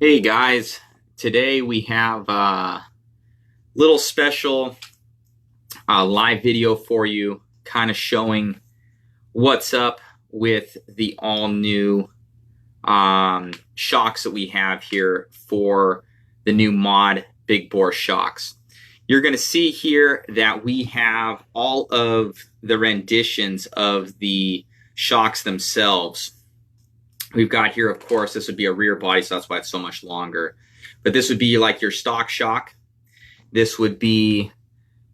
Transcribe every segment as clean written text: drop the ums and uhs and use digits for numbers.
Hey guys, today we have a little special live video for you, kind of showing what's up with the all new shocks that we have here for the new mod big bore shocks. You're going to see here that we have all of the renditions of the shocks themselves. We've got here, of course, this would be a rear body, so that's why it's so much longer. But this would be like your stock shock. This would be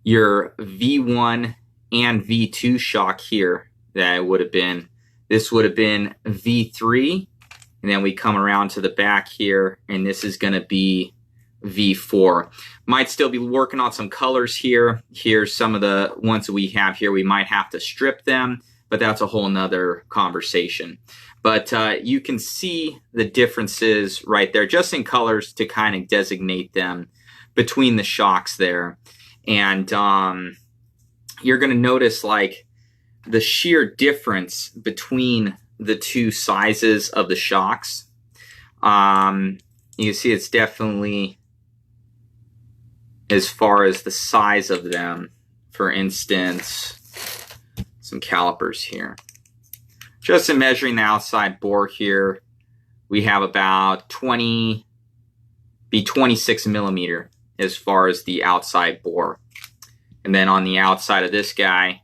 your V1 and V2 shock here that it would have been. This would have been V3, and then we come around to the back here, and this is going to be V4. Might still be working on some colors here. Here's some of the ones that we have here. We might have to strip them, but that's a whole nother conversation. But you can see the differences right there, just in colors to kind of designate them between the shocks there. And you're going to notice like the sheer difference between the two sizes of the shocks. You can see it's definitely, as far as the size of them, for instance, some calipers here. Just in measuring the outside bore here, we have about 26 millimeter as far as the outside bore. And then on the outside of this guy,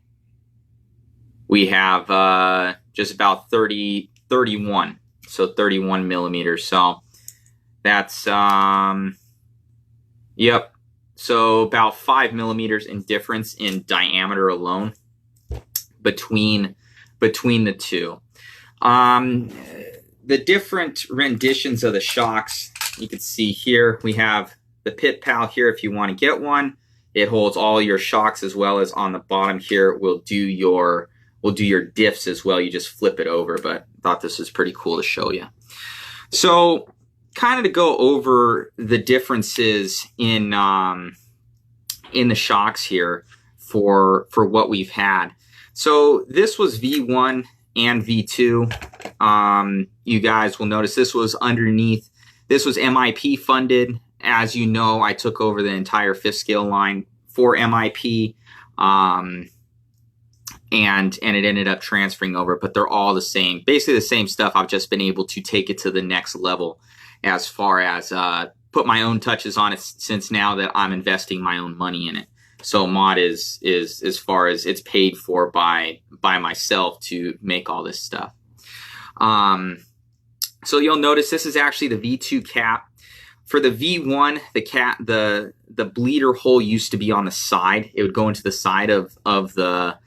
we have just about 31. So 31 millimeters. So that's, yep. So about 5 millimeters in difference in diameter alone between the two. The different renditions of the shocks, you can see here, we have the Pit Pal here if you want to get one. It holds all your shocks, as well as on the bottom here we'll do your diffs as well. You just flip it over, but I thought this was pretty cool to show you. So kind of to go over the differences in the shocks here for what we've had. So this was V1 and V2. You guys will notice this was underneath. This was MIP funded. As you know, I took over the entire fifth scale line for MIP, and it ended up transferring over. But they're all the same, basically the same stuff. I've just been able to take it to the next level as far as put my own touches on it, since now that I'm investing my own money in it. So mod is as far as it's paid for by myself to make all this stuff. So you'll notice this is actually the V2 cap. For the V1, the bleeder hole used to be on the side. It would go into the side of the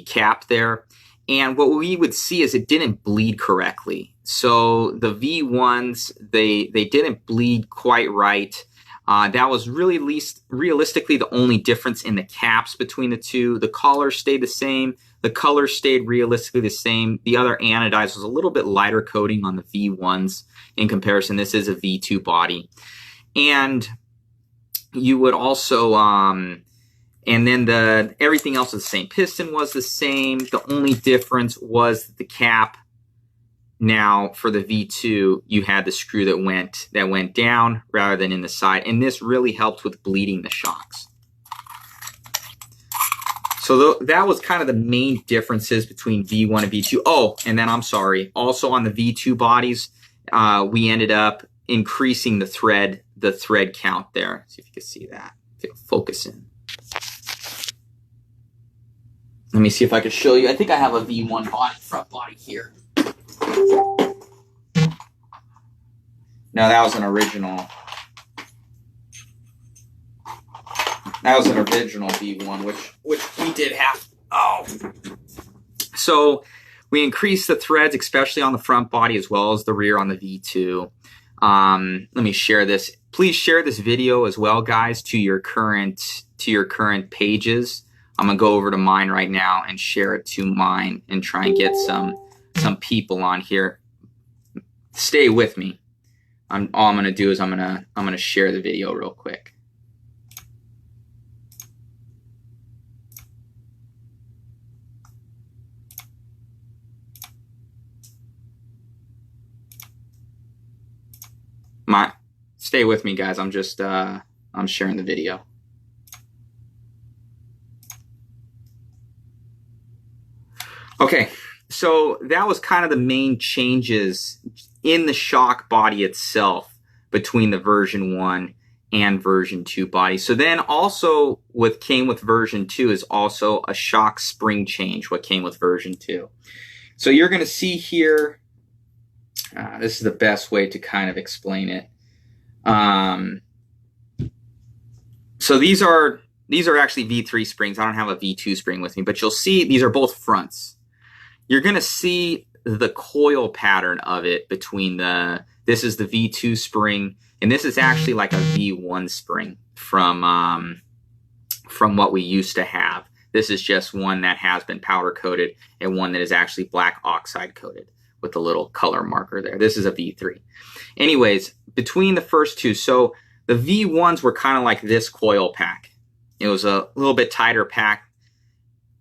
cap there. And what we would see is it didn't bleed correctly. So the V1s, they didn't bleed quite right. That was really realistically the only difference in the caps between the two. The collar stayed the same. The color stayed realistically the same. The other anodized was a little bit lighter coating on the V1s in comparison. This is a V2 body. And you would also, and then everything else was the same. Piston was the same. The only difference was the cap. Now for the V2, you had the screw that went down rather than in the side, and this really helped with bleeding the shocks. So that was kind of the main differences between V1 and V2. Oh, and then I'm sorry. Also on the V2 bodies, we ended up increasing the thread count there. See if you can see that. If it'll focus in. Let me see if I can show you. I think I have a V1 body, front body here. No, that was an original. That was an original V1, which we did have. Oh, so we increased the threads, especially on the front body as well as the rear on the V2. Let me share this. Please share this video as well, guys, to your current pages. I'm gonna go over to mine right now and share it to mine and try and get some people on here. Stay with me. All I'm gonna do is I'm gonna share the video real quick. Stay with me, guys. I'm just I'm sharing the video. Okay, so that was kind of the main changes in the shock body itself between the version 1 and version 2 body. So then also what came with version 2 is also a shock spring change, what came with version 2. So you're going to see here, this is the best way to kind of explain it. So these are actually V3 springs. I don't have a V2 spring with me, but you'll see these are both fronts. You're going to see the coil pattern of it between this is the V2 spring, and this is actually like a V1 spring from what we used to have. This is just one that has been powder coated and one that is actually black oxide coated with a little color marker there. This is a V3. Anyways, between the first two, so the V1s were kind of like this coil pack. It was a little bit tighter pack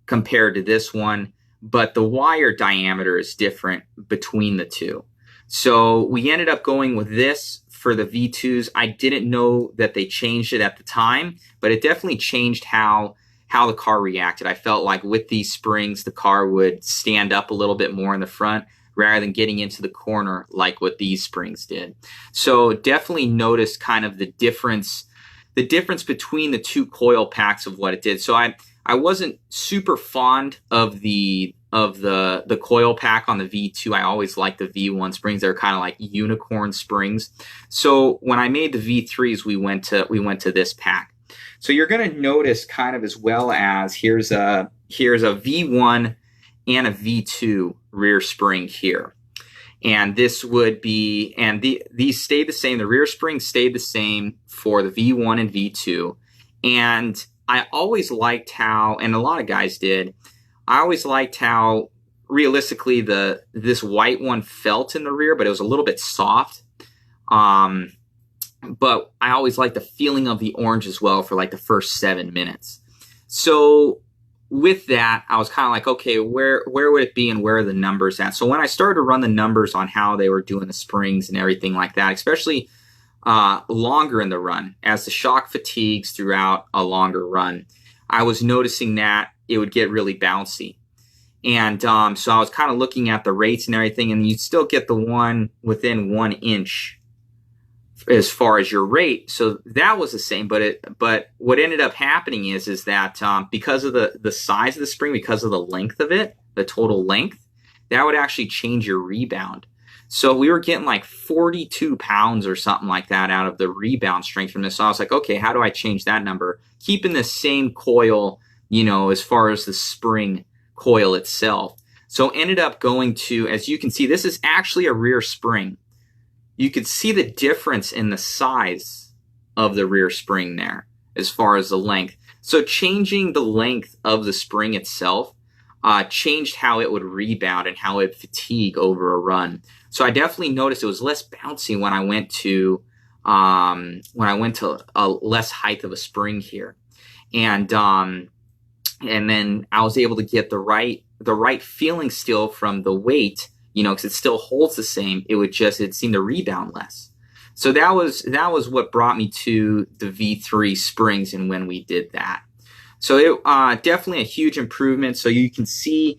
compared to this one, but the wire diameter is different between the two. So we ended up going with this for the V2s. I didn't know that they changed it at the time, but it definitely changed how the car reacted. I felt like with these springs, the car would stand up a little bit more in the front rather than getting into the corner like what these springs did. So definitely noticed kind of the difference between the two coil packs of what it did. So I wasn't super fond of the coil pack on the V2. I always liked the V1 springs. They're kind of like unicorn springs. So when I made the V3s, we went to this pack. So you're going to notice kind of as well as here's a V1 and a V2 rear spring here. And this would be, and these stayed the same. The rear springs stayed the same for the V1 and V2. And I always liked how, and a lot of guys did, I always liked how realistically this white one felt in the rear, but it was a little bit soft. But I always liked the feeling of the orange as well for like the first 7 minutes. So with that, I was kind of like, okay, where would it be and where are the numbers at? So when I started to run the numbers on how they were doing the springs and everything like that, especially longer in the run, as the shock fatigues throughout a longer run, I was noticing that it would get really bouncy. And so I was kind of looking at the rates and everything, and you still get the one within 1 inch as far as your rate. So that was the same, but what ended up happening is that because of the size of the spring, because of the length of it, the total length, that would actually change your rebound. So we were getting like 42 pounds or something like that out of the rebound strength from this. So I was like, okay, how do I change that number? Keeping the same coil, you know, as far as the spring coil itself. So ended up going to, as you can see, this is actually a rear spring. You could see the difference in the size of the rear spring there as far as the length. So changing the length of the spring itself changed how it would rebound and how it would fatigue over a run. So I definitely noticed it was less bouncy when I went to a less height of a spring here, and then I was able to get the right feeling still from the weight, you know, because it still holds the same. It seemed to rebound less. So that was what brought me to the V3 springs and when we did that. So it definitely a huge improvement. So you can see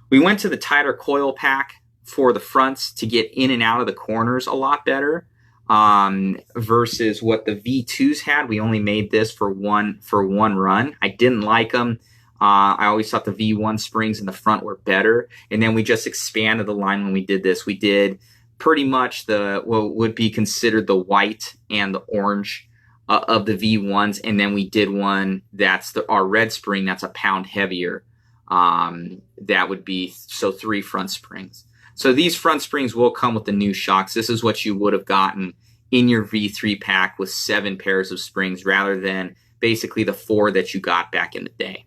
we went to the tighter coil pack for the fronts to get in and out of the corners a lot better versus what the V2s had. We only made this for one run. I didn't like them. I always thought the V1 springs in the front were better. And then we just expanded the line when we did this. We did pretty much what would be considered the white and the orange of the V1s. And then we did one that's our red spring that's a pound heavier. That would be, so 3 front springs. So these front springs will come with the new shocks. This is what you would have gotten in your V3 pack with 7 pairs of springs rather than basically the 4 that you got back in the day.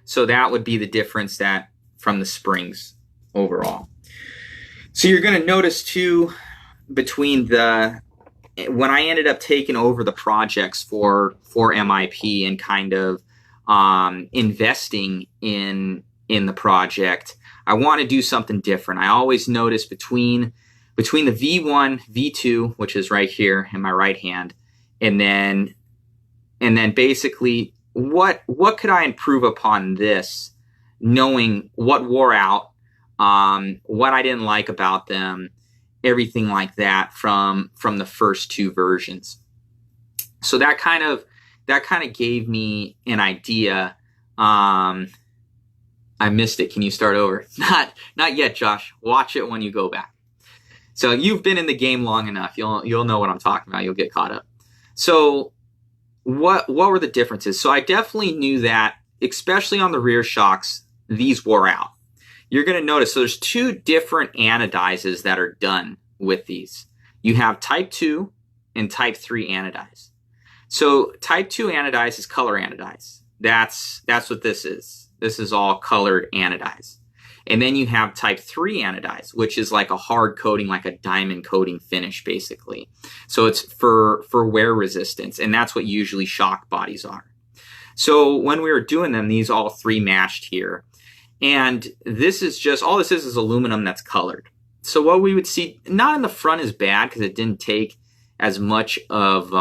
So that would be the difference that from the springs overall. So you're going to notice too, between when I ended up taking over the projects for MIP and kind of investing in the project, I want to do something different. I always notice between between the V1, V2, which is right here in my right hand, and then basically what could I improve upon this, knowing what wore out, what I didn't like about them, everything like that from the first two versions. So that kind of gave me an idea. I missed it. Can you start over? Not yet, Josh. Watch it when you go back. So you've been in the game long enough. You'll know what I'm talking about. You'll get caught up. So what were the differences? So I definitely knew that, especially on the rear shocks, these wore out. You're going to notice, so there's two different anodizes that are done with these. You have type 2 and type 3 anodize. So type 2 anodize is color anodize. That's what this is. This is all colored anodize. And then you have type 3 anodize, which is like a hard coating, like a diamond coating finish, basically. So it's for wear resistance, and that's what usually shock bodies are. So when we were doing them, these all three matched here. And this is just, all this is aluminum that's colored. So what we would see, not in the front is bad because it didn't take as much of,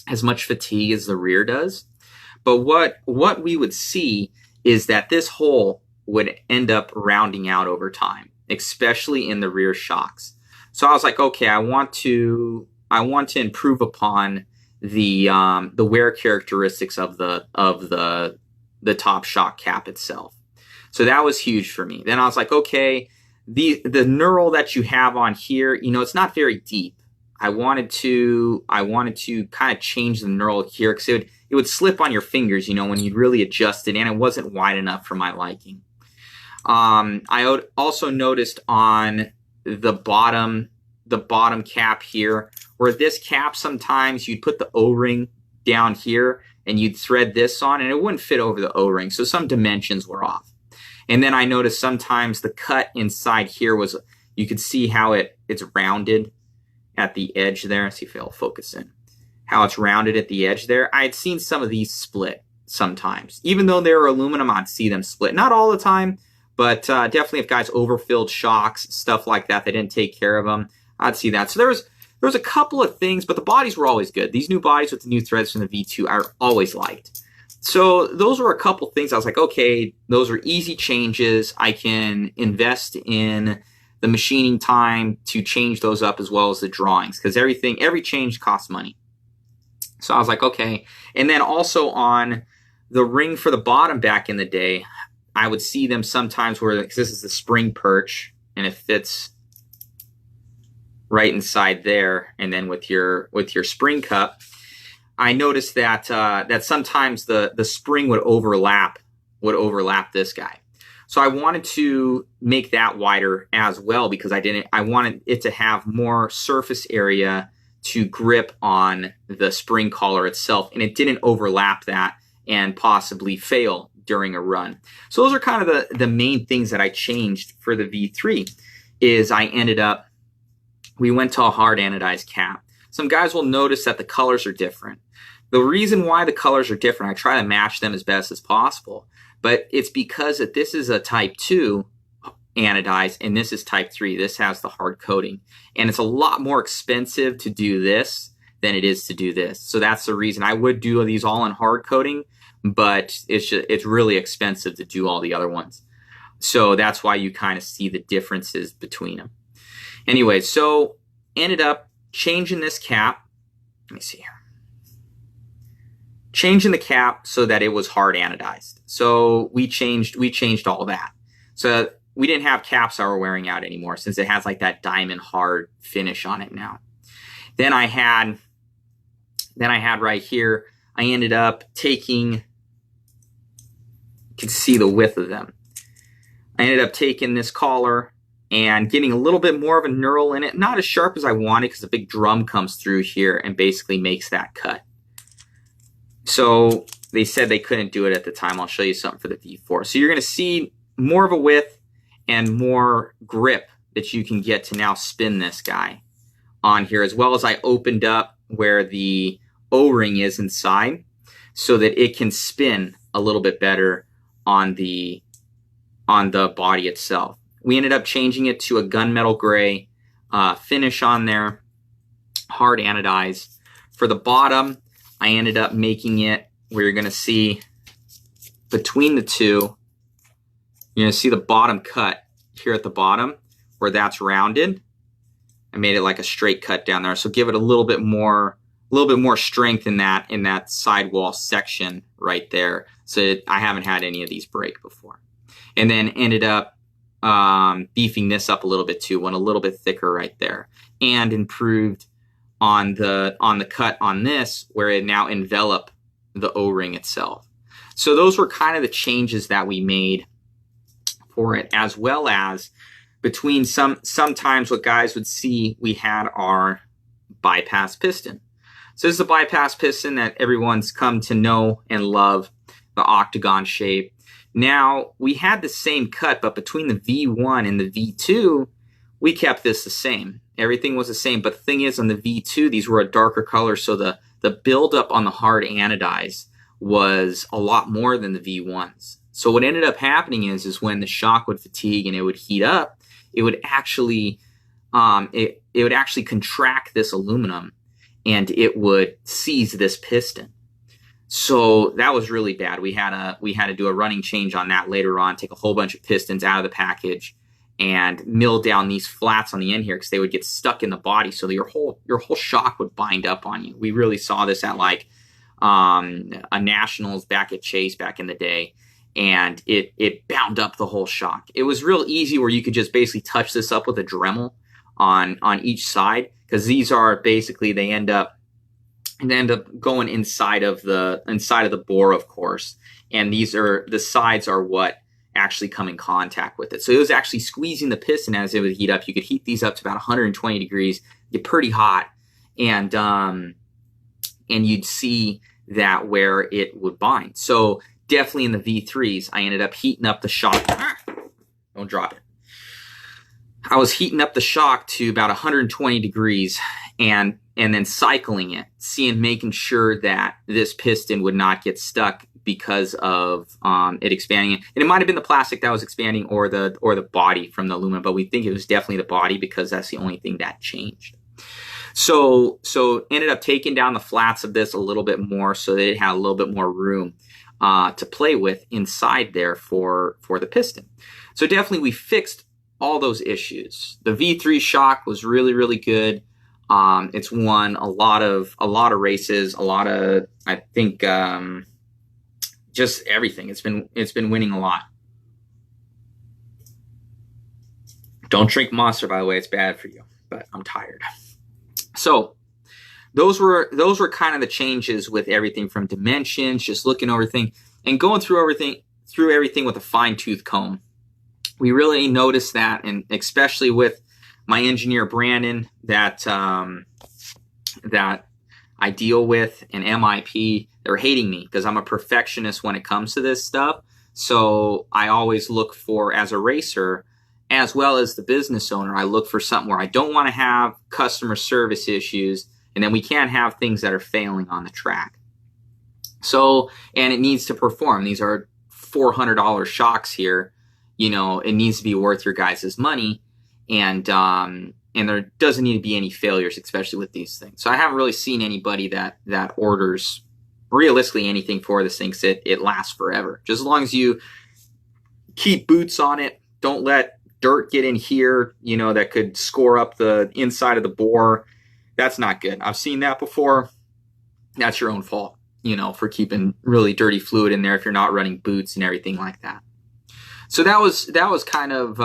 as much fatigue as the rear does. But what we would see is that this hole would end up rounding out over time, especially in the rear shocks. So I was like, okay, I want to improve upon the wear characteristics of the top shock cap itself. So that was huge for me. Then I was like, okay, the knurl that you have on here, you know, it's not very deep. I wanted to kind of change the knurl here because it would slip on your fingers, you know, when you really adjust it, and it wasn't wide enough for my liking. I also noticed on the bottom cap here, where this cap, sometimes you'd put the O-ring down here and you'd thread this on and it wouldn't fit over the O-ring. So some dimensions were off. And then I noticed sometimes the cut inside here was, you could see how it's rounded at the edge there. See if it'll focus in. How it's rounded at the edge there. I had seen some of these split sometimes. Even though they're aluminum, I'd see them split. Not all the time, but definitely if guys overfilled shocks, stuff like that, they didn't take care of them, I'd see that. So there was a couple of things, but the bodies were always good. These new bodies with the new threads from the V2 I always liked. So those were a couple things I was like, okay, those are easy changes. I can invest in the machining time to change those up as well as the drawings, because every change costs money. So I was like, okay. And then also on the ring for the bottom back in the day, I would see them sometimes where, because this is the spring perch and it fits right inside there, and then with your spring cup, I noticed that that sometimes the spring would overlap this guy. So I wanted to make that wider as well, because I wanted it to have more surface area to grip on the spring collar itself, and it didn't overlap that and possibly fail during a run. So those are kind of the main things that I changed for the V3. Is we went to a hard anodized cap. Some guys will notice that the colors are different. The reason why the colors are different, I try to match them as best as possible, but it's because that this is a type 2 anodized and this is type 3. This has the hard coating, and it's a lot more expensive to do this than it is to do this. So that's the reason. I would do these all in hard coating, but it's really expensive to do all the other ones. So that's why you kind of see the differences between them. Anyway, so ended up changing this cap. Let me see here. Changing the cap so that it was hard anodized. So we changed all that. So we didn't have caps that were wearing out anymore, since it has like that diamond hard finish on it now. Then I had right here, I ended up taking, you can see the width of them. I ended up taking this collar and getting a little bit more of a knurl in it. Not as sharp as I wanted, because the big drum comes through here and basically makes that cut. So they said they couldn't do it at the time. I'll show you something for the V4. So you're going to see more of a width and more grip that you can get to now spin this guy on here, as well as I opened up where the O-ring is inside so that it can spin a little bit better on the body itself. We ended up changing it to a gunmetal gray. finish on there, hard anodized. For the bottom, I ended up making it where you're going to see between the two, you're going to see the bottom cut here at the bottom where that's rounded. I made it like a straight cut down there, so give it a little bit more strength in that sidewall section right there. So I haven't had any of these break before. And then ended up beefing this up a little bit too, went a little bit thicker right there, and improved on the cut on this where it now enveloped the O-ring itself. So those were kind of the changes that we made for it, as well as between sometimes what guys would see, we had our bypass piston. So this is a bypass piston that everyone's come to know and love, the octagon shape. Now we had the same cut, but between the V1 and the V2, we kept this the same. Everything was the same, but the thing is, on the V2, these were a darker color, so the buildup on the hard anodize was a lot more than the V1s. So what ended up happening is when the shock would fatigue and it would heat up, it would actually it would actually contract this aluminum, and it would seize this piston. So that was really bad. We had to do a running change on that later on, take a whole bunch of pistons out of the package and mill down these flats on the end here because they would get stuck in the body, so your whole shock would bind up on you. We really saw this at like a Nationals back at Chase back in the day, and it bound up the whole shock. It was real easy where you could just basically touch this up with a Dremel on each side, because these are basically, they end up going inside of the bore, of course, and the sides are what actually come in contact with it. So it was actually squeezing the piston as it would heat up. You could heat these up to about 120 degrees, get pretty hot, and you'd see that where it would bind. So definitely in the V3s, I ended up heating up the shock. Don't drop it. I was heating up the shock to about 120 degrees and then cycling it, making sure that this piston would not get stuck because of it expanding. And it might have been the plastic that was expanding or the body from the aluminum, but we think it was definitely the body because that's the only thing that changed. So ended up taking down the flats of this a little bit more so that it had a little bit more room to play with inside there for the piston. So definitely we fixed all those issues. The V3 shock was really, really good. It's won a lot of races, I think just everything. It's been winning a lot. Don't drink Monster, by the way, it's bad for you, but I'm tired. So those were kind of the changes with everything from dimensions, just looking over everything and going through everything with a fine-tooth comb. We really noticed that, and especially with my engineer Brandon that I deal with, and MIP, they're hating me because I'm a perfectionist when it comes to this stuff. So I always look for, as a racer, as well as the business owner, I look for something where I don't want to have customer service issues, and then we can't have things that are failing on the track. So, and it needs to perform. These are $400 shocks here. You know, it needs to be worth your guys' money, and there doesn't need to be any failures, especially with these things. So I haven't really seen anybody that orders realistically anything for this thing. It lasts forever. Just as long as you keep boots on it, don't let dirt get in here, you know, that could score up the inside of the bore. That's not good. I've seen that before. That's your own fault, you know, for keeping really dirty fluid in there if you're not running boots and everything like that. So that was kind of,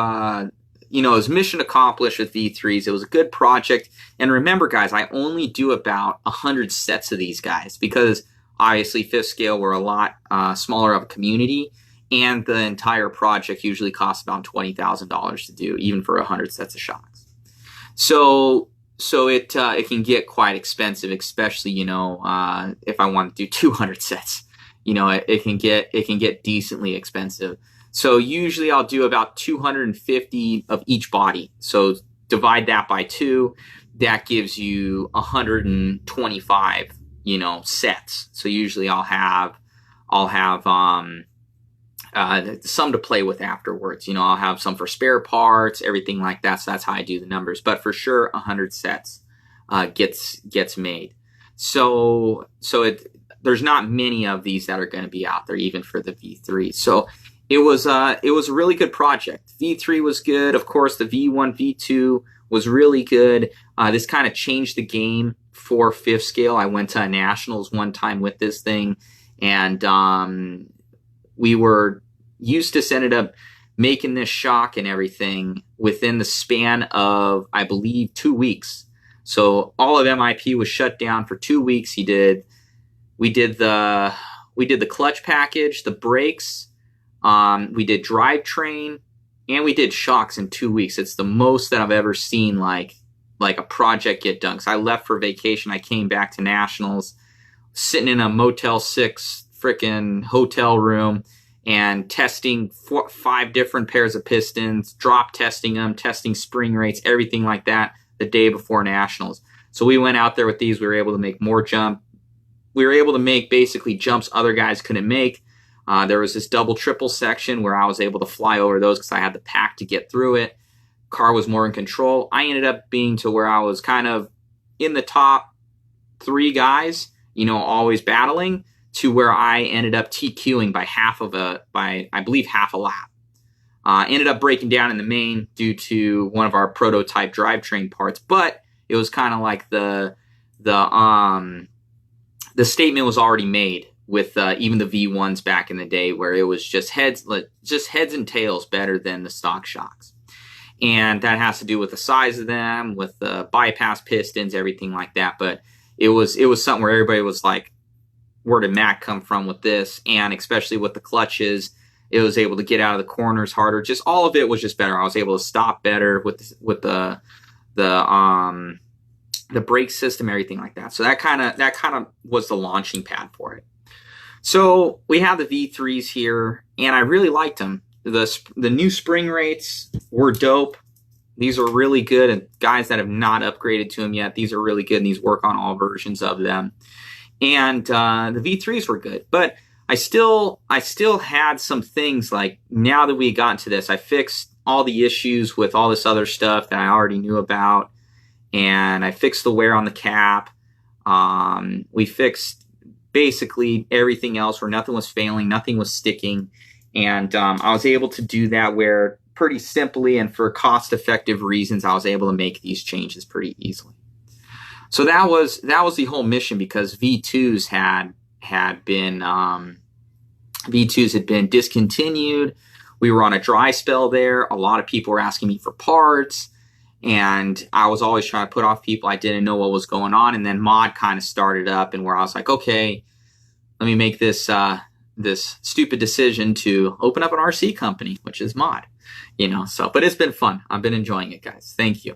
you know, it was mission accomplished with V3s. It was a good project. And remember, guys, I only do about 100 sets of these guys because obviously fifth scale, we're a lot smaller of a community, and the entire project usually costs about $20,000 to do, even for 100 sets of shocks. So it can get quite expensive, especially, you know, if I want to do 200 sets, you know, it can get decently expensive. So usually I'll do about 250 of each body. So divide that by 2, that gives you 125, you know, sets. So usually I'll have some to play with afterwards. You know, I'll have some for spare parts, everything like that. So that's how I do the numbers. But for sure, 100 sets gets made. So there's not many of these that are going to be out there, even for the V3. So it was a really good project. V3 was good. Of course, the V1, V2 was really good. This kind of changed the game for fifth scale. I went to nationals one time with this thing, and we were Eustis ended up making this shock and everything within the span of, I believe, 2 weeks. So all of MIP was shut down for 2 weeks. We did the clutch package, the brakes, we did drivetrain, and we did shocks in 2 weeks. It's the most that I've ever seen like a project get done. 'Cause I left for vacation. I came back to nationals, sitting in a Motel 6 freaking hotel room and testing 5 different pairs of pistons, drop testing them, testing spring rates, everything like that the day before nationals. So we went out there with these. We were able to make more jump. We were able to make basically jumps other guys couldn't make. There was this double, triple section where I was able to fly over those because I had the pack to get through it. Car was more in control. I ended up being to where I was kind of in the top 3 guys, you know, always battling, to where I ended up TQing by I believe half a lap. Ended up breaking down in the main due to one of our prototype drivetrain parts, but it was kind of like the statement was already made with even the V1s back in the day, where it was just heads and tails better than the stock shocks. And that has to do with the size of them, with the bypass pistons, everything like that. But it was something where everybody was like, where did Mac come from with this? And especially with the clutches, it was able to get out of the corners harder. Just all of it was just better. I was able to stop better with the brake system, everything like that. So that kind of was the launching pad for it. So we have the V3s here, and I really liked them. The new spring rates were dope. These are really good, and guys that have not upgraded to them yet, these are really good, and these work on all versions of them. And the V3s were good, but I still had some things like, now that we got into this, I fixed all the issues with all this other stuff that I already knew about, and I fixed the wear on the cap. We fixed basically everything else where nothing was failing, nothing was sticking, and I was able to do that where pretty simply and for cost-effective reasons, I was able to make these changes pretty easily. So that was the whole mission, because V2s had been discontinued. We were on a dry spell there. A lot of people were asking me for parts, and I was always trying to put off people. I didn't know what was going on, and then mod kind of started up, and where I was like, okay, let me make this stupid decision to open up an RC company, which is mod, you know. So, but it's been fun. I've been enjoying it, guys. Thank you.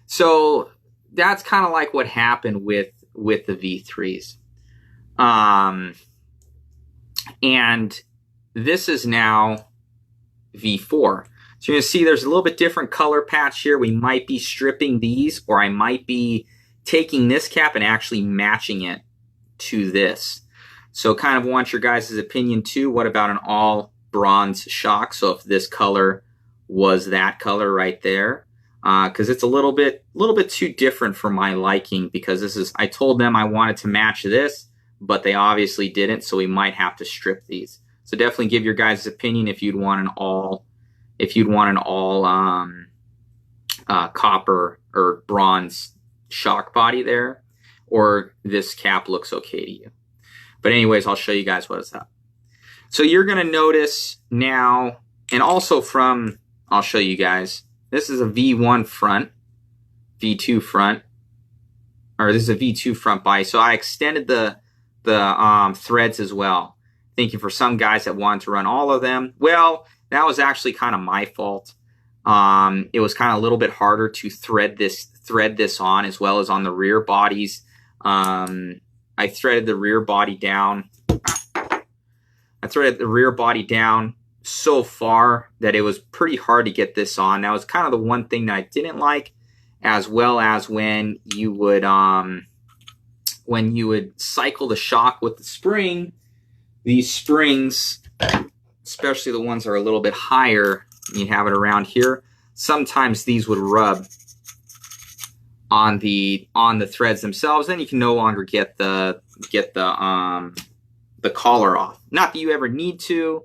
So that's kind of like what happened with the V3s. And this is now V4. So you're going to see there's a little bit different color patch here. We might be stripping these, or I might be taking this cap and actually matching it to this. So kind of want your guys' opinion too. What about an all bronze shock? So if this color was that color right there, because it's a little bit too different for my liking, because I told them I wanted to match this, but they obviously didn't, so we might have to strip these. So definitely give your guys' opinion if you'd want an all copper or bronze shock body there, or this cap looks okay to you. But anyways, I'll show you guys what's up. So you're gonna notice now, and also I'll show you guys, this is a V1 front, V2 front, or this is a V2 front body. So I extended the threads as well, thinking for some guys that wanted to run all of them. Well, that was actually kind of my fault. It was kind of a little bit harder to thread this on, as well as on the rear bodies. I threaded the rear body down. So far that it was pretty hard to get this on. That was kind of the one thing that I didn't like, as well as when you would cycle the shock with the spring, these springs especially the ones that are a little bit higher, you have it around here, sometimes these would rub on the threads themselves. Then you can no longer get the collar off. Not that you ever need to,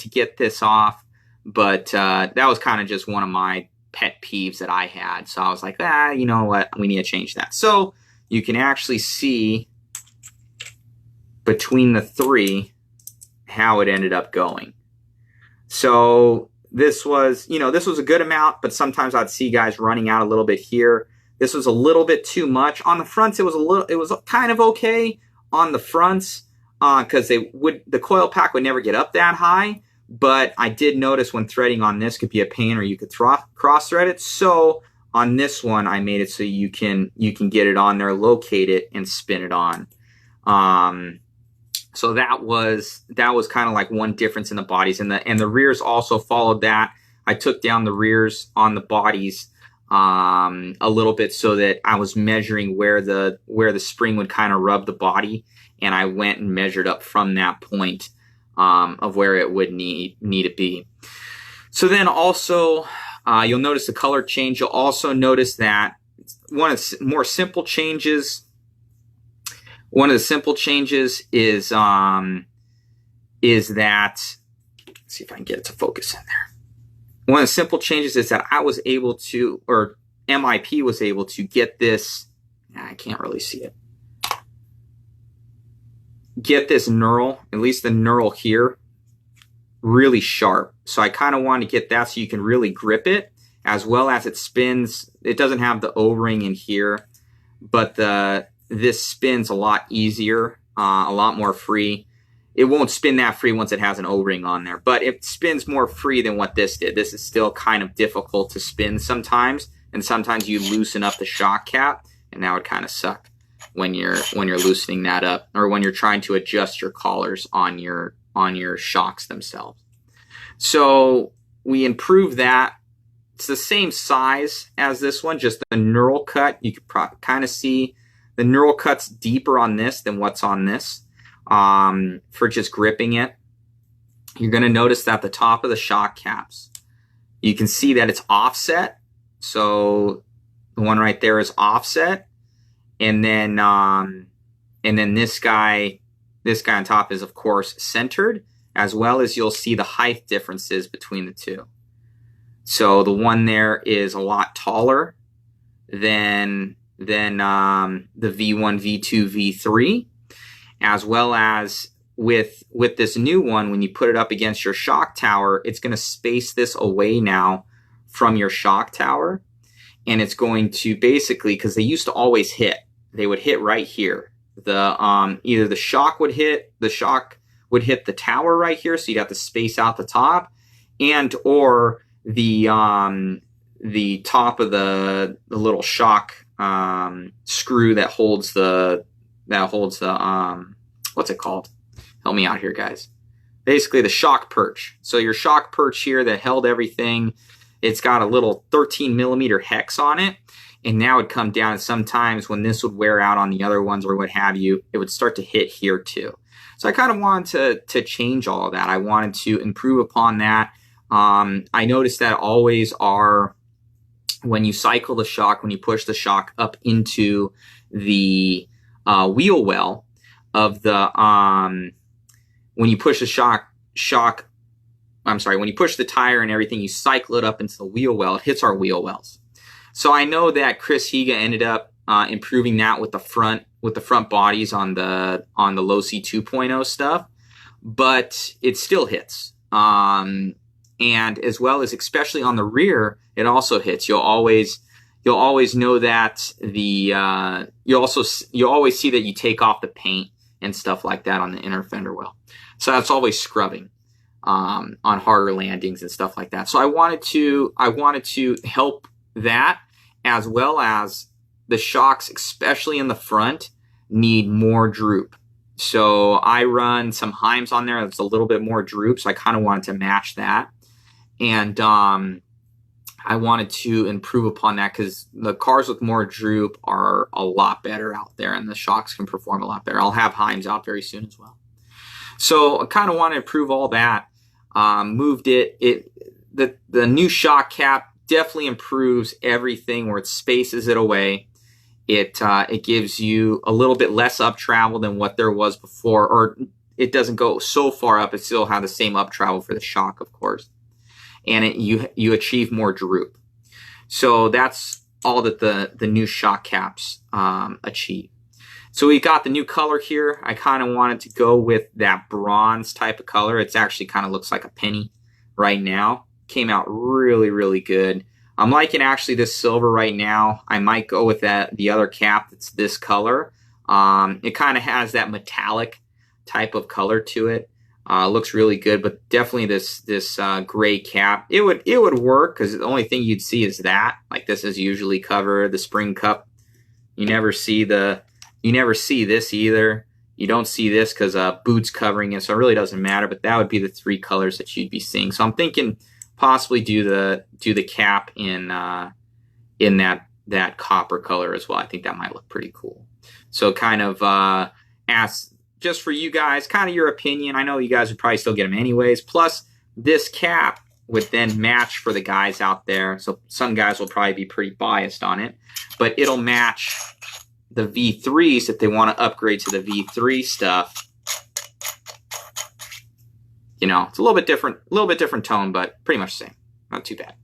get this off, but that was kind of just one of my pet peeves that I had. So I was like, you know what, we need to change that. So you can actually see between the three how it ended up going. So this was a good amount, but sometimes I'd see guys running out a little bit here. This was a little bit too much. On the fronts, it was kind of okay on the fronts, because the coil pack would never get up that high. But I did notice when threading on this could be a pain, or you could cross thread it. So on this one, I made it so you can get it on there, locate it, and spin it on. So that was kind of like one difference in the bodies, and the rears also followed that. I took down the rears on the bodies a little bit so that I was measuring where the spring would kind of rub the body, and I went and measured up from that point of where it would need to be. So then also you'll notice the color change. You'll also notice that one of the more simple changes. One of the simple changes is that, let's see if I can get it to focus in there. One of the simple changes is that I was able to, or MIP was able to get this, I can't really see it, get this knurl, at least the knurl here, really sharp. So I kind of want to get that so you can really grip it, as well as it spins. It doesn't have the O-ring in here, but this spins a lot easier, a lot more free. It won't spin that free once it has an O-ring on there, but it spins more free than what this did. This is still kind of difficult to spin sometimes, and sometimes you loosen up the shock cap, and that would kind of suck when you're loosening that up, or when you're trying to adjust your collars on your shocks themselves. So we improved that. It's the same size as this one, just the knurl cut. You could kind of see the knurl cut's deeper on this than what's on this, for just gripping it. You're going to notice that the top of the shock caps, you can see that it's offset. So the one right there is offset, and then this guy on top is of course centered, as well as you'll see the height differences between the two. So the one there is a lot taller than the V1, V2, V3, as well as with this new one, when you put it up against your shock tower, it's going to space this away now from your shock tower, and it's going to basically, because they used to always hit, they would hit right here. Either the shock would hit the tower right here, so you'd have to space out the top, and or the top of the little shock screw that holds the what's it called? Help me out here, guys. Basically the shock perch. So your shock perch here that held everything, it's got a little 13 millimeter hex on it, and now it'd come down, and sometimes when this would wear out on the other ones or what have you, it would start to hit here too. So I kind of wanted to change all of that. I wanted to improve upon that. I noticed that always when you cycle the shock, when you push the shock up into the wheel well of the when you push the when you push the tire and everything, you cycle it up into the wheel well, it hits our wheel wells. So I know that Chris Higa ended up improving that with the front bodies on the LOSI 2.0 stuff, but it still hits. And as well as, especially on the rear, it also hits. You'll always know that you'll always see that you take off the paint and stuff like that on the inner fender well. So that's always scrubbing on harder landings and stuff like that. So I wanted to help that, as well as the shocks, especially in the front, need more droop. So I run some Heims on there that's a little bit more droop, so I kind of wanted to match that. And I wanted to improve upon that, because the cars with more droop are a lot better out there, and the shocks can perform a lot better. I'll have Heims out very soon as well. So I kind of want to improve all that. Moved it. The new shock cap definitely improves everything where it spaces it away. It gives you a little bit less up travel than what there was before, or it doesn't go so far up. It still has the same up travel for the shock, of course, and you achieve more droop. So that's all that the new shock caps achieve. So we got the new color here. I kind of wanted to go with that bronze type of color. It's actually kind of looks like a penny right now. Came out really, really good. I'm liking actually this silver right now. I might go with the other cap that's this color. It kind of has that metallic type of color to it. Looks really good, but definitely this gray cap. It would work because the only thing you'd see is that. Like this is usually covered. The spring cup, you never see this either. You don't see this because boots covering it, so it really doesn't matter. But that would be the three colors that you'd be seeing. So I'm thinking possibly do the cap in that copper color as well. I think that might look pretty cool. So kind of ask just for you guys, kind of your opinion. I know you guys would probably still get them anyways. Plus this cap would then match for the guys out there. So some guys will probably be pretty biased on it, but it'll match the V3s if they want to upgrade to the V3 stuff. You know, it's a little bit different tone, but pretty much the same. Not too bad.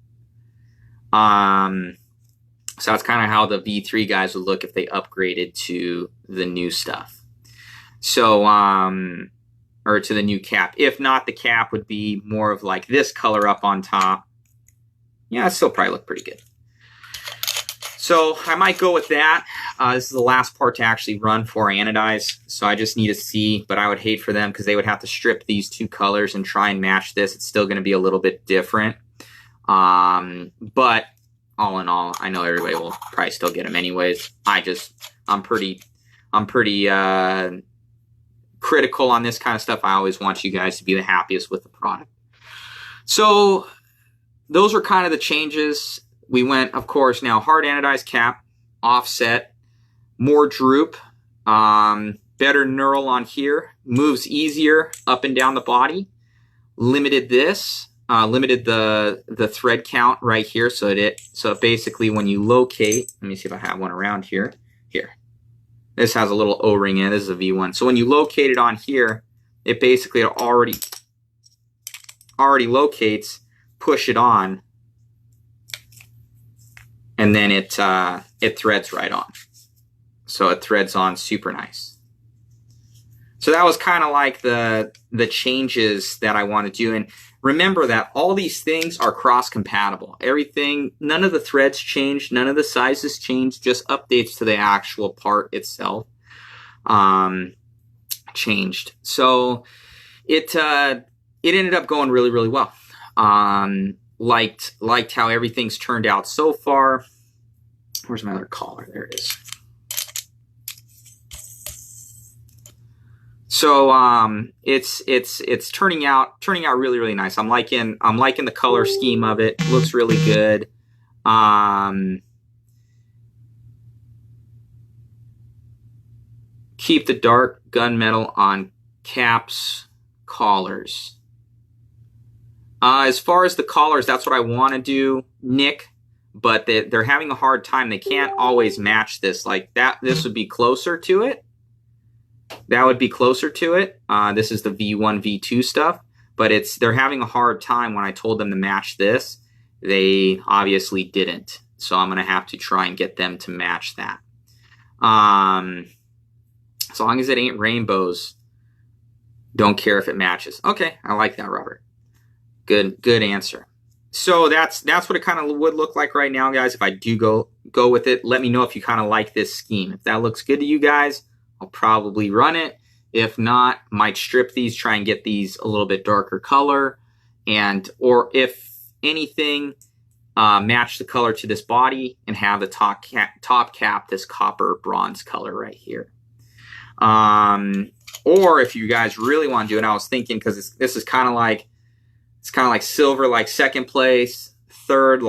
So that's kind of how the V3 guys would look if they upgraded to the new stuff. So, or to the new cap. If not, the cap would be more of like this color up on top. Yeah, it still probably look pretty good. So I might go with that. This is the last part to actually run for anodize. So I just need to see, but I would hate for them because they would have to strip these two colors and try and match this. It's still going to be a little bit different. But all in all, I know everybody will probably still get them anyways. I'm pretty critical on this kind of stuff. I always want you guys to be the happiest with the product. So those were kind of the changes. We went, of course, now hard anodized cap, offset, more droop, better knurl on here, moves easier up and down the body, limited this, limited the thread count right here. So basically when you locate, let me see if I have one around here. Here, this has a little O-ring in. This is a V1. So when you locate it on here, it basically already locates, push it on, and then it threads right on. So it threads on super nice. So that was kind of like the changes that I want to do. And remember that all these things are cross-compatible. Everything, none of the threads changed, none of the sizes changed, just updates to the actual part itself changed. So it ended up going really, really well. Liked how everything's turned out so far. Where's my other collar? There it is. So it's turning out really, really nice. I'm liking the color scheme of it. Looks really good. Keep the dark gunmetal on caps, collars. As far as the collars, that's what I want to do, Nick, but they're having a hard time. They can't always match this like that. This would be closer to it. That would be closer to it. This is the V1-V2 stuff, but they're having a hard time. When I told them to match this, they obviously didn't. So I'm going to have to try and get them to match that. As long as it ain't rainbows, don't care if it matches. Okay, I like that, Robert. Good answer. So that's what it kind of would look like right now, guys. If I do go with it, let me know if you kind of like this scheme. If that looks good to you guys, I'll probably run it. If not, might strip these, try and get these a little bit darker color, or if anything, match the color to this body and have the top cap this copper bronze color right here. Or if you guys really want to do it, I was thinking because this is kind of like silver, like second place, third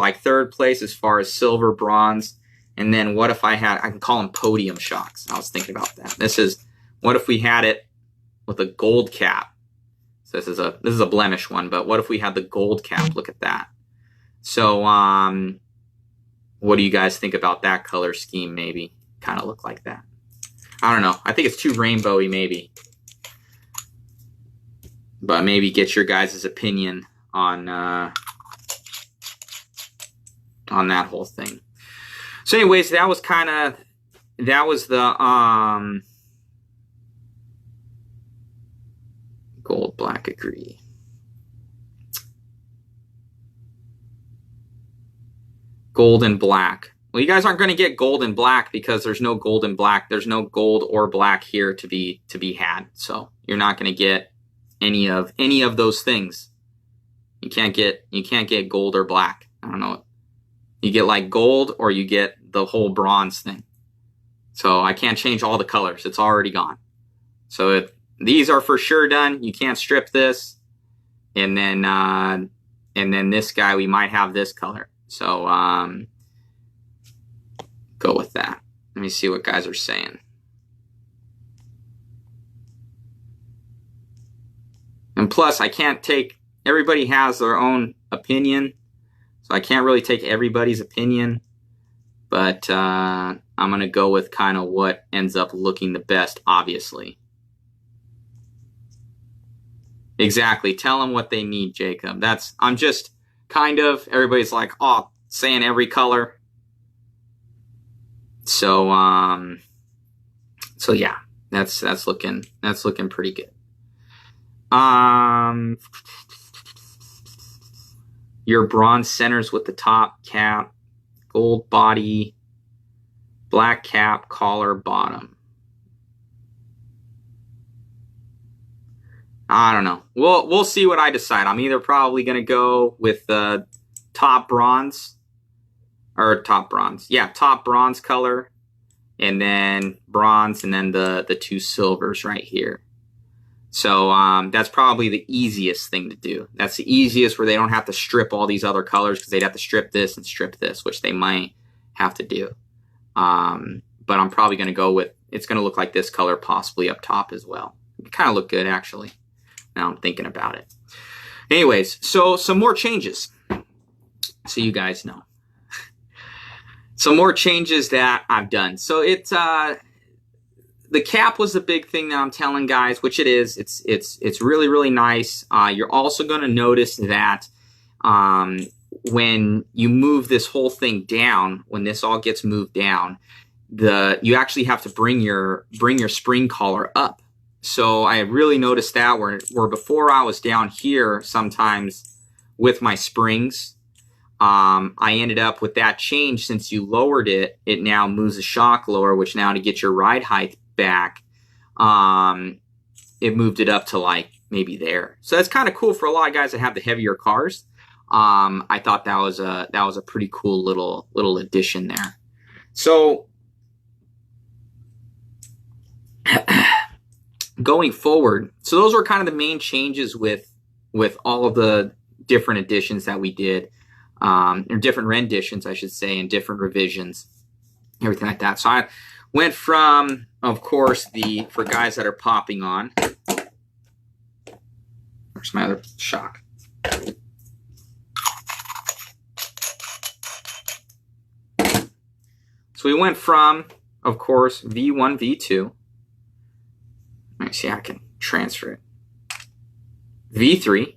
place as far as silver, bronze. And then what if I can call them podium shocks. I was thinking about that. What if we had it with a gold cap So this is a blemish one, but what if we had the gold cap? Look at that. So what do you guys think about that color scheme? Maybe kind of look like that. I don't know. I think it's too rainbowy maybe. But maybe get your guys' opinion on that whole thing. So anyways, that was the gold, black, agree. Gold and black. Well, you guys aren't going to get gold and black because there's no gold and black. There's no gold or black here to be had. So you're not going to get any of those things. You can't get gold or black. I don't know. You get like gold or you get the whole bronze thing. So I can't change all the colors. It's already gone. So these are for sure done. You can't strip this. And then this guy, we might have this color. So go with that. Let me see what guys are saying. And plus, I can't take, everybody has their own opinion. So I can't really take everybody's opinion. But I'm going to go with kind of what ends up looking the best, obviously. Exactly. Tell them what they need, Jacob. I'm just kind of, everybody's like, oh, saying every color. So, so yeah, that's looking pretty good. Your bronze centers with the top cap, gold body, black cap, collar, bottom. I don't know. We'll see what I decide. I'm either probably going to go with the top bronze top bronze color, and then bronze, and then the two silvers right here. So that's probably the easiest thing to do. That's the easiest where they don't have to strip all these other colors, because they'd have to strip this and strip this, which they might have to do. But I'm probably going to go with, it's going to look like this color possibly up top as well. It kind of look good actually. Now I'm thinking about it. Anyways, so some more changes. So you guys know. Some more changes that I've done. So it's the cap was the big thing that I'm telling guys, which it is. It's really, really nice. You're also going to notice that when you move this whole thing down, when this all gets moved down, you actually have to bring your spring collar up. So I really noticed that where before I was down here sometimes with my springs, I ended up with that change. Since you lowered it, it now moves the shock lower, which now to get your ride height back, it moved it up to like maybe there. So that's kind of cool for a lot of guys that have the heavier cars. I thought that was a pretty cool little addition there. So going forward, so those were kind of the main changes with all of the different additions that we did, or different renditions, I should say, and different revisions, everything like that. So I went from, of course, for guys that are popping on. Where's my other shock? So we went from, of course, V1, V2. Let me see how I can transfer it. V3.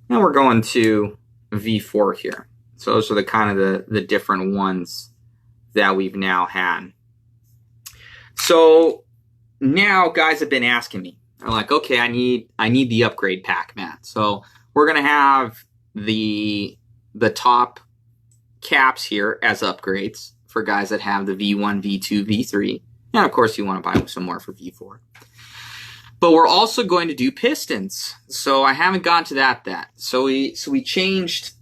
Now we're going to V4 here. So those are the kind of the different ones that we've now had. So now guys have been asking me. They're like, okay, I need the upgrade pack, Matt. So we're gonna have the top caps here as upgrades for guys that have the V1, V2, V3. And of course you want to buy some more for V4. But we're also going to do pistons. So I haven't gotten to that. So we changed,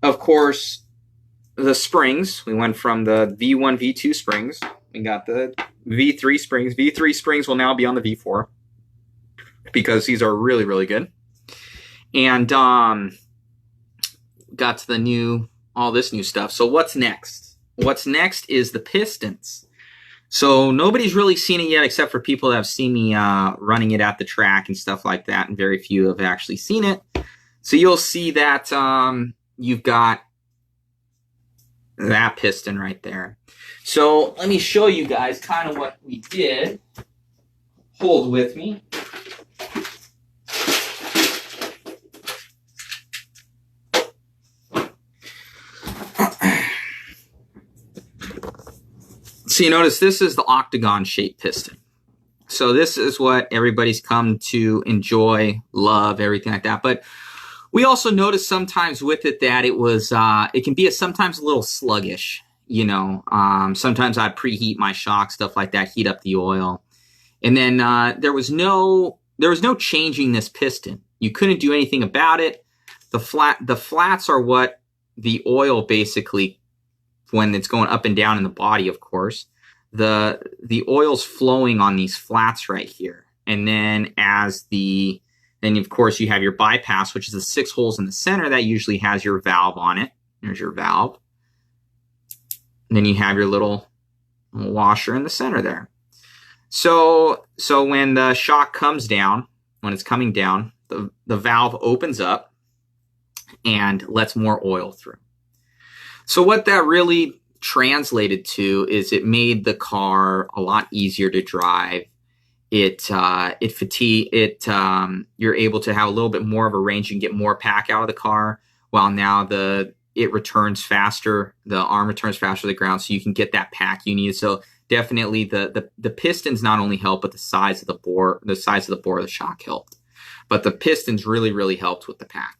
of course, the springs. We went from the V1, V2 springs. We got the V3 springs. V3 springs will now be on the V4 because these are really, really good. And got to all this new stuff. So what's next? What's next is the pistons. So nobody's really seen it yet, except for people that have seen me running it at the track and stuff like that, and very few have actually seen it. So you'll see that you've got that piston right there. So let me show you guys kind of what we did. Hold with me. So you notice this is the octagon shaped piston. So this is what everybody's come to enjoy, love, everything like that. But we also noticed sometimes with it that it was, it can be sometimes a little sluggish. You know, sometimes I'd preheat my shock, stuff like that, heat up the oil. And then there was no changing this piston. You couldn't do anything about it. The flats are what the oil basically, when it's going up and down in the body, of course, the oil's flowing on these flats right here. And then then of course you have your bypass, which is the 6 holes in the center that usually has your valve on it. There's your valve. And then you have your little washer in the center there. So when the shock comes down, when it's coming down, the valve opens up and lets more oil through. So what that really translated to is it made the car a lot easier to drive. You're able to have a little bit more of a range and get more pack out of the car, while now it returns faster, the arm returns faster to the ground, so you can get that pack you need. So definitely the pistons not only help, but the size of the bore of the shock helped. But the pistons really, really helped with the pack.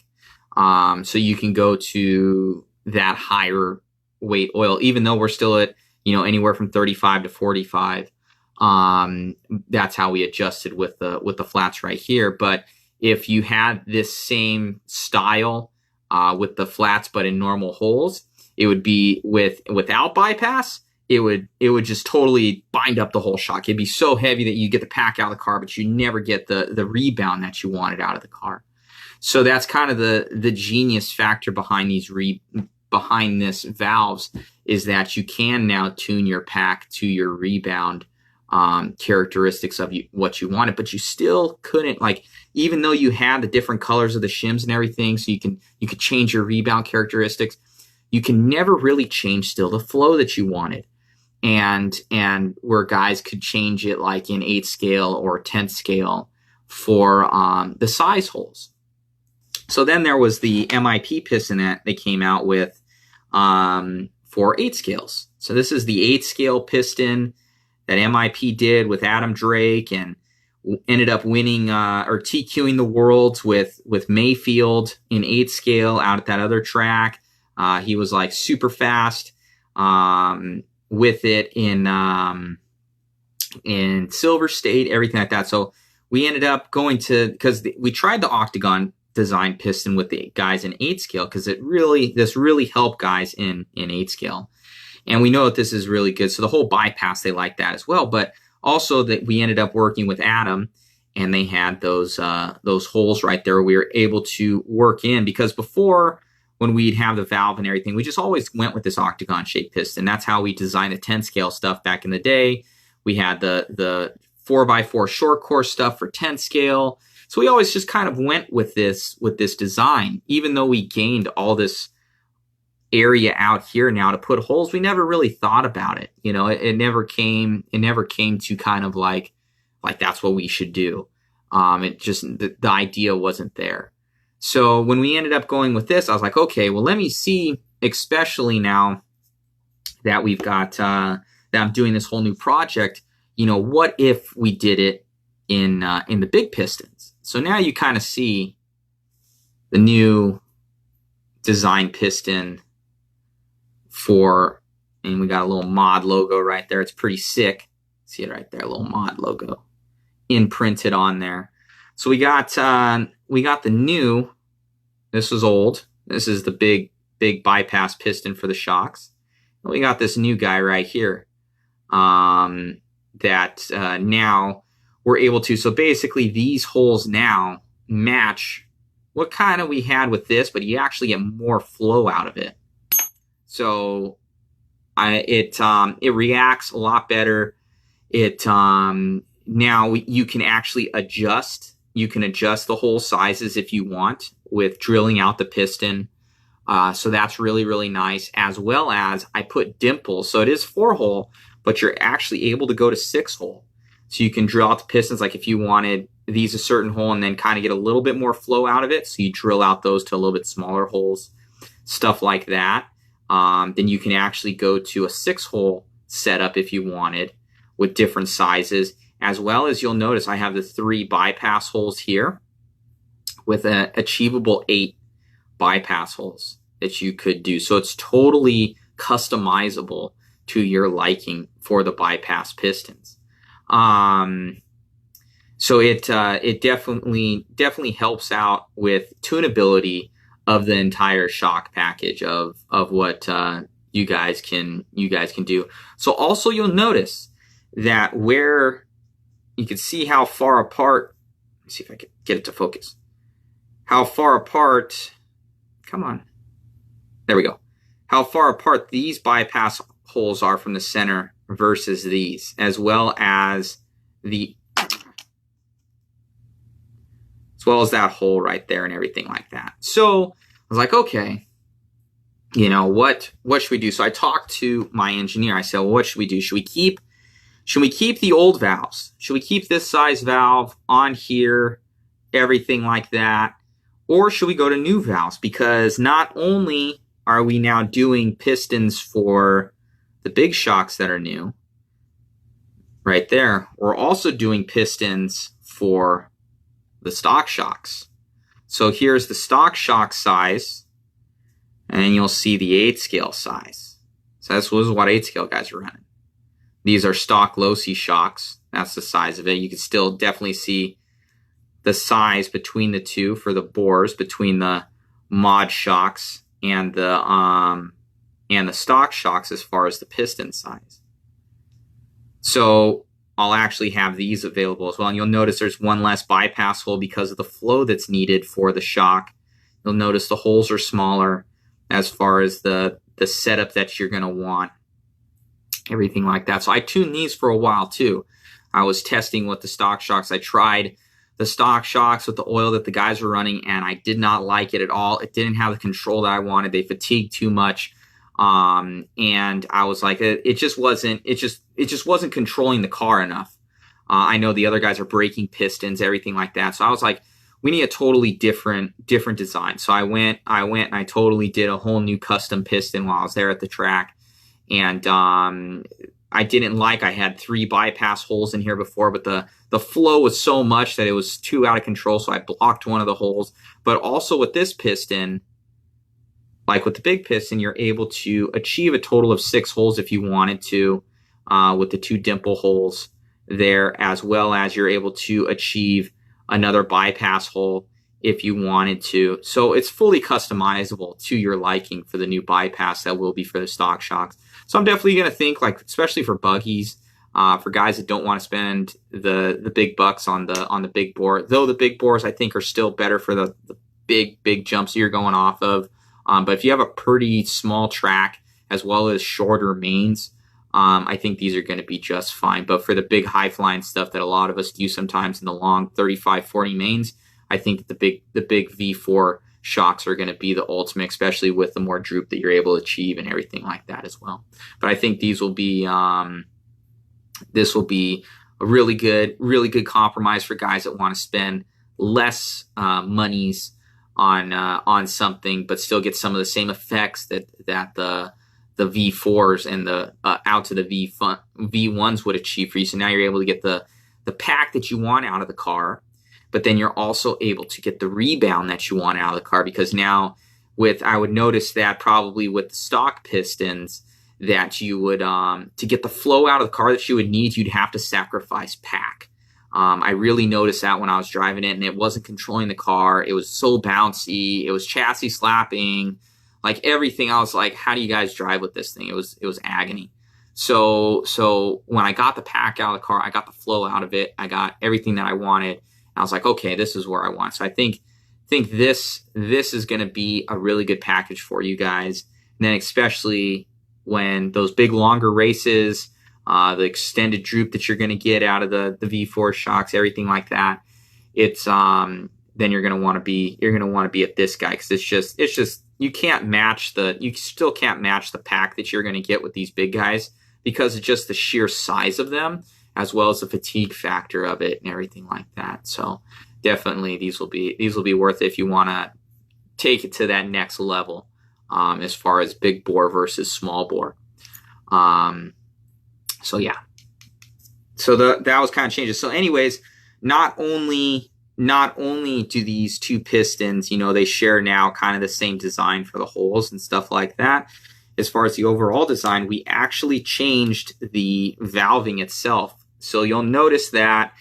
So you can go to that higher weight oil, even though we're still at, anywhere from 35 to 45. That's how we adjusted with the flats right here. But if you had this same style with the flats but in normal holes, it would be without bypass, it would just totally bind up the whole shock. It'd be so heavy that you get the pack out of the car, but you never get the rebound that you wanted out of the car. So that's kind of the genius factor behind this valves, is that you can now tune your pack to your rebound characteristics of what you wanted, but you still couldn't, even though you had the different colors of the shims and everything, so you could change your rebound characteristics, you can never really change still the flow that you wanted. And where guys could change it like in 8th scale or 10th scale for the size holes. So then there was the MIP piston that they came out with for 8 scales. So this is the 8 scale piston that MIP did with Adam Drake, and ended up winning or TQing the worlds with Mayfield in 8 scale out at that other track. He was like super fast with it in Silver State, everything like that. So we ended up going because we tried the octagon design piston with the guys in 8 scale, because this really helped guys in 8 scale. And we know that this is really good. So the whole bypass, they like that as well. But also that we ended up working with Adam, and they had those holes right there we were able to work in, because before, when we'd have the valve and everything, we just always went with this octagon shaped piston. That's how we designed the 10 scale stuff back in the day. We had the 4x4 short course stuff for 10 scale. So we always just kind of went with this design, even though we gained all this area out here now to put holes. We never really thought about it. It never came to kind of like that's what we should do. It just, the idea wasn't there. So when we ended up going with this, I was like, okay, well, let me see, especially now that we've got, that I'm doing this whole new project, what if we did it in the big pistons? So now you kind of see the new design piston and we got a little mod logo right there. It's pretty sick. See it right there, a little mod logo imprinted on there. So we got the new, this was old. This is the big bypass piston for the shocks. And we got this new guy right here that now we're able to. So basically these holes now match what kind of we had with this, but you actually get more flow out of it. So it reacts a lot better. It now you can actually adjust. You can adjust the hole sizes if you want with drilling out the piston. So that's really, really nice, as well as I put dimples. So it is 4-hole, but you're actually able to go to 6-hole. So you can drill out the pistons, like if you wanted these a certain hole and then kind of get a little bit more flow out of it. So you drill out those to a little bit smaller holes, stuff like that. Then you can actually go to a 6-hole setup if you wanted with different sizes, as well as you'll notice I have the 3 bypass holes here with an achievable 8 bypass holes that you could do. So it's totally customizable to your liking for the bypass pistons. So it definitely helps out with tunability of the entire shock package of what you guys can do. So also you'll notice that where you can see how far apart. Let me see if I can get it to focus. How far apart. Come on. There we go. How far apart these bypass holes are from the center versus these, as well as that hole right there and everything like that. So I was like, okay, you know, what should we do? So I talked to my engineer. I said, well, what should we do? Should we keep the old valves? Should we keep this size valve on here, everything like that? Or should we go to new valves? Because not only are we now doing pistons for the big shocks that are new, right there, we're also doing pistons for the stock shocks. So here's the stock shock size, and you'll see the 8-scale size. So this was what 8-scale guys are running. These are stock LOSI shocks. That's the size of it. You can still definitely see the size between the two for the bores, between the mod shocks and the stock shocks as far as the piston size. So I'll actually have these available as well. And you'll notice there's one less bypass hole because of the flow that's needed for the shock. You'll notice the holes are smaller as far as the setup that you're going to want, everything like that. So I tuned these for a while too. I was testing with the stock shocks. I tried the stock shocks with the oil that the guys were running, and I did not like it at all. It didn't have the control that I wanted. They fatigued too much. And I was like, it just wasn't controlling the car enough. I know the other guys are breaking pistons, everything like that. So I was like, we need a totally different design. So I went and I totally did a whole new custom piston while I was there at the track. And, I didn't like, I had 3 bypass holes in here before, but the flow was so much that it was too out of control. So I blocked one of the holes, but also with this piston, like with the big piston, you're able to achieve a total of 6 holes if you wanted to, with the 2 dimple holes there, as well as you're able to achieve another bypass hole if you wanted to. So it's fully customizable to your liking for the new bypass that will be for the stock shocks. So I'm definitely going to think, like, especially for buggies, for guys that don't want to spend the big bucks on the big bore, though the big bores I think are still better for the big jumps you're going off of. But if you have a pretty small track as well as shorter mains, I think these are going to be just fine. But for the big high flying stuff that a lot of us do sometimes in the long 35, 40 mains, I think the big V4 shocks are going to be the ultimate, especially with the more droop that you're able to achieve and everything like that as well. But I think these will be this will be a really good compromise for guys that want to spend less monies on something, but still get some of the same effects that the V4s and the out to the V1s would achieve for you. So now you're able to get the pack that you want out of the car, but then you're also able to get the rebound that you want out of the car, because now I would notice that probably with the stock pistons that you would, to get the flow out of the car that you would need, you'd have to sacrifice pack. I really noticed that when I was driving it, and it wasn't controlling the car. It was so bouncy. It was chassis slapping, like everything. I was like, how do you guys drive with this thing? It was agony. So when I got the pack out of the car, I got the flow out of it. I got everything that I wanted. I was like, okay, this is where I want. So I think this is going to be a really good package for you guys. And then especially when those big longer races, the extended droop that you're going to get out of the V4 shocks, everything like that. It's then you're going to want to be at this guy, because it's just you still can't match the pack that you're going to get with these big guys, because it's just the sheer size of them, as well as the fatigue factor of it and everything like that. So definitely these will be worth it if you want to take it to that next level, as far as big bore versus small bore. So yeah, so that was kind of changes. So anyways, not only do these two pistons, they share now kind of the same design for the holes and stuff like that. As far as the overall design, we actually changed the valving itself. So you'll notice that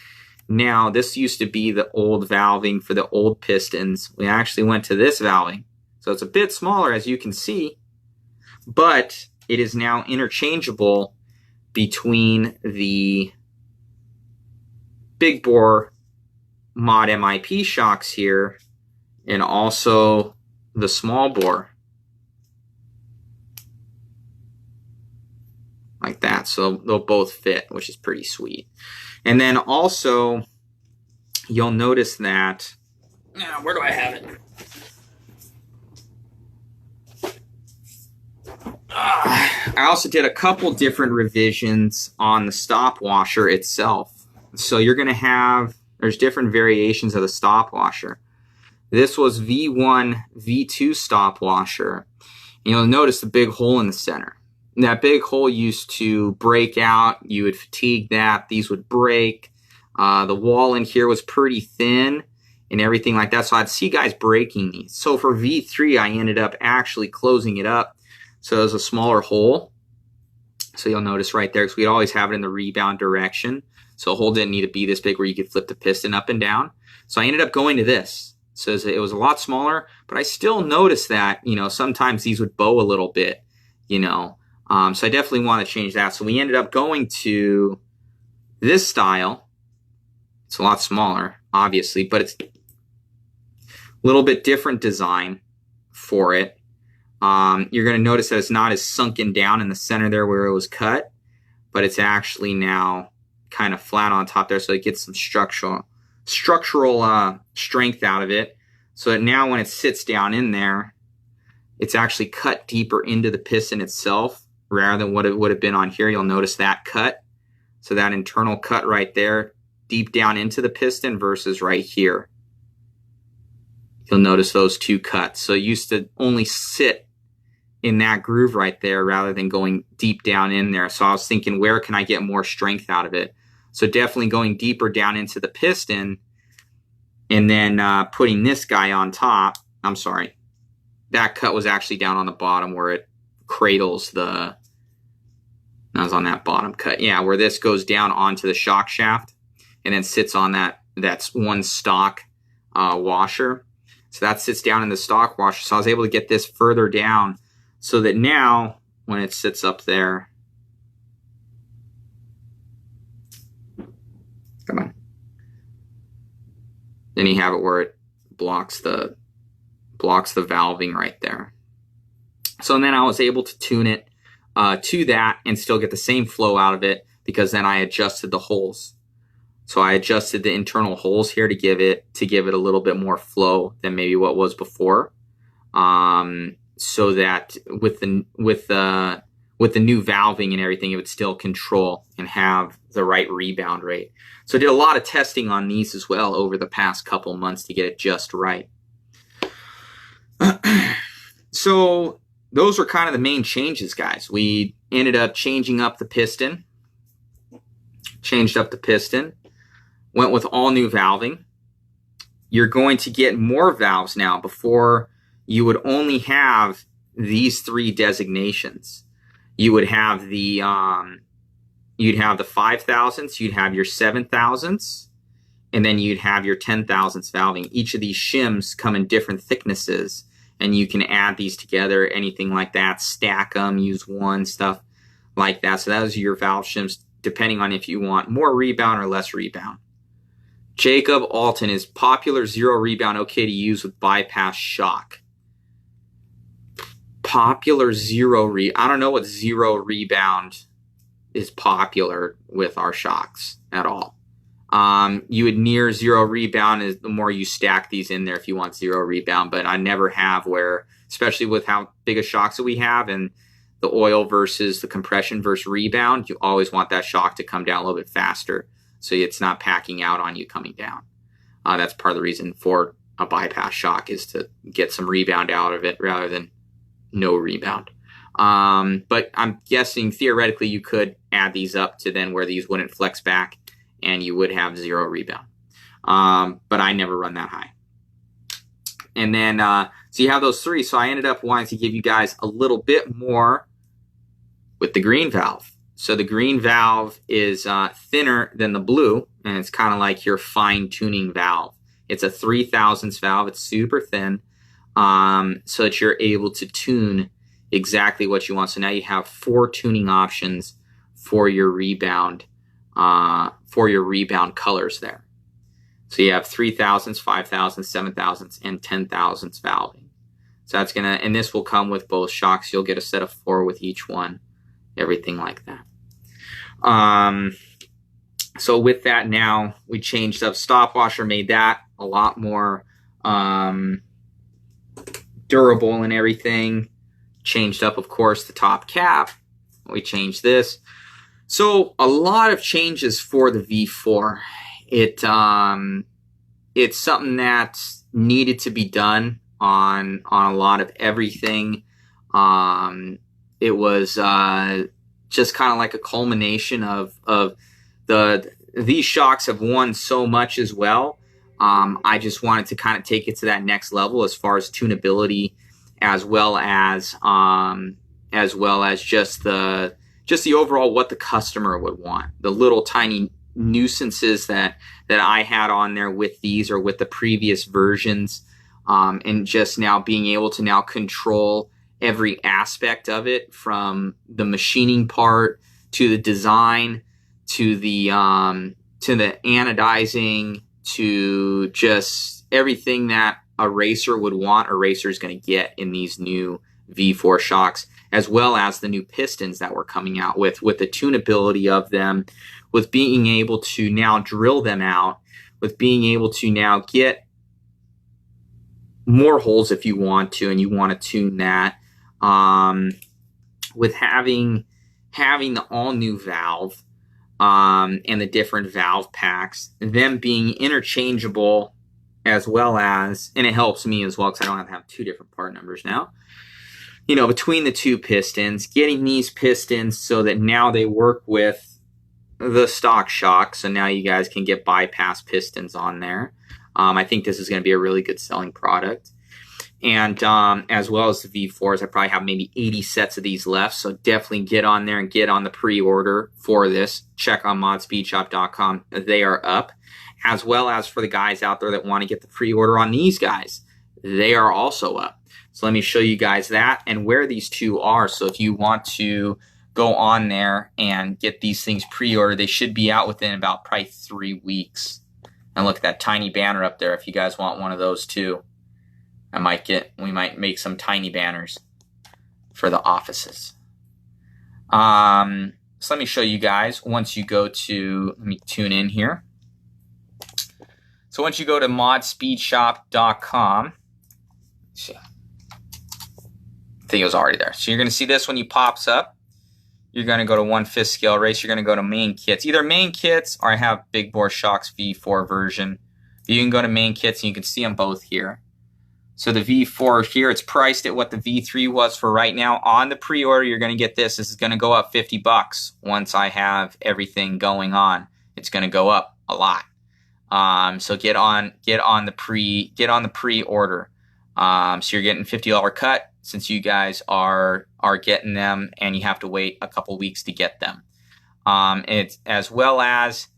now this used to be the old valving for the old pistons. We actually went to this valving. So it's a bit smaller, as you can see, but it is now interchangeable between the big bore mod MIP shocks here and also the small bore, like that. So they'll both fit, which is pretty sweet. And then also you'll notice that, where do I have it? I also did a couple different revisions on the stop washer itself. So you're going to have, there's different variations of the stop washer. This was V1-V2 stop washer. And you'll notice the big hole in the center. And that big hole used to break out. You would fatigue that. These would break. The wall in here was pretty thin and everything like that. So I'd see guys breaking these. So for V3, I ended up actually closing it up. So it was a smaller hole. So you'll notice right there, because we'd always have it in the rebound direction. So a hole didn't need to be this big where you could flip the piston up and down. So I ended up going to this. So it was a lot smaller, but I still noticed that, sometimes these would bow a little bit, So I definitely want to change that. So we ended up going to this style. It's a lot smaller, obviously, but it's a little bit different design for it. You're going to notice that it's not as sunken down in the center there where it was cut, but it's actually now kind of flat on top there, so it gets some structural strength out of it. So that now when it sits down in there, it's actually cut deeper into the piston itself rather than what it would have been on here. You'll notice that cut. So that internal cut right there, deep down into the piston versus right here. You'll notice those two cuts. So it used to only sit in that groove right there rather than going deep down in there. So I was thinking, where can I get more strength out of it? So definitely going deeper down into the piston and then putting this guy on top. I'm sorry. That cut was actually down on the bottom where it cradles the, that was on that bottom cut. Yeah, where this goes down onto the shock shaft and then sits on that's one stock washer. So that sits down in the stock washer. So I was able to get this further down so that now when it sits up there, come on, then you have it where it blocks the valving right there. So then I was able to tune it to that and still get the same flow out of it, because then I adjusted the holes. So I adjusted the internal holes here to give it a little bit more flow than maybe what was before. So that with the new valving and everything, it would still control and have the right rebound rate. So I did a lot of testing on these as well over the past couple months to get it just right. So those were kind of the main changes, guys. We ended up changing up the piston. Went with all new valving. You're going to get more valves now. Before, you would only have these three designations. You would have the 5,000ths, you'd have your 7,000ths, and then you'd have your 10,000ths valving. Each of these shims come in different thicknesses, and you can add these together, anything like that, stack them, use one, stuff like that. So those are your valve shims, depending on if you want more rebound or less rebound. Jacob Alton, is popular zero rebound okay to use with bypass shock? Popular I don't know what zero rebound is popular with our shocks at all. You would near zero rebound is the more you stack these in there if you want zero rebound, but I never have where, especially with how big a shocks that we have and the oil versus the compression versus rebound, you always want that shock to come down a little bit faster so it's not packing out on you coming down. That's part of the reason for a bypass shock, is to get some rebound out of it rather than no rebound. But I'm guessing theoretically you could add these up to then where these wouldn't flex back and you would have zero rebound. But I never run that high. And then, so you have those three. So I ended up wanting to give you guys a little bit more with the green valve. So the green valve is thinner than the blue, and it's kind of like your fine-tuning valve. It's a 3/1000 valve. It's super thin, so that you're able to tune exactly what you want. So now you have 4 tuning options for your rebound colors there. So you have 3/1000, 5/1000, 7/1000, and 10/1000 valving. So that's gonna, and this will come with both shocks. You'll get a set of 4 with each one, everything like that. So with that, now we changed up stopwasher, made that a lot more durable and everything. Changed up, of course, the top cap. We changed this. So a lot of changes for the V4. It's something that needed to be done on a lot of everything. It was just kind of like a culmination of these shocks have won so much as well. I just wanted to kind of take it to that next level as far as tunability, as well as just the overall what the customer would want. The little tiny nuisances that I had on there with these or with the previous versions, and just now being able to now control every aspect of it, from the machining part to the design to the anodizing to just everything that a racer would want. A racer is going to get in these new V4 shocks, as well as the new pistons that we're coming out with the tunability of them, with being able to now drill them out, with being able to now get more holes if you want to, and you want to tune that, with having the all new valve, and the different valve packs, them being interchangeable, as well as, and it helps me as well because I don't have 2 different part numbers now, you know, between the 2 pistons, getting these pistons so that now they work with the stock shock. So now you guys can get bypass pistons on there. I think this is going to be a really good selling product. And as well as the V4s, I probably have maybe 80 sets of these left. So definitely get on there and get on the pre-order for this. Check on modspeedshop.com. They are up. As well as for the guys out there that want to get the pre-order on these guys, they are also up. So let me show you guys that and where these 2 are. So if you want to go on there and get these things pre-ordered, they should be out within about probably 3 weeks. And look at that tiny banner up there if you guys want one of those too. We might make some tiny banners for the offices. So let me show you guys, once you go to, let me tune in here. So once you go to modspeedshop.com, I think it was already there. So you're going to see this when you pops up. You're going to go to 1/5 scale race. You're going to go to main kits, either main kits or I have Big Bore Shocks V4 version. You can go to main kits and you can see them both here. So the V4 here, it's priced at what the V3 was for right now. On the pre-order, you're going to get this. This is going to go up $50 once I have everything going on. It's going to go up a lot. So get on the pre-order. So you're getting $50 cut since you guys are getting them, and you have to wait a couple weeks to get them. It's as well as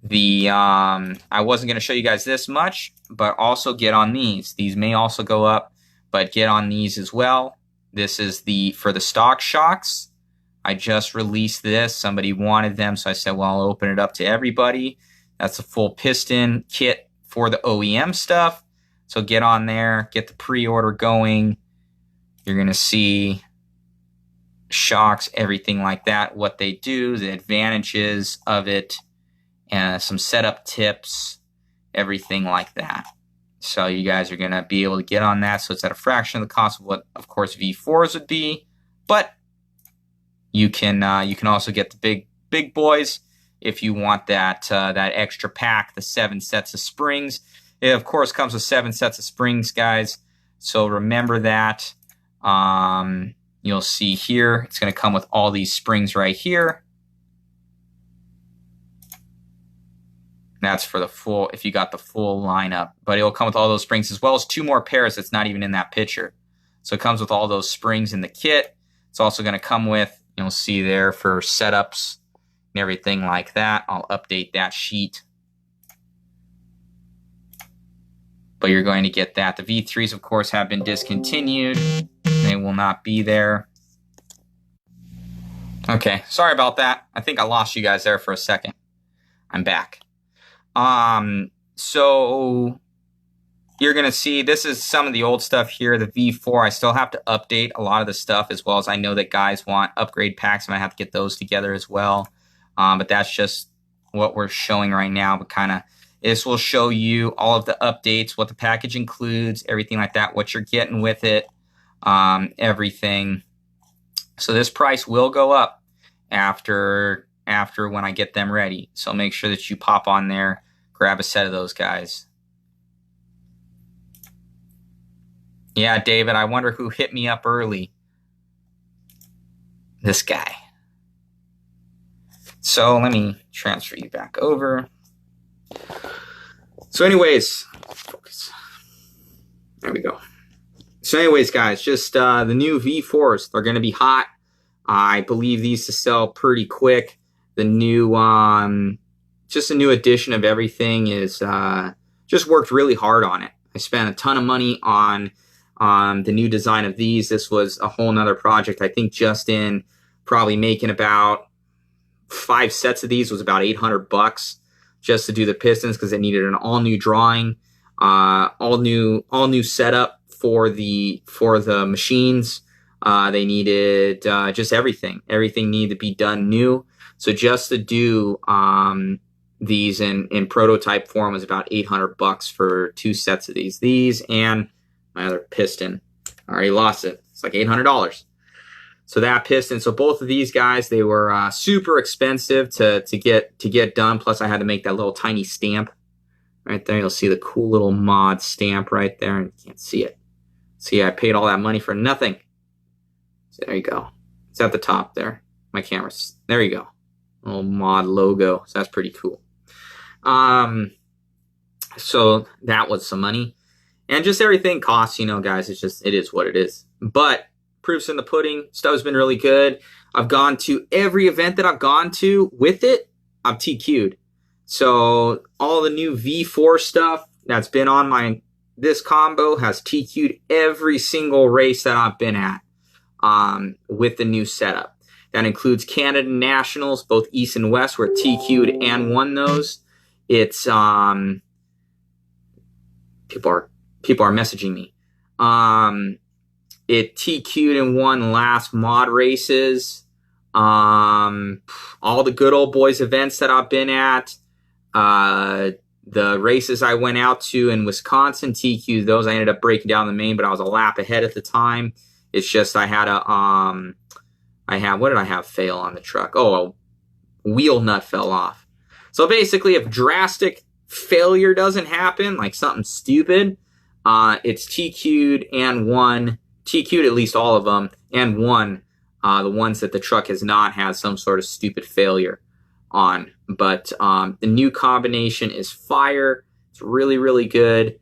the I wasn't going to show you guys this much, but also get on these. These may also go up, but get on these as well. This is for the stock shocks. I just released this. Somebody wanted them, so I said, well, I'll open it up to everybody. That's a full piston kit for the OEM stuff. So get on there, get the pre-order going. You're going to see shocks, everything like that, what they do, the advantages of it, and some setup tips, everything like that. So you guys are going to be able to get on that. So it's at a fraction of the cost of what, of course, V4s would be. But you can also get the big boys if you want that that extra pack, the 7 sets of springs. It of course comes with 7 sets of springs, guys. So remember that. You'll see here it's going to come with all these springs right here. That's for the full, if you got the full lineup. But it will come with all those springs as well as 2 more pairs that's not even in that picture. So it comes with all those springs in the kit. It's also going to come with, you'll see there, for setups and everything like that. I'll update that sheet. But you're going to get that. The V3s, of course, have been discontinued. They will not be there. Okay, sorry about that. I think I lost you guys there for a second. I'm back. So you're going to see this is some of the old stuff here. The V4, I still have to update a lot of the stuff, as well as I know that guys want upgrade packs. I might have to get those together as well. But that's just what we're showing right now. But kind of this will show you all of the updates, what the package includes, everything like that, what you're getting with it, everything. So this price will go up after when I get them ready. So make sure that you pop on there, grab a set of those guys. Yeah, David, I wonder who hit me up early. This guy. So let me transfer you back over. So anyways, focus. There we go. So anyways, guys, just the new V4s, they're going to be hot. I believe these to sell pretty quick. The new, just a new edition of everything is just worked really hard on it. I spent a ton of money on the new design of these. This was a whole nother project. I think just in probably making about 5 sets of these was about $800 just to do the pistons, because it needed an all new drawing, all new setup for the machines. They needed just everything. Everything needed to be done new. So just to do these in prototype form was about $800 for 2 sets of these. These and my other piston. I already lost it. It's like $800. So that piston. So both of these guys, they were super expensive to get done. Plus I had to make that little tiny stamp right there. You'll see the cool little mod stamp right there, and you can't see it. See, I paid all that money for nothing. So there you go. It's at the top there. My camera's there. You go. Little mod logo. So that's pretty cool. So that was some money, and just everything costs. You know, guys. It is what it is. But proof's in the pudding. Stuff's been really good. I've gone to every event that I've gone to with it. I've TQ'd. So all the new V4 stuff that's been on this combo has TQ'd every single race that I've been at with the new setup. That includes Canada Nationals, both East and West, where TQ'd and won those. It's people are messaging me. It TQ'd and won last mod races. All the good old boys events that I've been at. The races I went out to in Wisconsin, TQ'd those. I ended up breaking down the main, but I was a lap ahead at the time. It's just I had what did I have fail on the truck? Oh, a wheel nut fell off. So basically, if drastic failure doesn't happen, like something stupid, it's TQ'd and won. TQ'd at least all of them, and won the ones that the truck has not had some sort of stupid failure on. But the new combination is fire. It's really, really good.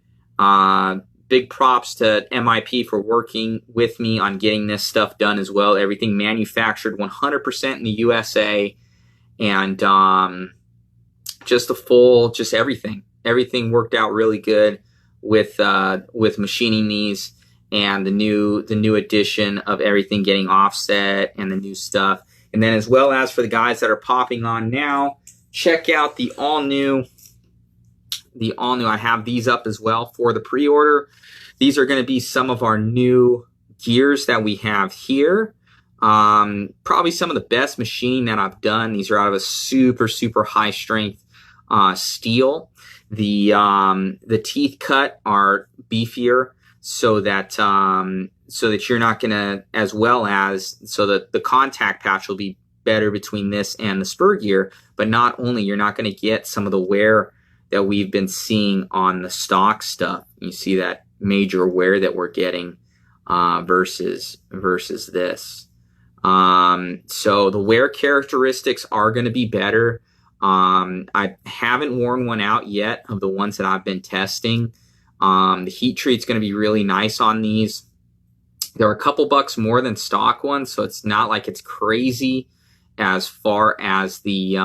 Big props to MIP for working with me on getting this stuff done as well. Everything manufactured 100% in the USA, and just everything. Everything worked out really good with machining these, and the new edition of everything getting offset and the new stuff. And then as well as for the guys that are popping on now, check out the all new. I have these up as well for the pre-order. These are going to be some of our new gears that we have here. Probably some of the best machining that I've done. These are out of a super high strength steel. The teeth cut are beefier, so that you're not gonna, as well as so that the contact patch will be better between this and the spur gear. But not only, you're not going to get some of the wear that we've been seeing on the stock stuff. You see that major wear that we're getting versus this. So the wear characteristics are going to be better. I haven't worn one out yet of the ones that I've been testing. The heat treat's going to be really nice on these. They're a couple bucks more than stock ones, so it's not like it's crazy as far as the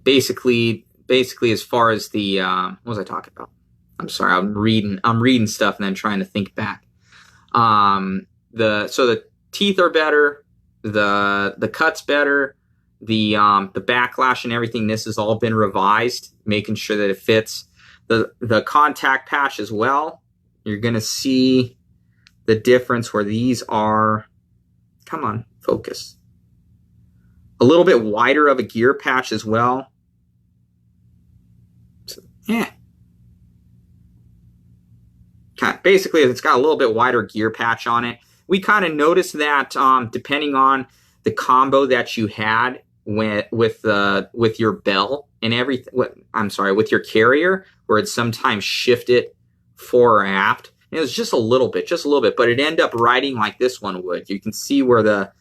basically as far as the what was I talking about? I'm sorry, I'm reading stuff and then trying to think back. So the teeth are better, the cut's better, the backlash and everything. This has all been revised, making sure that it fits. The contact patch as well. You're gonna see the difference where these are. Come on, focus. A little bit wider of a gear patch as well. So, yeah. Basically, it's got a little bit wider gear patch on it. We kind of noticed that depending on the combo that you had with your bell and everything. With your carrier, where it sometimes shifted fore or aft. And it was just a little bit, but it ended up riding like this one would. You can see where the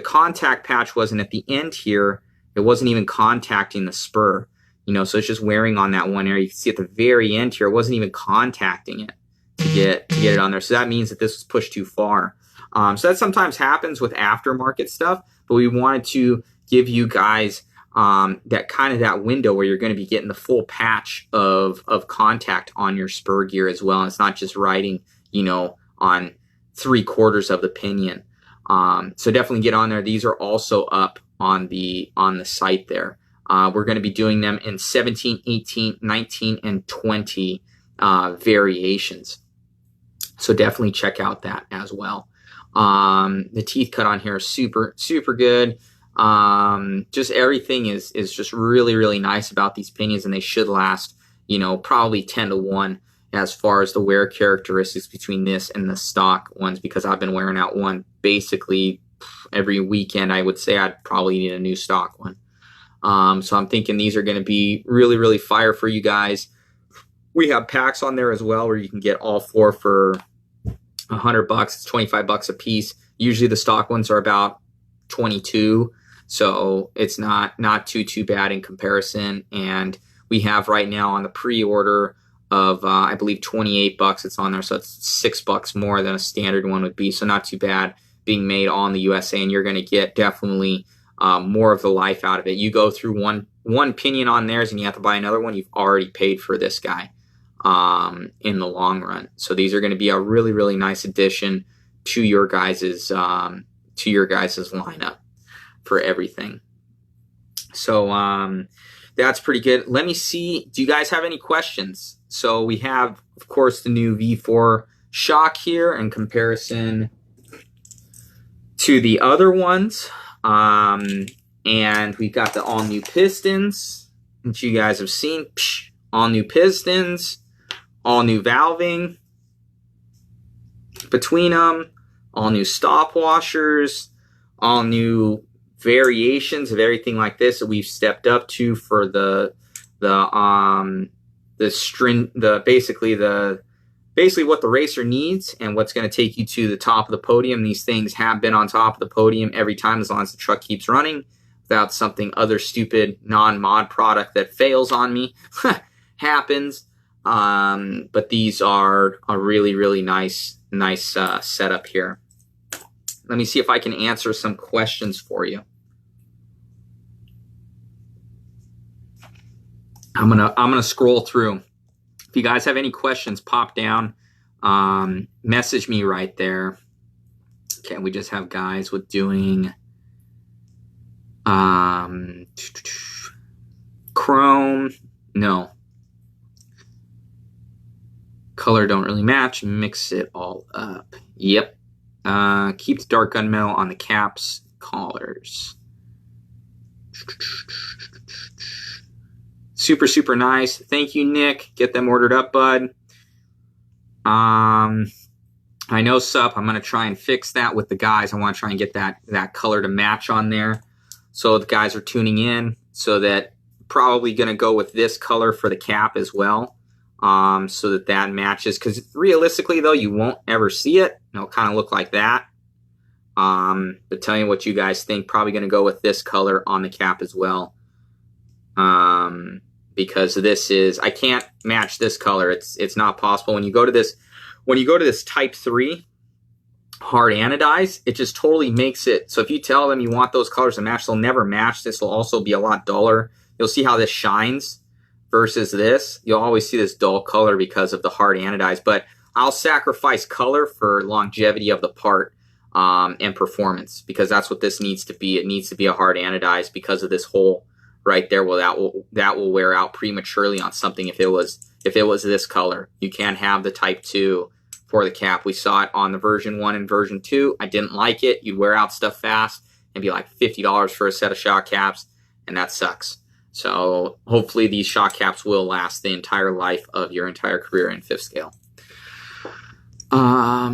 contact patch was, and at the end here, it wasn't even contacting the spur. So it's just wearing on that one area. You can see at the very end here, it wasn't even contacting it to get it on there. So that means that this was pushed too far. So that sometimes happens with aftermarket stuff, but we wanted to give you guys that window where you're going to be getting the full patch of contact on your spur gear as well. And it's not just riding, on 3/4 of the pinion. So definitely get on there. These are also up on the site there. We're going to be doing them in 17, 18, 19, and 20 variations. So definitely check out that as well. The teeth cut on here are super good. Just everything is just really nice about these pinions, and they should last, probably 10-to-1 as far as the wear characteristics between this and the stock ones, because I've been wearing out one basically every weekend. I would say I'd probably need a new stock one. So I'm thinking these are going to be really fire for you guys. We have packs on there as well where you can get all four for $100. It's 25 bucks a piece. Usually the stock ones are about 22, so it's not too bad in comparison. And we have right now on the pre-order of I believe 28 bucks. It's on there, so it's $6 more than a standard one would be. So not too bad, being made all in the USA, and you're going to get definitely more of the life out of it. You go through one pinion on theirs, and you have to buy another one. You've already paid for this guy in the long run. So these are going to be a really nice addition to your guys's lineup for everything. So that's pretty good. Let me see. Do you guys have any questions? So we have, of course, the new V4 shock here in comparison to the other ones. And we've got the all new pistons that you guys have seen. All new pistons, all new valving between them, all new stop washers, all new variations of everything like this that we've stepped up to for basically what the racer needs and what's going to take you to the top of the podium. These things have been on top of the podium every time, as long as the truck keeps running without something other stupid non-mod product that fails on me. Happens. But these are a really nice setup here. Let me see if I can answer some questions for you. I'm gonna scroll through. If you guys have any questions, pop down, message me right there. Okay, we just have guys with doing chrome. No. Color don't really match. Mix it all up. Yep. Keep the dark gunmetal on the caps, collars. Super, super nice. Thank you, Nick. Get them ordered up, bud. I know, Sup. I'm going to try and fix that with the guys. I want to try and get that color to match on there. So the guys are tuning in. So that probably going to go with this color for the cap as well. So that matches. Because realistically, though, you won't ever see it. It'll kind of look like that. But tell me what you guys think. Probably going to go with this color on the cap as well. Because this is, I can't match this color. It's not possible. When you go to this type 3 hard anodize, it just totally makes it. So if you tell them you want those colors to match, they'll never match. This will also be a lot duller. You'll see how this shines versus this. You'll always see this dull color because of the hard anodize, but I'll sacrifice color for longevity of the part, and performance, because that's what this needs to be. It needs to be a hard anodize because of this hole right there. Well, that will wear out prematurely on something if it was this color. You can't have the type 2 for the cap. We saw it on the version 1 and version 2. I didn't like it. You'd wear out stuff fast and be like $50 for a set of shock caps, and that sucks. So hopefully these shock caps will last the entire life of your entire career in 5th scale. Let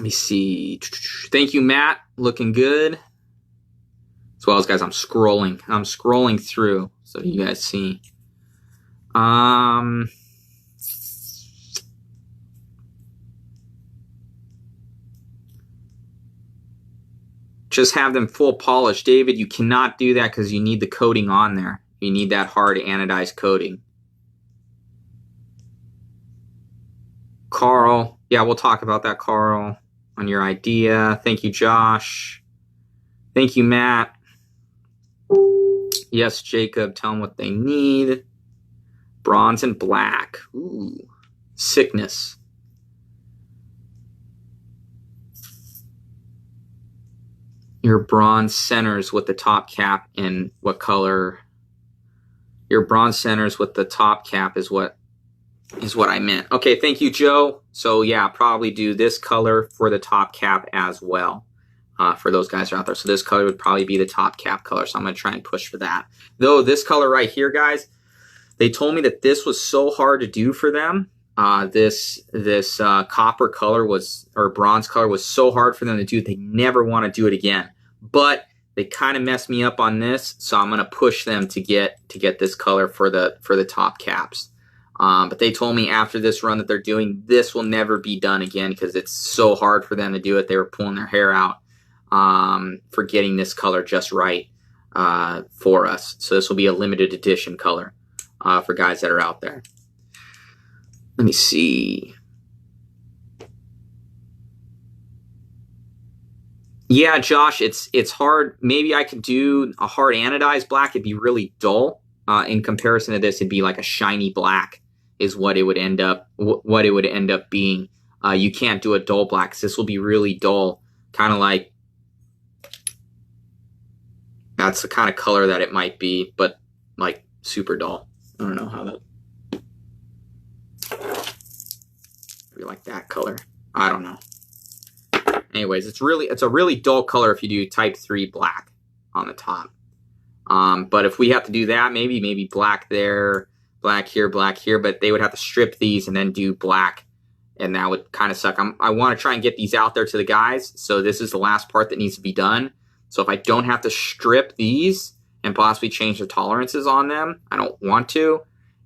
me see. Thank you, Matt. Looking good. As well as, guys, I'm scrolling through so you guys see. Just have them full polish. David, you cannot do that because you need the coating on there. You need that hard anodized coating. Carl, yeah, we'll talk about that, Carl, on your idea. Thank you, Josh. Thank you, Matt. Yes, Jacob, tell them what they need. Bronze and black. Ooh, sickness. Your bronze centers with the top cap in what color? Your bronze centers with the top cap is what I meant. Okay, thank you, Joe. So yeah, probably do this color for the top cap as well. For those guys who are out there. So this color would probably be the top cap color. So I'm going to try and push for that. Though this color right here, guys, they told me that this was so hard to do for them. This copper color or bronze color was so hard for them to do. They never want to do it again. But they kind of messed me up on this. So I'm going to push them to get this color for the top caps. But they told me after this run that they're doing, this will never be done again because it's so hard for them to do it. They were pulling their hair out for getting this color just right for us. So this will be a limited edition color for guys that are out there. Let me see. Yeah, Josh, it's hard. Maybe I could do a hard anodized black. It'd be really dull. In comparison to this, it'd be like a shiny black is what it would end up being. You can't do a dull black because this will be really dull, kind of like. That's the kind of color that it might be, but like super dull. I don't know how that. Maybe like that color. I don't know. Anyways, it's a really dull color if you do type 3 black on the top. But if we have to do that, maybe black there, black here, but they would have to strip these and then do black, and that would kind of suck. I want to try and get these out there to the guys, so this is the last part that needs to be done. So if I don't have to strip these and possibly change the tolerances on them, I don't want to,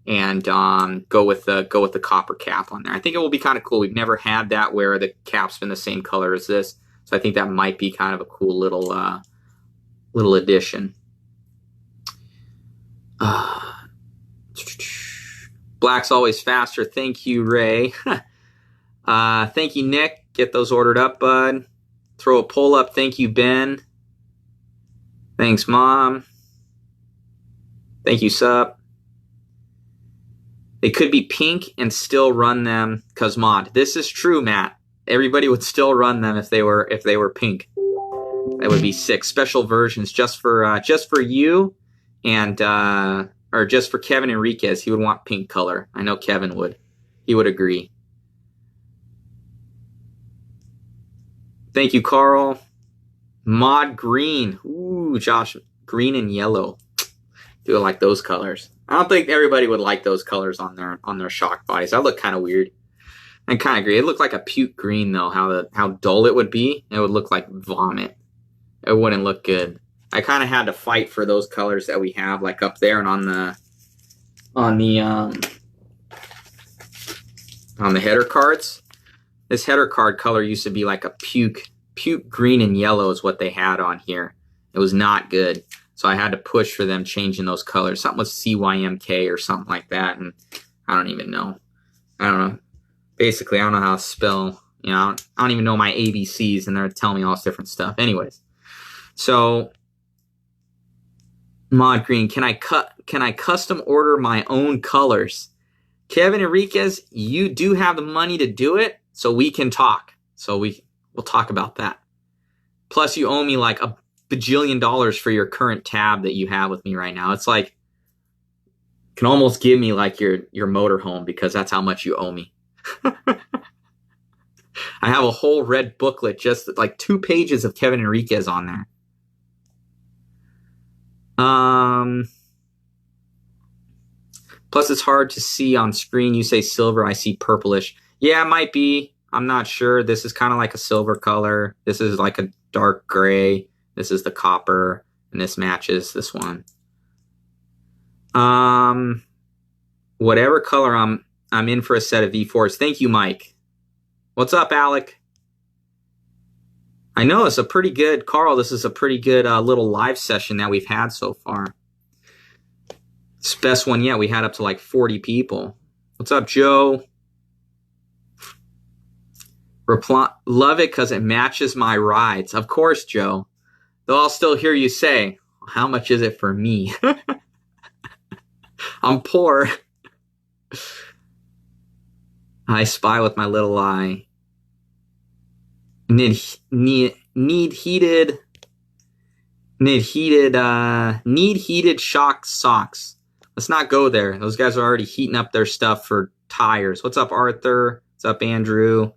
and go with the copper cap on there. I think it will be kind of cool. We've never had that where the cap's been the same color as this, so I think that might be kind of a cool little addition. Black's always faster. Thank you, Ray. Thank you, Nick. Get those ordered up, bud. Throw a poll up. Thank you, Ben. Thanks, Mom. Thank you, Sup. They could be pink and still run them because mod. This is true, Matt. Everybody would still run them if they were pink. That would be sick. Special versions just for you and or just for Kevin Enriquez. He would want pink color. I know Kevin would. He would agree. Thank you, Carl. Mod green. Ooh, Josh, green and yellow. Do like those colors. I don't think everybody would like those colors on their shock bodies. That look kind of weird. I kind of agree. It looked like a puke green though. How dull it would be. It would look like vomit. It wouldn't look good. I kind of had to fight for those colors that we have, like up there and on the header cards. This header card color used to be like a puke green and yellow is what they had on here. It was not good. So I had to push for them changing those colors. Something with CYMK or something like that. And I don't even know. I don't know. Basically, I don't know how to spell. You know, I don't even know my ABCs, and they're telling me all this different stuff. Anyways, so mod green. Can I custom order my own colors? Kevin Enriquez, you do have the money to do it, so we can talk. So we'll talk about that. Plus, you owe me like $1 bajillion for your current tab that you have with me right now. It's like, you can almost give me like your motorhome because that's how much you owe me. I have a whole red booklet, just like 2 pages of Kevin Enriquez on there. Plus, it's hard to see on screen. You say silver, I see purplish. Yeah, it might be. I'm not sure. This is kind of like a silver color. This is like a dark gray. This is the copper, and this matches this one. Whatever color I'm in for a set of V4s. Thank you, Mike. What's up, Alec? I know it's a pretty good, Carl, this is a pretty good little live session that we've had so far. It's the best one yet. We had up to like 40 people. What's up, Joe? Love it because it matches my rides. Of course, Joe. Though I'll still hear you say, how much is it for me? I'm poor. I spy with my little eye. Need heated shock socks. Let's not go there. Those guys are already heating up their stuff for tires. What's up, Arthur? What's up, Andrew?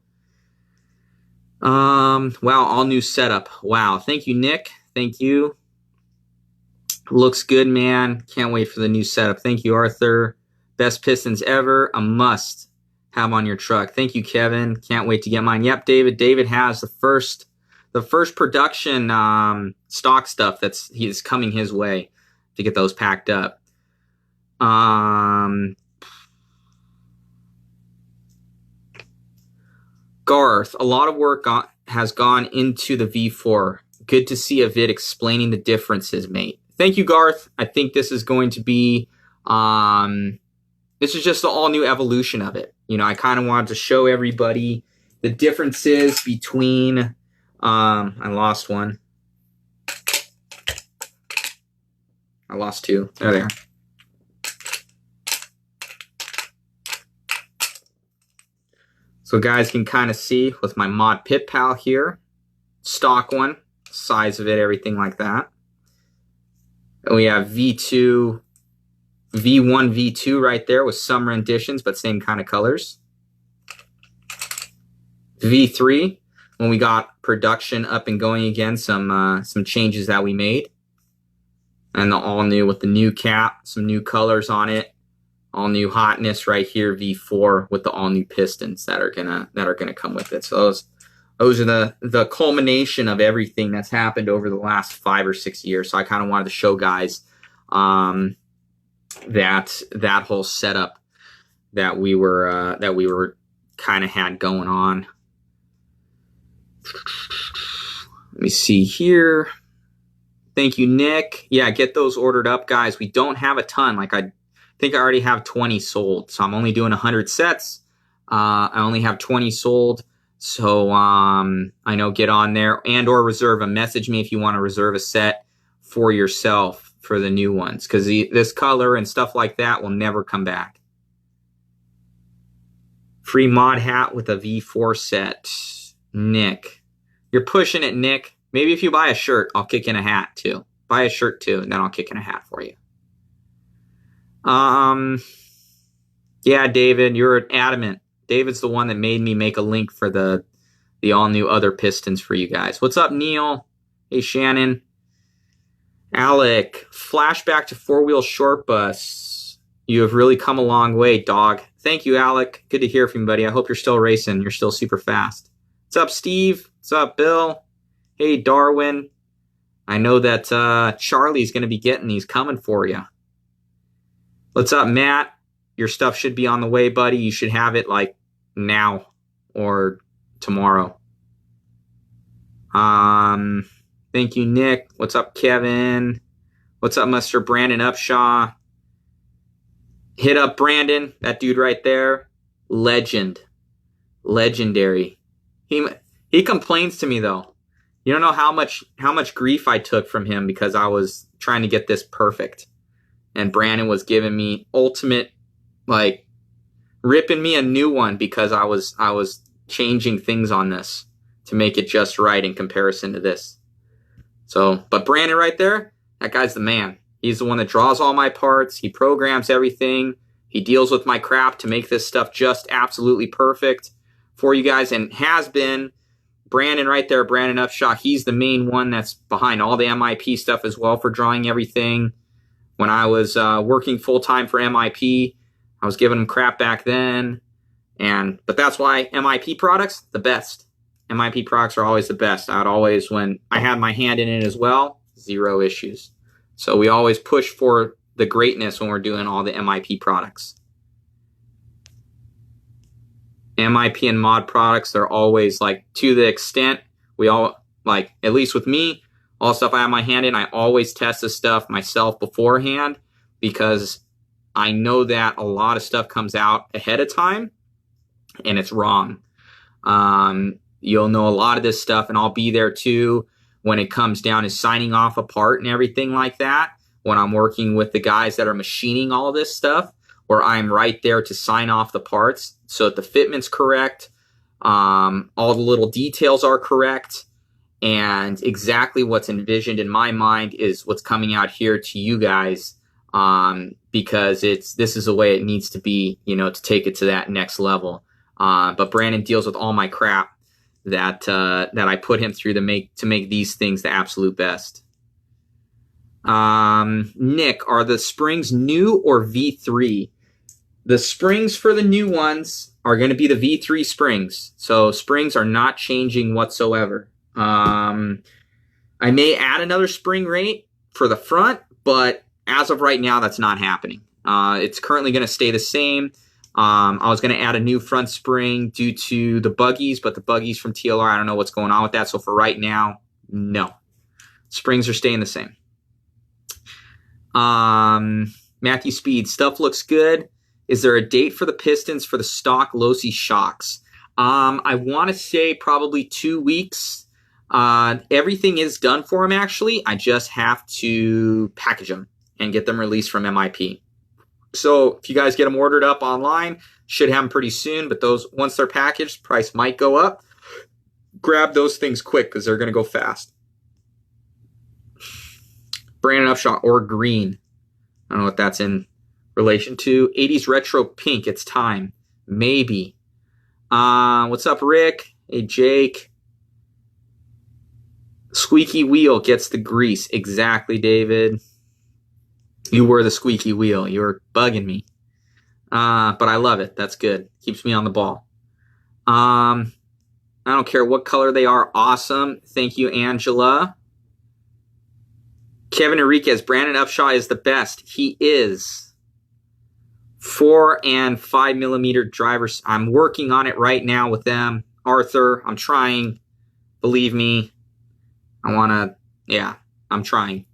Wow, all new setup. Wow, thank you, Nick. Thank you. Looks good, man. Can't wait for the new setup. Thank you, Arthur. Best pistons ever. A must have on your truck. Thank you, Kevin. Can't wait to get mine. Yep, David. David has the first production stock stuff he's coming his way to get those packed up. Garth, a lot of work has gone into the V4. Good to see a vid explaining the differences, mate. Thank you, Garth. I think this is going to be, this is just the all new evolution of it. You know, I kind of wanted to show everybody the differences between, I lost one. I lost 2. There they are. So guys can kind of see with my Mod Pit Pal here, stock one, size of it, everything like that. And we have V1, V2 right there with some renditions, but same kind of colors. V3, when we got production up and going again, some changes that we made. And the all new with the new cap, some new colors on it. All new hotness right here, V4 with the all new pistons that are gonna come with it. So those are the culmination of everything that's happened over the last 5 or 6 years. So I kind of wanted to show guys that whole setup that we were kind of had going on. Let me see here. Thank you, Nick. Yeah, get those ordered up, guys. We don't have a ton. Like I think I already have 20 sold. So I'm only doing 100 sets. I only have 20 sold. So I know, get on there and or reserve a message me if you want to reserve a set for yourself for the new ones. Because this color and stuff like that will never come back. Free mod hat with a V4 set. Nick. You're pushing it, Nick. Maybe if you buy a shirt, I'll kick in a hat too. Buy a shirt too, and then I'll kick in a hat for you. Yeah, David, you're adamant. David's the one that made me make a link for the the all-new other pistons for you guys. What's up, Neil? Hey, Shannon. Alec, flashback to four-wheel short bus. You have really come a long way, dog. Thank you, Alec. Good to hear from you, buddy. I hope you're still racing. You're still super fast. What's up, Steve? What's up, Bill? Hey, Darwin. I know that Charlie's going to be getting these coming for you. What's up, Matt? Your stuff should be on the way, buddy. You should have it like now or tomorrow. Thank you, Nick. What's up, Kevin? What's up, Mr. Brandon Upshaw? Hit up Brandon, that dude right there. Legend. Legendary. He complains to me, though. You don't know how much grief I took from him because I was trying to get this perfect. And Brandon was giving me ultimate, like, ripping me a new one because I was changing things on this to make it just right in comparison to this. So, but Brandon right there, that guy's the man. He's the one that draws all my parts. He programs everything. He deals with my crap to make this stuff just absolutely perfect for you guys, and has been. Brandon right there, Brandon Upshaw, he's the main one that's behind all the MIP stuff as well for drawing everything. When I was working full-time for MIP, I was giving them crap back then. But that's why MIP products, the best. MIP products are always the best. I'd always, when I had my hand in it as well, zero issues. So we always push for the greatness when we're doing all the MIP products. MIP and mod products, they're always like, to the extent we all, like, at least with me, all stuff I have my hand in, I always test this stuff myself beforehand because I know that a lot of stuff comes out ahead of time and it's wrong. You'll know a lot of this stuff, and I'll be there too when it comes down to signing off a part and everything like that. When I'm working with the guys that are machining all this stuff, where I'm right there to sign off the parts so that the fitment's correct, all the little details are correct, and exactly what's envisioned in my mind is what's coming out here to you guys, because this is the way it needs to be, to take it to that next level. But Brandon deals with all my crap that I put him through to make these things the absolute best. Nick, are the springs new or V3? The springs for the new ones are going to be the V3 springs. So springs are not changing whatsoever. I may add another spring rate for the front, but as of right now, that's not happening. It's currently going to stay the same. I was going to add a new front spring due to the buggies, but the buggies from TLR, I don't know what's going on with that. So for right now, no. Springs are staying the same. Matthew Speed, stuff looks good. Is there a date for the pistons for the stock LOSI shocks? I want to say probably 2 weeks. Everything is done for them, actually. I just have to package them and get them released from MIP. So if you guys get them ordered up online, should have them pretty soon. But those, once they're packaged, price might go up. Grab those things quick because they're going to go fast. Brandon Upshaw, or green. I don't know what that's in relation to. 80s retro pink, it's time. Maybe. What's up, Rick? Hey, Jake. Squeaky wheel gets the grease. Exactly, David. You were the squeaky wheel. You were bugging me. But I love it. That's good. Keeps me on the ball. I don't care what color they are. Awesome. Thank you, Angela. Kevin Enriquez, Brandon Upshaw is the best. He is. 4 and 5 millimeter drivers. I'm working on it right now with them. Arthur, I'm trying. Believe me. I'm trying.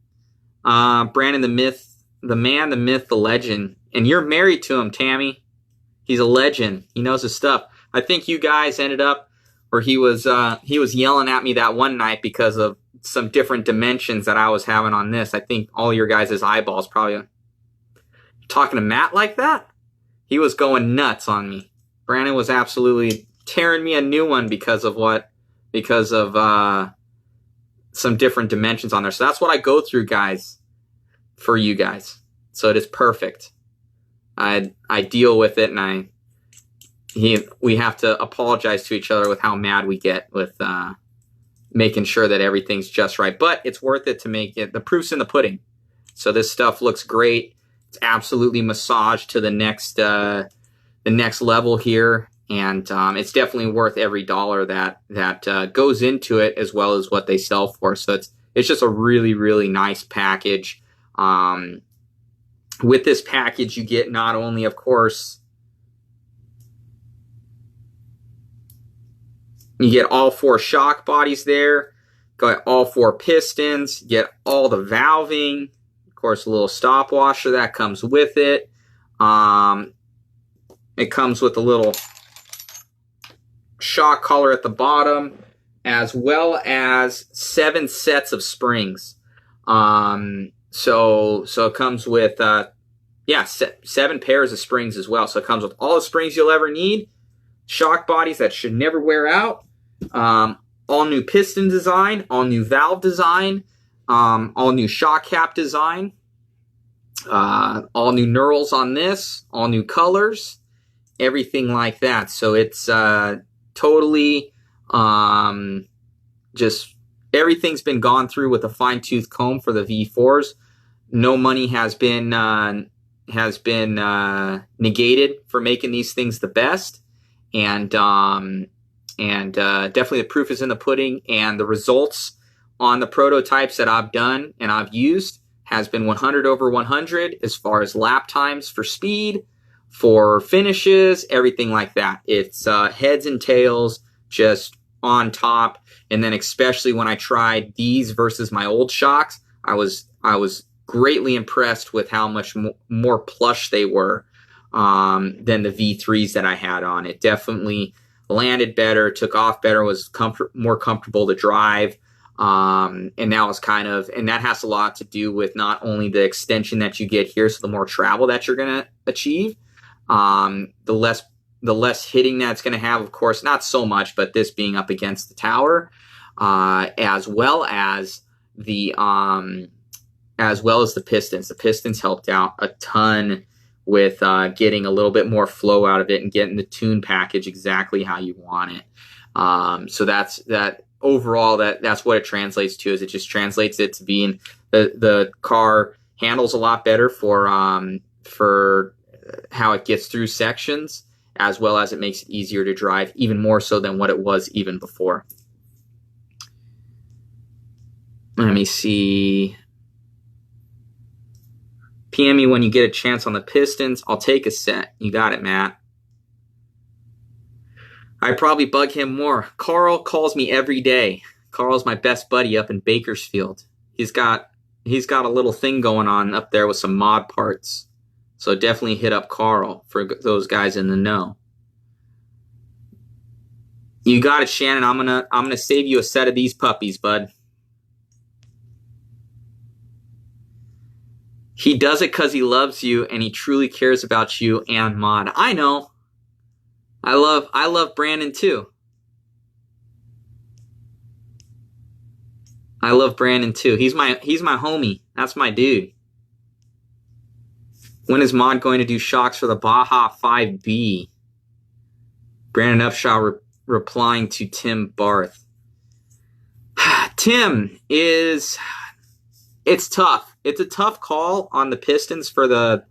Brandon, the myth, the man, the myth, the legend. And you're married to him, Tammy. He's a legend. He knows his stuff. I think you guys ended up, or he was yelling at me that one night because of some different dimensions that I was having on this. I think all your guys' eyeballs probably talking to Matt like that. He was going nuts on me. Brandon was absolutely tearing me a new one because of some different dimensions on there. So that's what I go through, guys, for you guys. So it is perfect. I deal with it, and we have to apologize to each other with how mad we get with making sure that everything's just right. But it's worth it to make it. The proof's in the pudding. So this stuff looks great. It's absolutely massaged to the next level here, and it's definitely worth every dollar that goes into it, as well as what they sell for. So it's just a really, really nice package. With this package, you get not only, of course, you get all 4 shock bodies there, got all 4 pistons, get all the valving, of course, a little stop washer that comes with it. It comes with a little shock collar at the bottom, as well as 7 sets of springs. So it comes with 7 pairs of springs as well. So it comes with all the springs you'll ever need, shock bodies that should never wear out, all new piston design, all new valve design, all new shock cap design, all new knurls on this, all new colors, everything like that. So it's totally just everything's been gone through with a fine-tooth comb for the V4s. No money has been negated for making these things the best, and definitely the proof is in the pudding, and the results on the prototypes that I've done and I've used has been 100 over 100 as far as lap times for speed, for finishes, everything like that. It's heads and tails just on top. And then especially when I tried these versus my old shocks, I was greatly impressed with how much more plush they were than the V3s that I had on. It definitely landed better, took off better, was more comfortable to drive. And that has a lot to do with not only the extension that you get here, so the more travel that you're going to achieve, the less hitting that's going to have, of course, not so much, but this being up against the tower, as well as the pistons. The pistons helped out a ton with getting a little bit more flow out of it and getting the tune package exactly how you want it. So that's overall that's what it translates to. Is it just translates it to being the car handles a lot better for how it gets through sections, as well as it makes it easier to drive, even more so than what it was even before. Let me see. PM me when you get a chance on the pistons. I'll take a set. You got it, Matt. I probably bug him more. Carl calls me every day. Carl's my best buddy up in Bakersfield. He's got a little thing going on up there with some mod parts. So definitely hit up Carl for those guys in the know. You got it, Shannon. I'm gonna save you a set of these puppies, bud. He does it because he loves you and he truly cares about you and mod. I know. I love Brandon too. I love Brandon too. He's my homie. That's my dude. When is mod going to do shocks for the Baja 5B? Brandon Upshaw replying to Tim Barth. Tim it's tough. It's a tough call on the pistons for the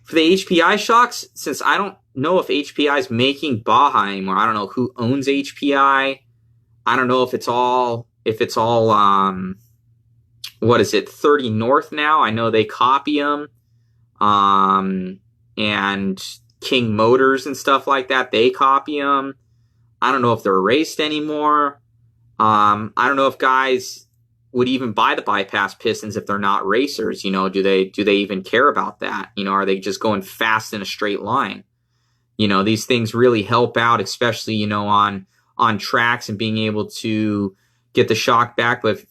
HPI shocks, since I don't know if HPI is making Baja anymore. I don't know who owns HPI. I don't know if it's all what is it, 30 North now? I know they copy them. And King Motors and stuff like that, they copy them. I don't know if they're raced anymore. I don't know if guys would even buy the bypass pistons if they're not racers. You know, do they even care about that? You know, are they just going fast in a straight line? You know, these things really help out, especially, you know, on tracks and being able to get the shock back. But if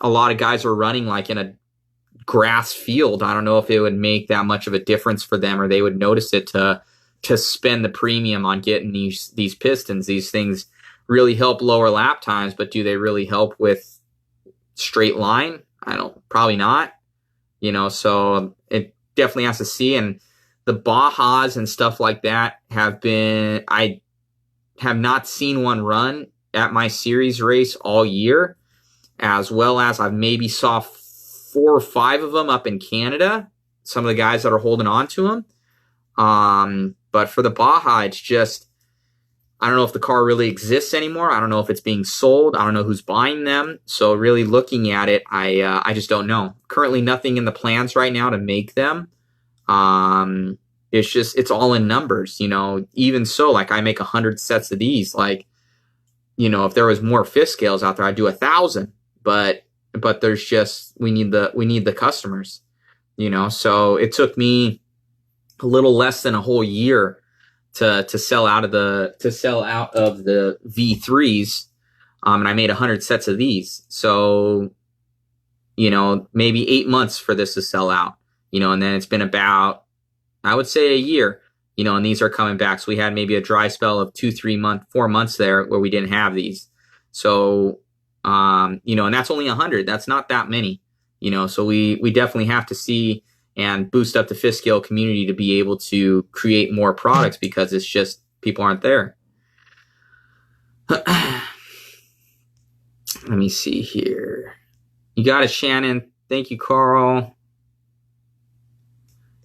a lot of guys are running like in a grass field, I don't know if it would make that much of a difference for them, or they would notice it to spend the premium on getting these pistons. These things really help lower lap times, but do they really help with straight line? Probably not. You know, so it definitely has to see. And The Bajas and stuff like that I have not seen one run at my series race all year, as well as I've maybe saw 4 or 5 of them up in Canada, some of the guys that are holding on to them. But for the Baja, it's just, I don't know if the car really exists anymore. I don't know if it's being sold. I don't know who's buying them. So really looking at it, I just don't know. Currently nothing in the plans right now to make them. It's all in numbers, you know. Even so, like, I make 100 sets of these. Like, you know, if there was more fifth scales out there, I'd do 1,000. But there's just, we need the customers, you know. So it took me a little less than a whole year to sell out of the V3s, and I made 100 sets of these. So, you know, maybe 8 months for this to sell out, you know, and then it's been about, I would say, a year, you know, and these are coming back. So we had maybe a dry spell of 4 months there where we didn't have these. So, you know, and that's only 100. That's not that many, you know. So we definitely have to see and boost up the fifth scale community to be able to create more products, because it's just people aren't there. Let me see here. You got it, Shannon. Thank you, Carl.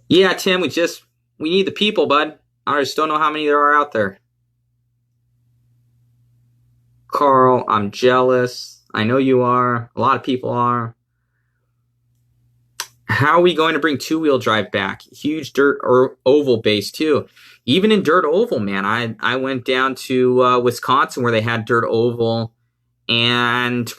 Yeah, Tim, we need the people, bud. I just don't know how many there are out there. Carl, I'm jealous. I know you are. A lot of people are. How are we going to bring two-wheel drive back? Huge dirt or oval base too. Even in dirt oval, man, I went down to Wisconsin where they had dirt oval, and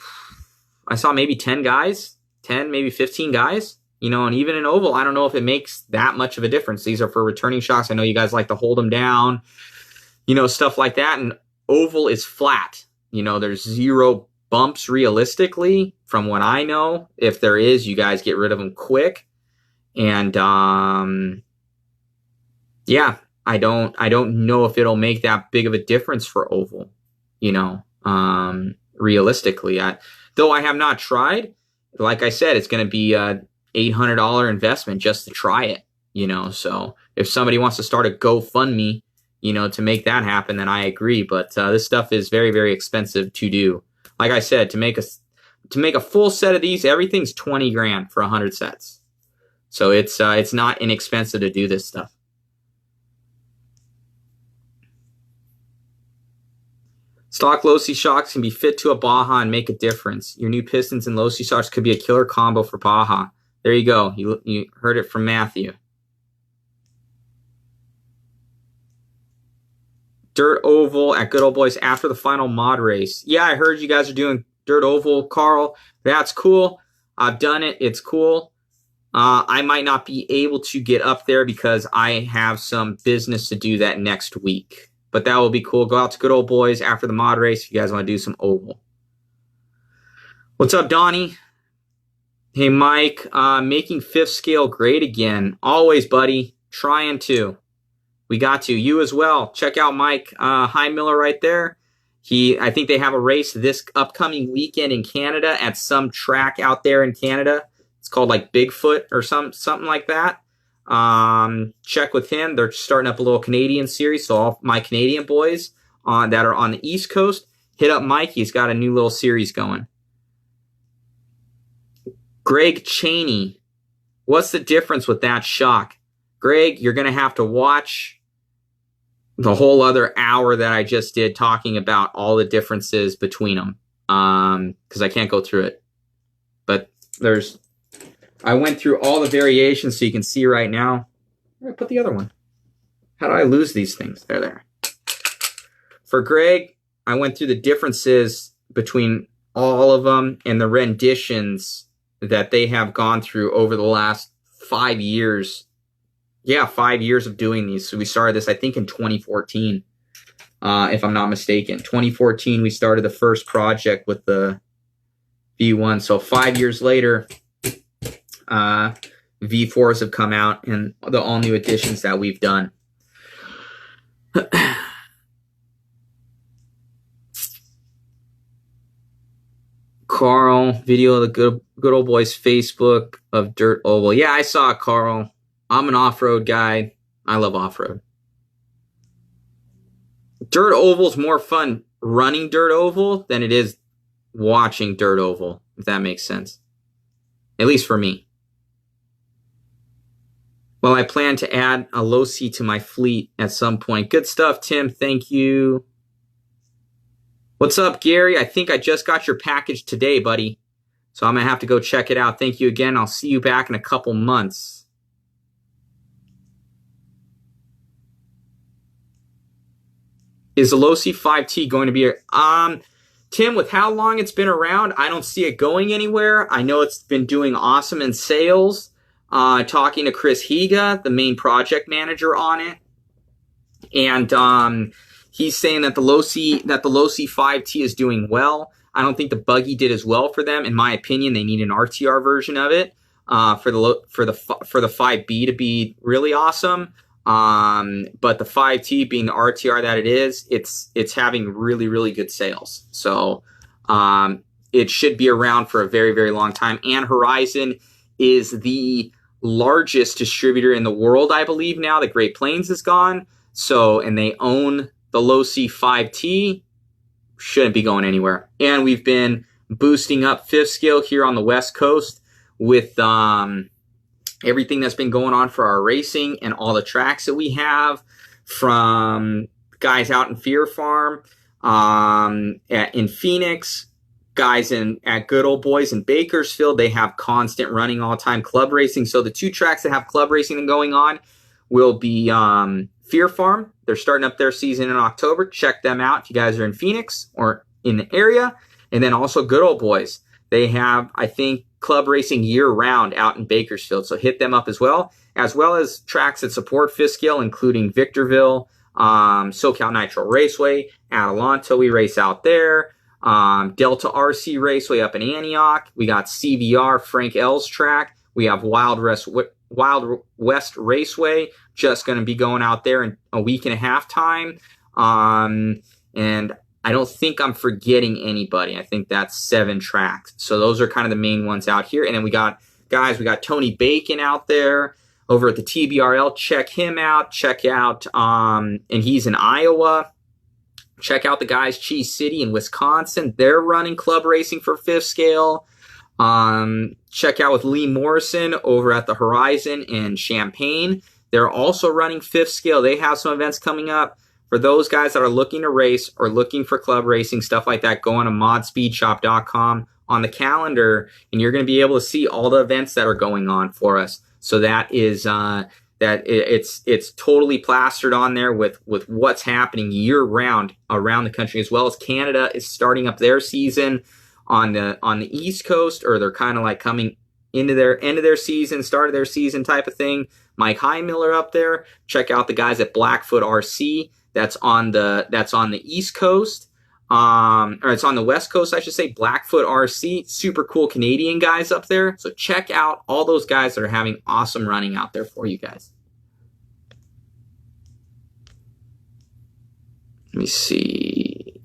I saw maybe 10 guys, 10, maybe 15 guys, you know, and even in oval, I don't know if it makes that much of a difference. These are for returning shocks. I know you guys like to hold them down, you know, stuff like that. And oval is flat. You know, there's 0 bumps realistically, from what I know. If there is, you guys get rid of them quick. And yeah, I don't know if it'll make that big of a difference for oval, you know, realistically. Though I have not tried. Like I said, it's going to be a $800 investment just to try it, you know. So if somebody wants to start a GoFundMe, you know, to make that happen, then I agree. But this stuff is very, very expensive to do. Like I said, to make a full set of these, everything's 20 grand for 100 sets. So it's not inexpensive to do this stuff. Stock LOSI shocks can be fit to a Baja and make a difference. Your new Pistons and LOSI shocks could be a killer combo for Baja. There you go. You heard it from Matthew. Dirt oval at Good Old Boys after the final mod race. Yeah, I heard you guys are doing dirt oval, Carl. That's cool. I've done it. It's cool. I might not be able to get up there because I have some business to do that next week. But that will be cool. Go out to Good Old Boys after the mod race if you guys want to do some oval. What's up, Donnie? Hey, Mike. Making fifth scale great again. Always, buddy. Trying to. We got to. You as well. Check out Mike Highmiller right there. I think they have a race this upcoming weekend in Canada at some track out there in Canada. It's called like Bigfoot or something like that. Check with him. They're starting up a little Canadian series. So all my Canadian boys that are on the East Coast, hit up Mike. He's got a new little series going. Greg Cheney. What's the difference with that shock? Greg, you're going to have to watch the whole other hour that I just did talking about all the differences between them, because I can't go through it. But I went through all the variations so you can see right now. Where did I put the other one? How do I lose these things? There. For Greg, I went through the differences between all of them and the renditions that they have gone through over the last 5 years. Yeah, 5 years of doing these. So we started this, I think, in 2014, if I'm not mistaken. 2014, we started the first project with the V1. So 5 years later, V4s have come out and the all new additions that we've done. Carl, video of the good old boys Facebook of dirt oval. Yeah, I saw it, Carl. I'm an off-road guy. I love off-road. Dirt oval's more fun running dirt oval than it is watching dirt oval, if that makes sense. At least for me. Well, I plan to add a LOSI to my fleet at some point. Good stuff, Tim. Thank you. What's up, Gary? I think I just got your package today, buddy. So I'm going to have to go check it out. Thank you again. I'll see you back in a couple months. Is the LOSI 5T going to be Tim, with how long it's been around, I don't see it going anywhere. I know it's been doing awesome in sales. Talking to Chris Higa, the main project manager on it. And he's saying that the LOSI 5T is doing well. I don't think the buggy did as well for them. In my opinion, they need an RTR version of it for the 5B to be really awesome. But the 5T being the RTR that it is, it's having really, really good sales. So it should be around for a very, very long time. And Horizon is the largest distributor in the world, I believe now. The Great Plains is gone. So, and they own the LOSI 5T. Shouldn't be going anywhere. And we've been boosting up fifth scale here on the West Coast with everything that's been going on for our racing and all the tracks that we have, from guys out in Fear Farm, in Phoenix, guys at Good Old Boys in Bakersfield. They have constant running all-time club racing. So the two tracks that have club racing going on will be Fear Farm. They're starting up their season in October. Check them out if you guys are in Phoenix or in the area. And then also Good Old Boys. They have, I think, club racing year-round out in Bakersfield. So hit them up as well as tracks that support fifth scale, including Victorville, SoCal Nitro Raceway, Adelanto, we race out there. Delta RC Raceway up in Antioch. We got CVR, Frank L's track. We have Wild West Raceway, just going to be going out there in a week and a half time. And I don't think I'm forgetting anybody. I think that's 7 tracks. So those are kind of the main ones out here. And then we got Tony Bacon out there over at the TBRL. Check him out. Check out, and he's in Iowa. Check out the guys, Cheese City in Wisconsin. They're running club racing for fifth scale. Check out with Lee Morrison over at the Horizon in Champaign. They're also running fifth scale. They have some events coming up. For those guys that are looking to race or looking for club racing, stuff like that, go on to modspeedshop.com on the calendar, and you're going to be able to see all the events that are going on for us. So that is it's totally plastered on there with what's happening year round around the country, as well as Canada is starting up their season on the East Coast, or they're kind of like coming into their end of their season, start of their season type of thing. Mike Highmiller up there. Check out the guys at Blackfoot RC. That's on the East Coast, or it's on the West Coast, I should say. Blackfoot RC, super cool Canadian guys up there. So check out all those guys that are having awesome running out there for you guys. Let me see.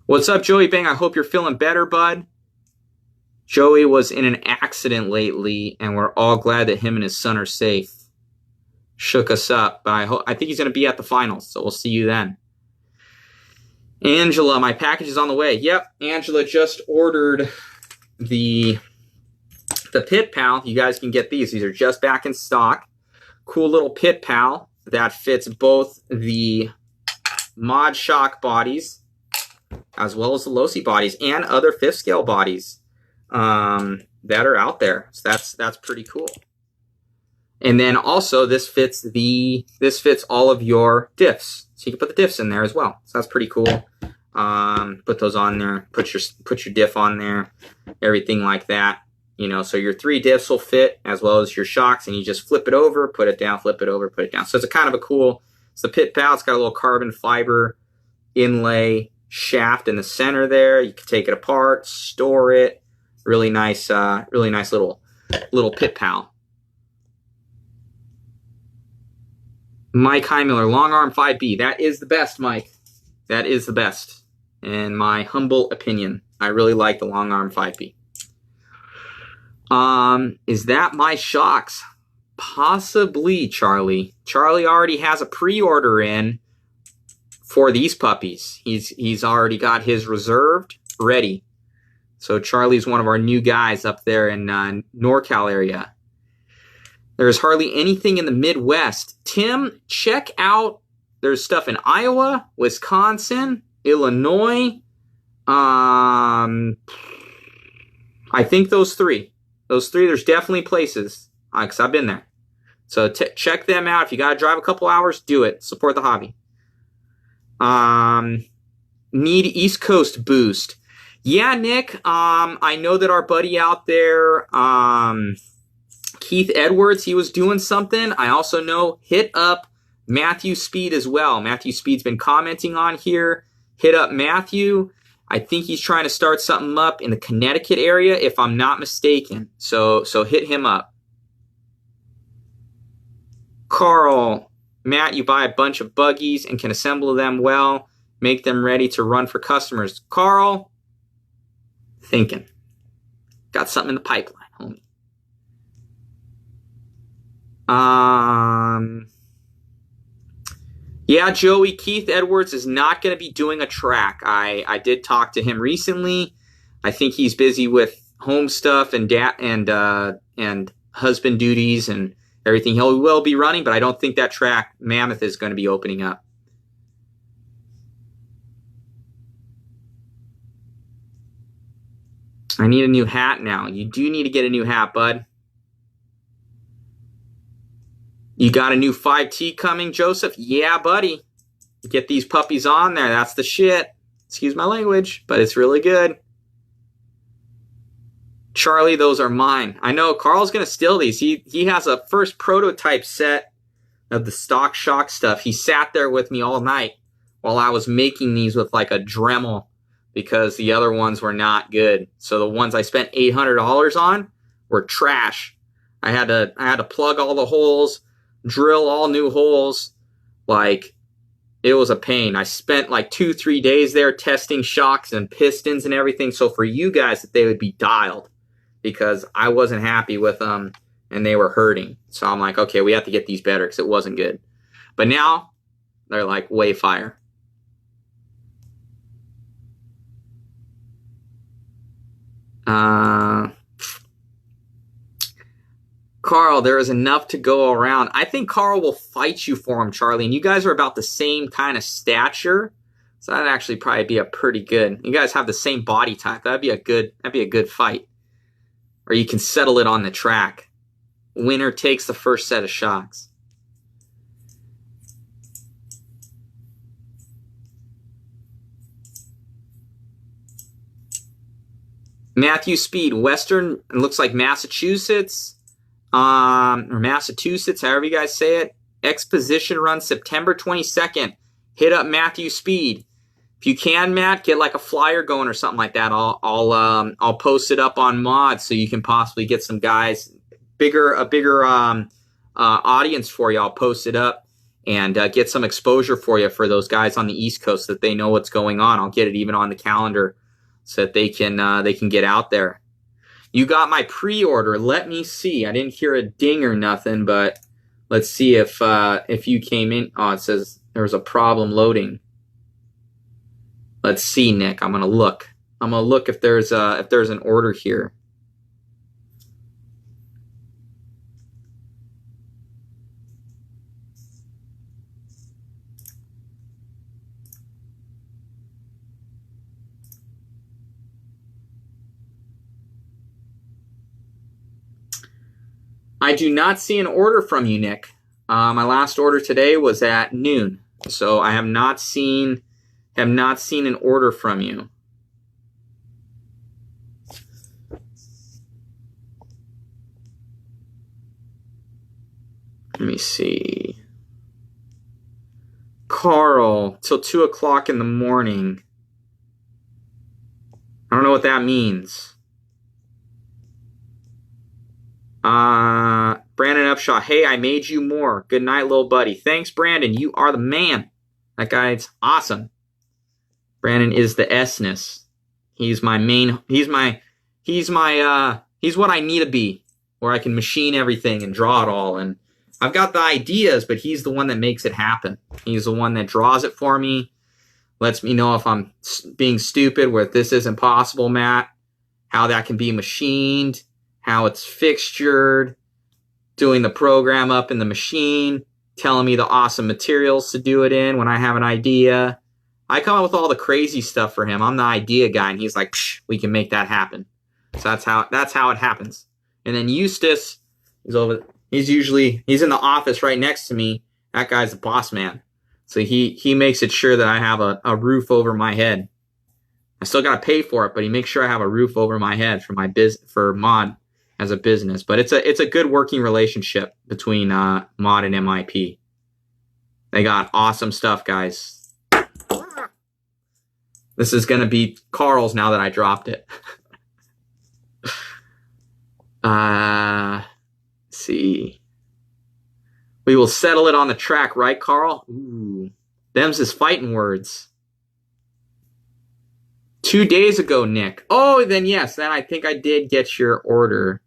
What's up, Joey Bang? I hope you're feeling better, bud. Joey was in an accident lately, and we're all glad that him and his son are safe. Shook us up, but I think he's going to be at the finals, so we'll see you then. Angela, my package is on the way. Yep, Angela just ordered the Pit Pal. You guys can get these. These are just back in stock. Cool little Pit Pal that fits both the Mod Shock bodies as well as the LOSI bodies and other fifth scale bodies that are out there. So that's pretty cool. And then also this fits all of your diffs. So you can put the diffs in there as well. So that's pretty cool. Put those on there, put your diff on there, everything like that. You know, so your 3 diffs will fit as well as your shocks, and you just flip it over, put it down, flip it over, put it down. So it's a kind of a cool, it's the Pit Pal. It's got a little carbon fiber inlay shaft in the center there. You can take it apart, store it. Really nice little Pit Pal. Mike Heimiller, long arm 5B. That is the best, Mike. That is the best, in my humble opinion. I really like the long arm 5B. Is that my shocks? Possibly, Charlie. Charlie already has a pre-order in for these puppies. He's already got his reserved, ready. So Charlie's one of our new guys up there in NorCal area. There's hardly anything in the Midwest. Tim, check out. There's stuff in Iowa, Wisconsin, Illinois. I think those three. Those three, there's definitely places. Because I've been there. So check them out. If you got to drive a couple hours, do it. Support the hobby. Need East Coast boost. Yeah, Nick. I know that our buddy out there, Keith Edwards, he was doing something. I also know hit up Matthew Speed as well. Matthew Speed's been commenting on here. Hit up Matthew. I think he's trying to start something up in the Connecticut area, if I'm not mistaken. So hit him up. Carl, Matt, you buy a bunch of buggies and can assemble them well, make them ready to run for customers. Carl, thinking. Got something in the pipeline, homie. Yeah, Joey, Keith Edwards is not going to be doing a track. I did talk to him recently. I think he's busy with home stuff and husband duties and everything. He will be running, but I don't think that track, Mammoth, is going to be opening up. I need a new hat now. You do need to get a new hat, bud. You got a new 5T coming, Joseph? Yeah, buddy. Get these puppies on there. That's the shit. Excuse my language, but it's really good. Charlie, those are mine. I know Carl's going to steal these. He has a first prototype set of the stock shock stuff. He sat there with me all night while I was making these with like a Dremel because the other ones were not good. So the ones I spent $800 on were trash. I had to plug all the holes, drill all new holes. Like, it was a pain. I spent like 2-3 days there testing shocks and pistons and everything. So for you guys, that they would be dialed because I wasn't happy with them and they were hurting. So I'm like, okay, we have to get these better because it wasn't good. But now they're like way fire. Carl, there is enough to go around. I think Carl will fight you for him, Charlie. And you guys are about the same kind of stature. So that'd actually probably be a pretty good. You guys have the same body type. That'd be a good fight. Or you can settle it on the track. Winner takes the first set of shocks. Matthew Speed, Western, it looks like Massachusetts. Or Massachusetts, however you guys say it. Exposition run September 22nd. Hit up Matthew Speed. If you can, Matt, get like a flyer going or something like that. I'll post it up on Mod so you can possibly get some guys a bigger audience for you. I'll post it up and get some exposure for you for those guys on the East Coast so that they know what's going on. I'll get it even on the calendar so that they can get out there. You got my pre-order. Let me see. I didn't hear a ding or nothing, but let's see if you came in. Oh, it says there was a problem loading. Let's see, Nick. I'm gonna look. I'm gonna look if there's an order here. I do not see an order from you, Nick. My last order today was at noon, so I have not seen an order from you. Let me see. Carl, till 2 o'clock in the morning. I don't know what that means. Brandon Upshaw, hey, I made you more. Good night, little buddy. Thanks, Brandon. You are the man. That guy's awesome. Brandon is the S-ness. He's my main. He's what I need to be. where I can machine everything and draw it all. And I've got the ideas, but he's the one that makes it happen. He's the one that draws it for me, lets me know if I'm being stupid, where this isn't possible, Matt, how that can be machined, how it's fixtured, doing the program up in the machine, telling me the awesome materials to do it in when I have an idea. I come up with all the crazy stuff for him. I'm the idea guy, and he's like, psh, we can make that happen. So that's how it happens. And then Eustace, he's in the office right next to me. That guy's the boss man. So he makes it sure that I have a roof over my head. I still got to pay for it, but he makes sure I have a roof over my head for mod as a business. But it's a good working relationship between mod and MIP. They got awesome stuff, guys. This is going to be Carl's now that I dropped it. Let's see. We will settle it on the track, right, Carl? Ooh, them's his fighting words. 2 days ago, Nick. Oh, then yes, then I think I did get your order.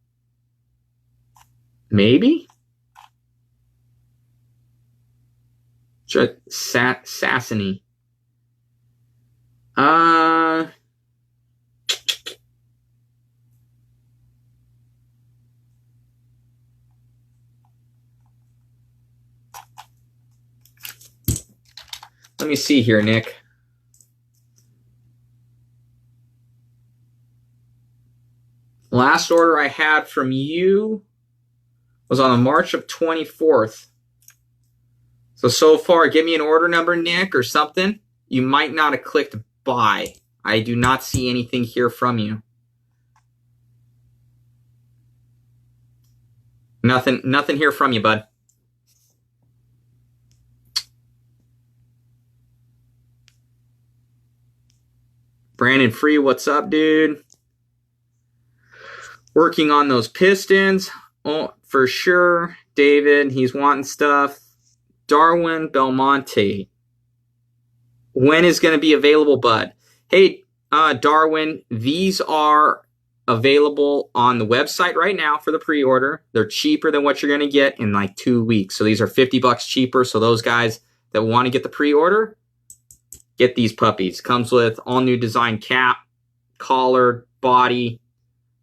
Maybe? Sure, Sassany. Let me see here, Nick. Last order I had from you was on the March of 24th. So far, give me an order number, Nick, or something. You might not have clicked buy. I do not see anything here from you. Nothing here from you, bud. Brandon Free, what's up, dude? Working on those pistons. Oh, for sure. David, he's wanting stuff. Darwin Belmonte. When is going to be available, bud? Hey, Darwin, these are available on the website right now for the pre-order. They're cheaper than what you're going to get in like 2 weeks. So these are $50 cheaper. So those guys that want to get the pre-order, get these puppies. Comes with all new design cap, collar, body,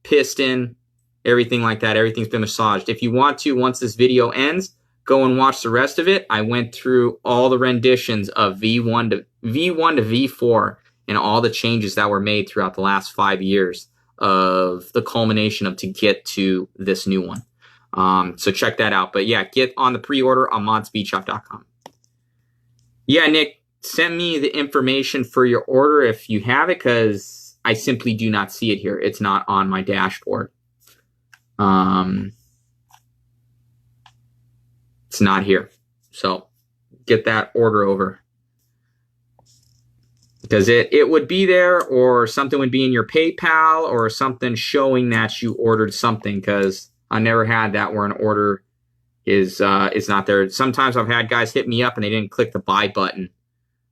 piston, everything like that. Everything's been massaged. If you want to, once this video ends, go and watch the rest of it. I went through all the renditions of V1 to V4 and all the changes that were made throughout the last 5 years of the culmination of to get to this new one. So check that out. But yeah, get on the pre-order on modspeedshop.com. Yeah, Nick, send me the information for your order if you have it, because I simply do not see it here. It's not on my dashboard. It's not here. So get that order over. Because it would be there, or something would be in your PayPal, or something showing that you ordered something, because I never had that where an order is not there. Sometimes I've had guys hit me up and they didn't click the buy button.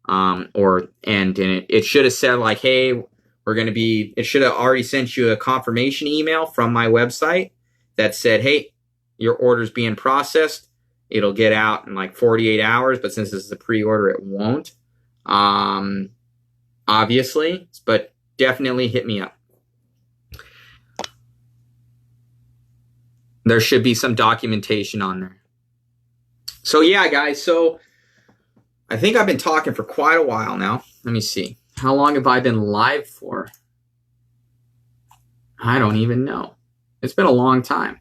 And it should have said like, hey, it should have already sent you a confirmation email from my website that said, hey, your order's being processed. It'll get out in like 48 hours, but since this is a pre-order, it won't. Obviously, but definitely hit me up. There should be some documentation on there. So yeah, guys, so I think I've been talking for quite a while now. Let me see. How long have I been live for? I don't even know. It's been a long time.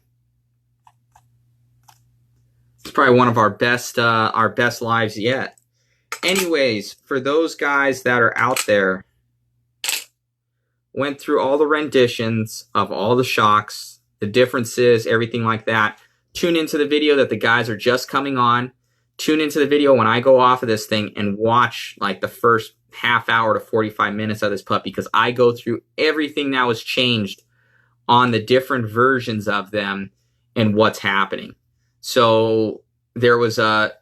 It's probably one of our best lives yet. Anyways, for those guys that are out there, went through all the renditions of all the shocks, the differences, everything like that. Tune into the video that the guys are just coming on. Tune into the video when I go off of this thing and watch like the first half hour to 45 minutes of this puppy, because I go through everything that was changed on the different versions of them and what's happening. So there was a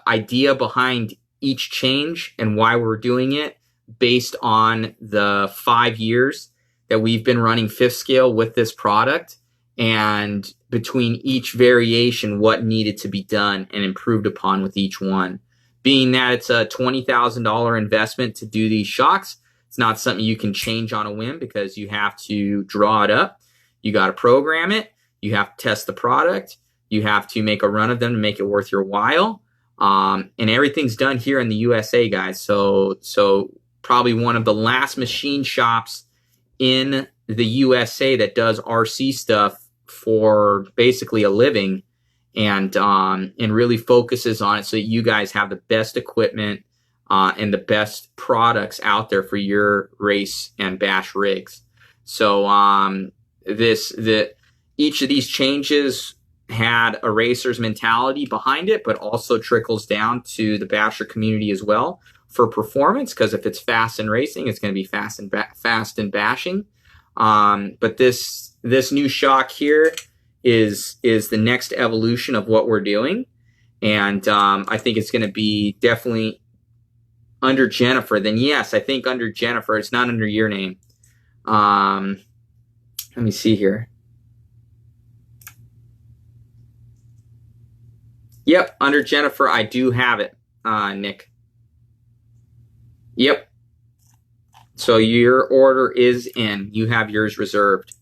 idea behind each change and why we're doing it based on the 5 years that we've been running fifth scale with this product and between each variation, what needed to be done and improved upon with each one. Being that it's a $20,000 investment to do these shocks, it's not something you can change on a whim because you have to draw it up. You got to program it. You have to test the product. You have to make a run of them to make it worth your while. And everything's done here in the USA, guys. So probably one of the last machine shops in the USA that does RC stuff for basically a living, and really focuses on it so that you guys have the best equipment and the best products out there for your race and bash rigs. So each of these changes had a racer's mentality behind it, but also trickles down to the basher community as well for performance, because if it's fast in racing, it's going to be fast in bashing. But this new shock here is the next evolution of what we're doing, and I think it's going to be definitely under Jennifer. Then yes, I think under Jennifer. It's not under your name. Let me see here. Yep, under Jennifer, I do have it, Nick. Yep. So your order is in. You have yours reserved.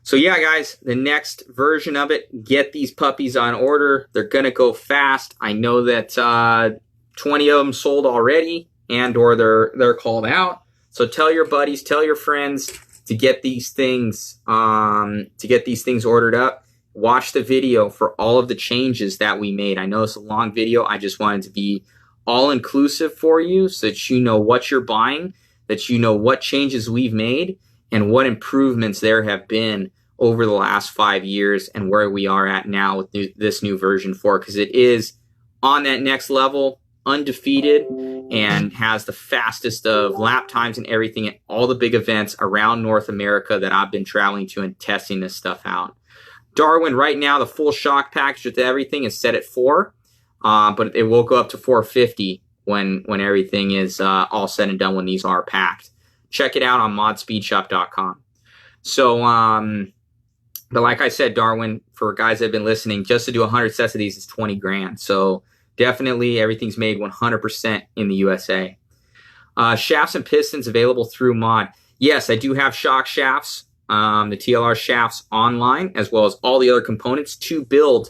So yeah, guys, the next version of it, get these puppies on order. They're going to go fast. I know that 20 of them sold already, and or they're called out. So tell your buddies, tell your friends to get these things ordered up. Watch the video for all of the changes that we made. I know it's a long video. I just wanted to be all-inclusive for you so that you know what you're buying, that you know what changes we've made, and what improvements there have been over the last 5 years and where we are at now with this new version 4, because it is on that next level, undefeated, and has the fastest of lap times and everything at all the big events around North America that I've been traveling to and testing this stuff out. Darwin, right now, the full shock package with everything is set at 4, but it will go up to 450 when everything is all said and done when these are packed. Check it out on modspeedshop.com. So, but like I said, Darwin, for guys that have been listening, just to do 100 sets of these is 20 grand. So definitely everything's made 100% in the USA. Shafts and pistons available through Mod. Yes, I do have shock shafts. The TLR shafts online, as well as all the other components to build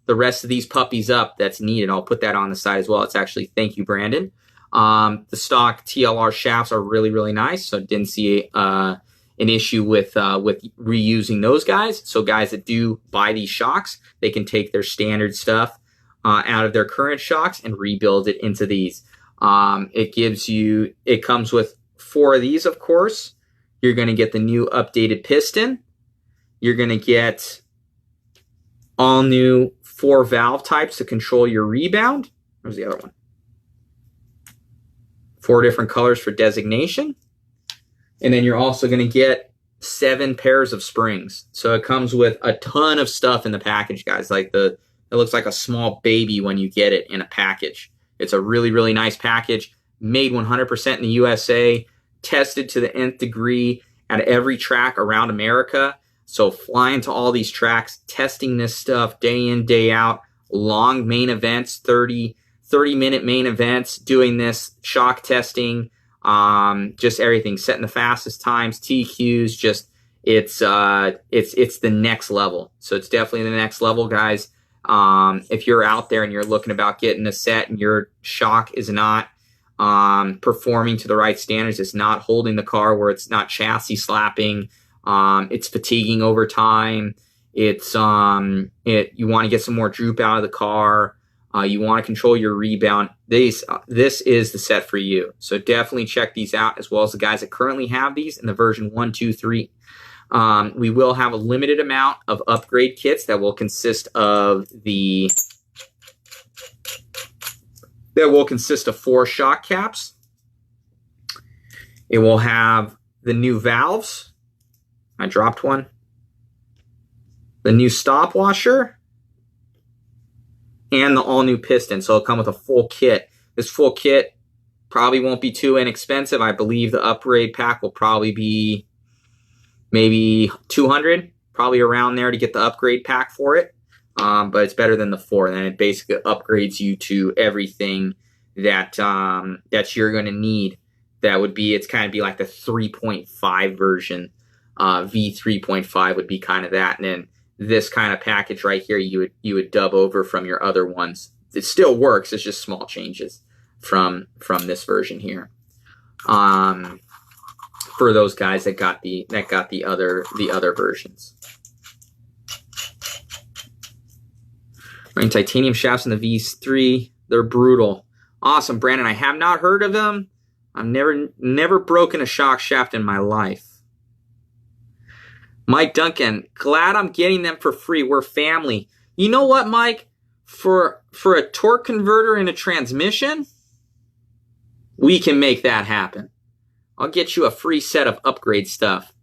the rest of these puppies up that's needed. I'll put that on the side as well. It's actually, thank you, Brandon. The stock TLR shafts are really, really nice, so didn't see an issue with reusing those guys. So guys that do buy these shocks, they can take their standard stuff out of their current shocks and rebuild it into these. It comes with 4 of these, of course. You're going to get the new updated piston. You're going to get all new 4 valve types to control your rebound. Where's the other one? 4 different colors for designation. And then you're also going to get 7 pairs of springs. So it comes with a ton of stuff in the package, guys. Like it looks like a small baby when you get it in a package. It's a really, really nice package. Made 100% in the USA. Tested to the nth degree at every track around America. So flying to all these tracks, testing this stuff day in, day out, long main events, 30-minute main events, doing this shock testing, just everything, setting the fastest times, TQs, just it's the next level. So it's definitely the next level, guys. If you're out there and you're looking about getting a set and your shock is not performing to the right standards, it's not holding the car where it's not chassis slapping, it's fatiguing over time, you want to get some more droop out of the car, you want to control your rebound, this is the set for you. So definitely check these out, as well as the guys that currently have these in the version 1, 2, 3. We will have a limited amount of upgrade kits that will consist of 4 shock caps. It will have the new valves. I dropped one. The new stop washer. And the all-new piston. So it'll come with a full kit. This full kit probably won't be too inexpensive. I believe the upgrade pack will probably be maybe $200. probably around there to get the upgrade pack for it. But it's better than the 4. And it basically upgrades you to everything that that you're going to need. That would be, it's kind of be like the 3.5 version. V3.5 would be kind of that. And then this kind of package right here, you would dub over from your other ones. It still works. It's just small changes from this version here. For those guys that got the other versions. Running titanium shafts in the V3, they're brutal. Awesome, Brandon. I have not heard of them. I've never broken a shock shaft in my life. Mike Duncan, glad I'm getting them for free. We're family. You know what, Mike? For a torque converter and a transmission, we can make that happen. I'll get you a free set of upgrade stuff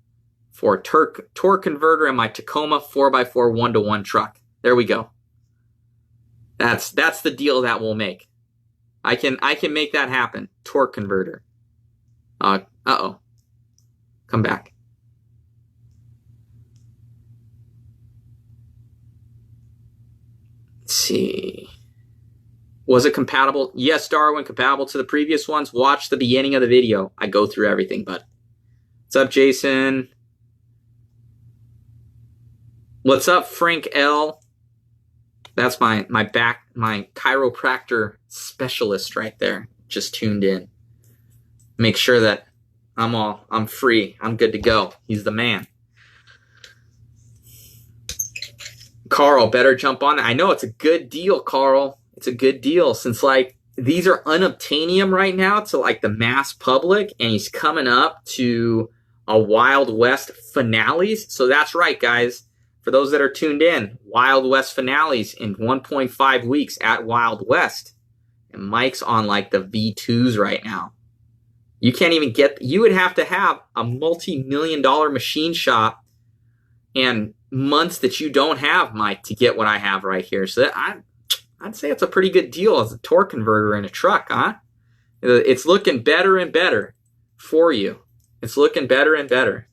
for a torque converter and my Tacoma 4x4 1-to-1 truck. There we go. That's the deal that we'll make. I can make that happen. Torque converter. Uh-oh. Come back. Let's see. Was it compatible? Yes, Darwin, compatible to the previous ones. Watch the beginning of the video. I go through everything, bud. What's up, Jason? What's up, Frank L? That's my chiropractor specialist right there. Just tuned in. Make sure that I'm free. I'm good to go. He's the man. Carl, better jump on it. I know it's a good deal, Carl. It's a good deal since like these are unobtainium right now to like the mass public, and he's coming up to a Wild West finales. So that's right, guys. For those that are tuned in, Wild West finales in 1.5 weeks at Wild West. And Mike's on like the V2s right now. You can't even get, you would have to have a multi-million-dollar machine shop and months that you don't have, Mike, to get what I have right here. So I'd say it's a pretty good deal as a torque converter in a truck, huh? It's looking better and better for you. It's looking better and better.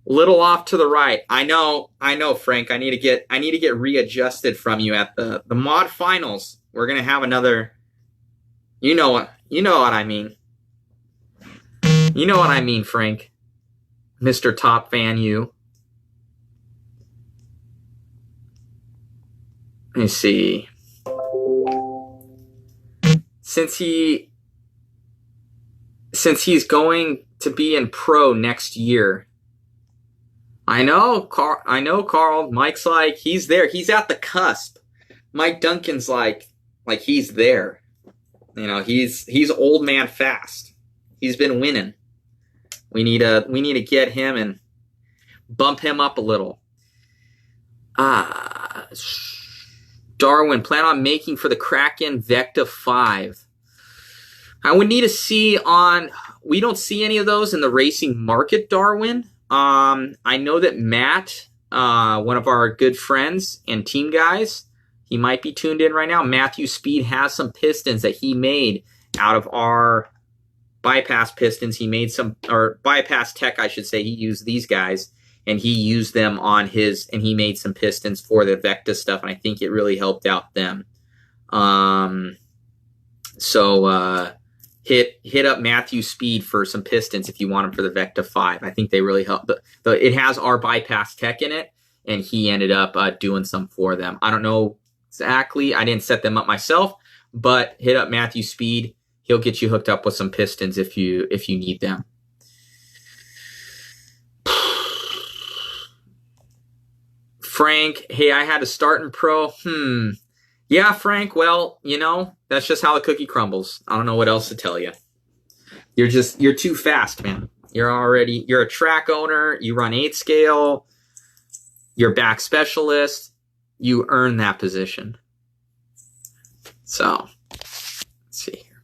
Little off to the right. I know, Frank. I need to get readjusted from you at the mod finals. We're gonna have another. You know what I mean. You know what I mean, Frank. Mr. Top Fan, you. Let me see. Since he's going to be in pro next year. I know, Carl. Mike's like, he's there. He's at the cusp. Mike Duncan's like he's there. You know, he's old man fast. He's been winning. We need to get him and bump him up a little. Darwin, plan on making for the Kraken Vecta 5. I would need to see on. We don't see any of those in the racing market, Darwin. I know that Matt, one of our good friends and team guys, he might be tuned in right now. Matthew Speed has some pistons that he made out of our bypass pistons. He made some, or bypass tech, I should say. He used these guys, and he used them on his, and he made some pistons for the Vecta stuff, and I think it really helped out them. Hit up Matthew Speed for some pistons if you want them for the Vecta 5. I think they really help. It has our bypass tech in it, and he ended up doing some for them. I don't know exactly. I didn't set them up myself, but hit up Matthew Speed. He'll get you hooked up with some pistons if you need them. Frank, hey, I had to start in pro. Yeah, Frank, well, you know, that's just how the cookie crumbles. I don't know what else to tell you. You're too fast, man. You're a track owner. You run 8 scale. You're back specialist. You earn that position. So, let's see here.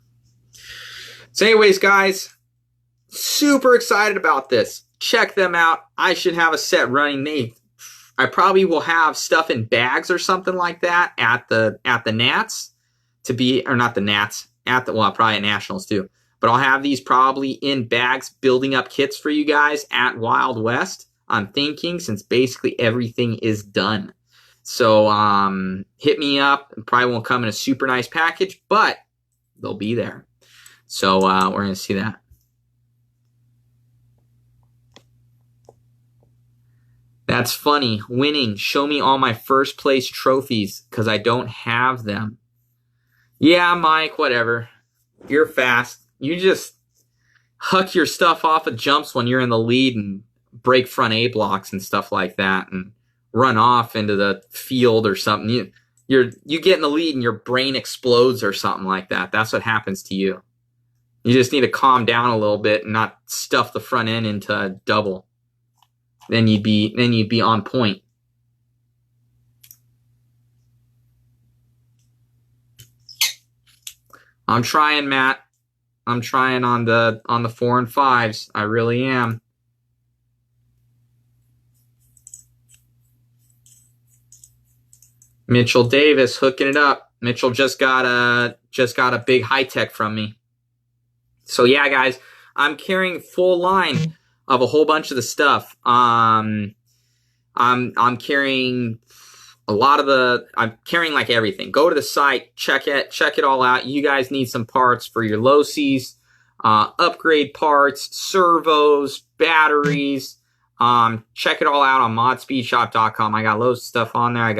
So anyways, guys, super excited about this. Check them out. I should have a set running. I probably will have stuff in bags or something like that at the Nats to be, or not the Nats, probably at Nationals too. but I'll have these probably in bags building up kits for you guys at Wild West, I'm thinking, since basically everything is done. So hit me up. It probably won't come in a super nice package, but they'll be there. So we're going to see that. That's funny. Winning. Show me all my first place trophies because I don't have them. Yeah, Mike, whatever. You're fast. You just huck your stuff off of jumps when you're in the lead and break front A blocks and stuff like that and run off into the field or something. You get in the lead and your brain explodes or something like that. That's what happens to you. You just need to calm down a little bit and not stuff the front end into a double. Then you'd be on point. I'm trying, Matt. I'm trying on the 4 and 5s. I really am. Mitchell Davis hooking it up. Mitchell just got a big high tech from me. So yeah, guys, I'm carrying full line of a whole bunch of the stuff. I'm carrying a lot of I'm carrying like everything. Go to the site, check it all out. You guys need some parts for your LOSIs, upgrade parts, servos, batteries. Check it all out on modspeedshop.com. I got loads of stuff on there. I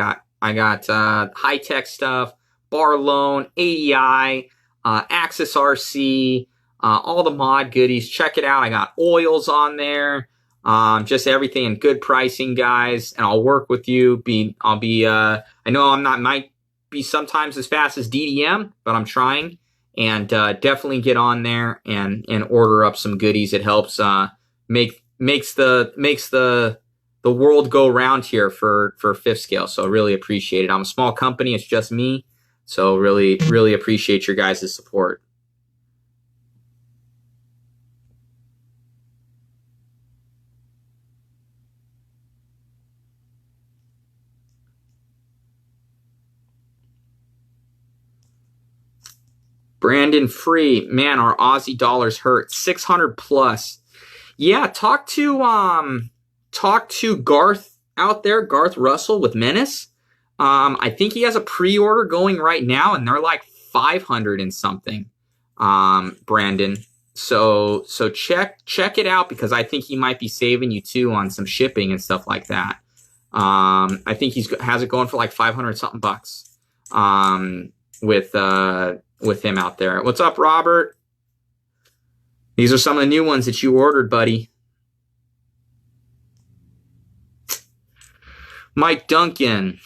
got high tech stuff, bar loan, ADI, Axis RC, all the mod goodies. Check it out. I got oils on there. Just everything in good pricing, guys. And I'll work with you. I know might be sometimes as fast as DDM, but I'm trying. And definitely get on there and order up some goodies. It helps makes the world go round here for fifth scale. So really appreciate it. I'm a small company. It's just me. So really appreciate your guys' support. Brandon Free, man, our Aussie dollars hurt. 600 plus. Yeah, talk to Garth out there, Garth Russell with Menace. I think he has a pre-order going right now, and they're like 500 and something. Brandon. So check it out because I think he might be saving you too on some shipping and stuff like that. I think has it going for like 500 something bucks. With him out there. What's up, Robert? These are some of the new ones that you ordered, buddy. Mike Duncan.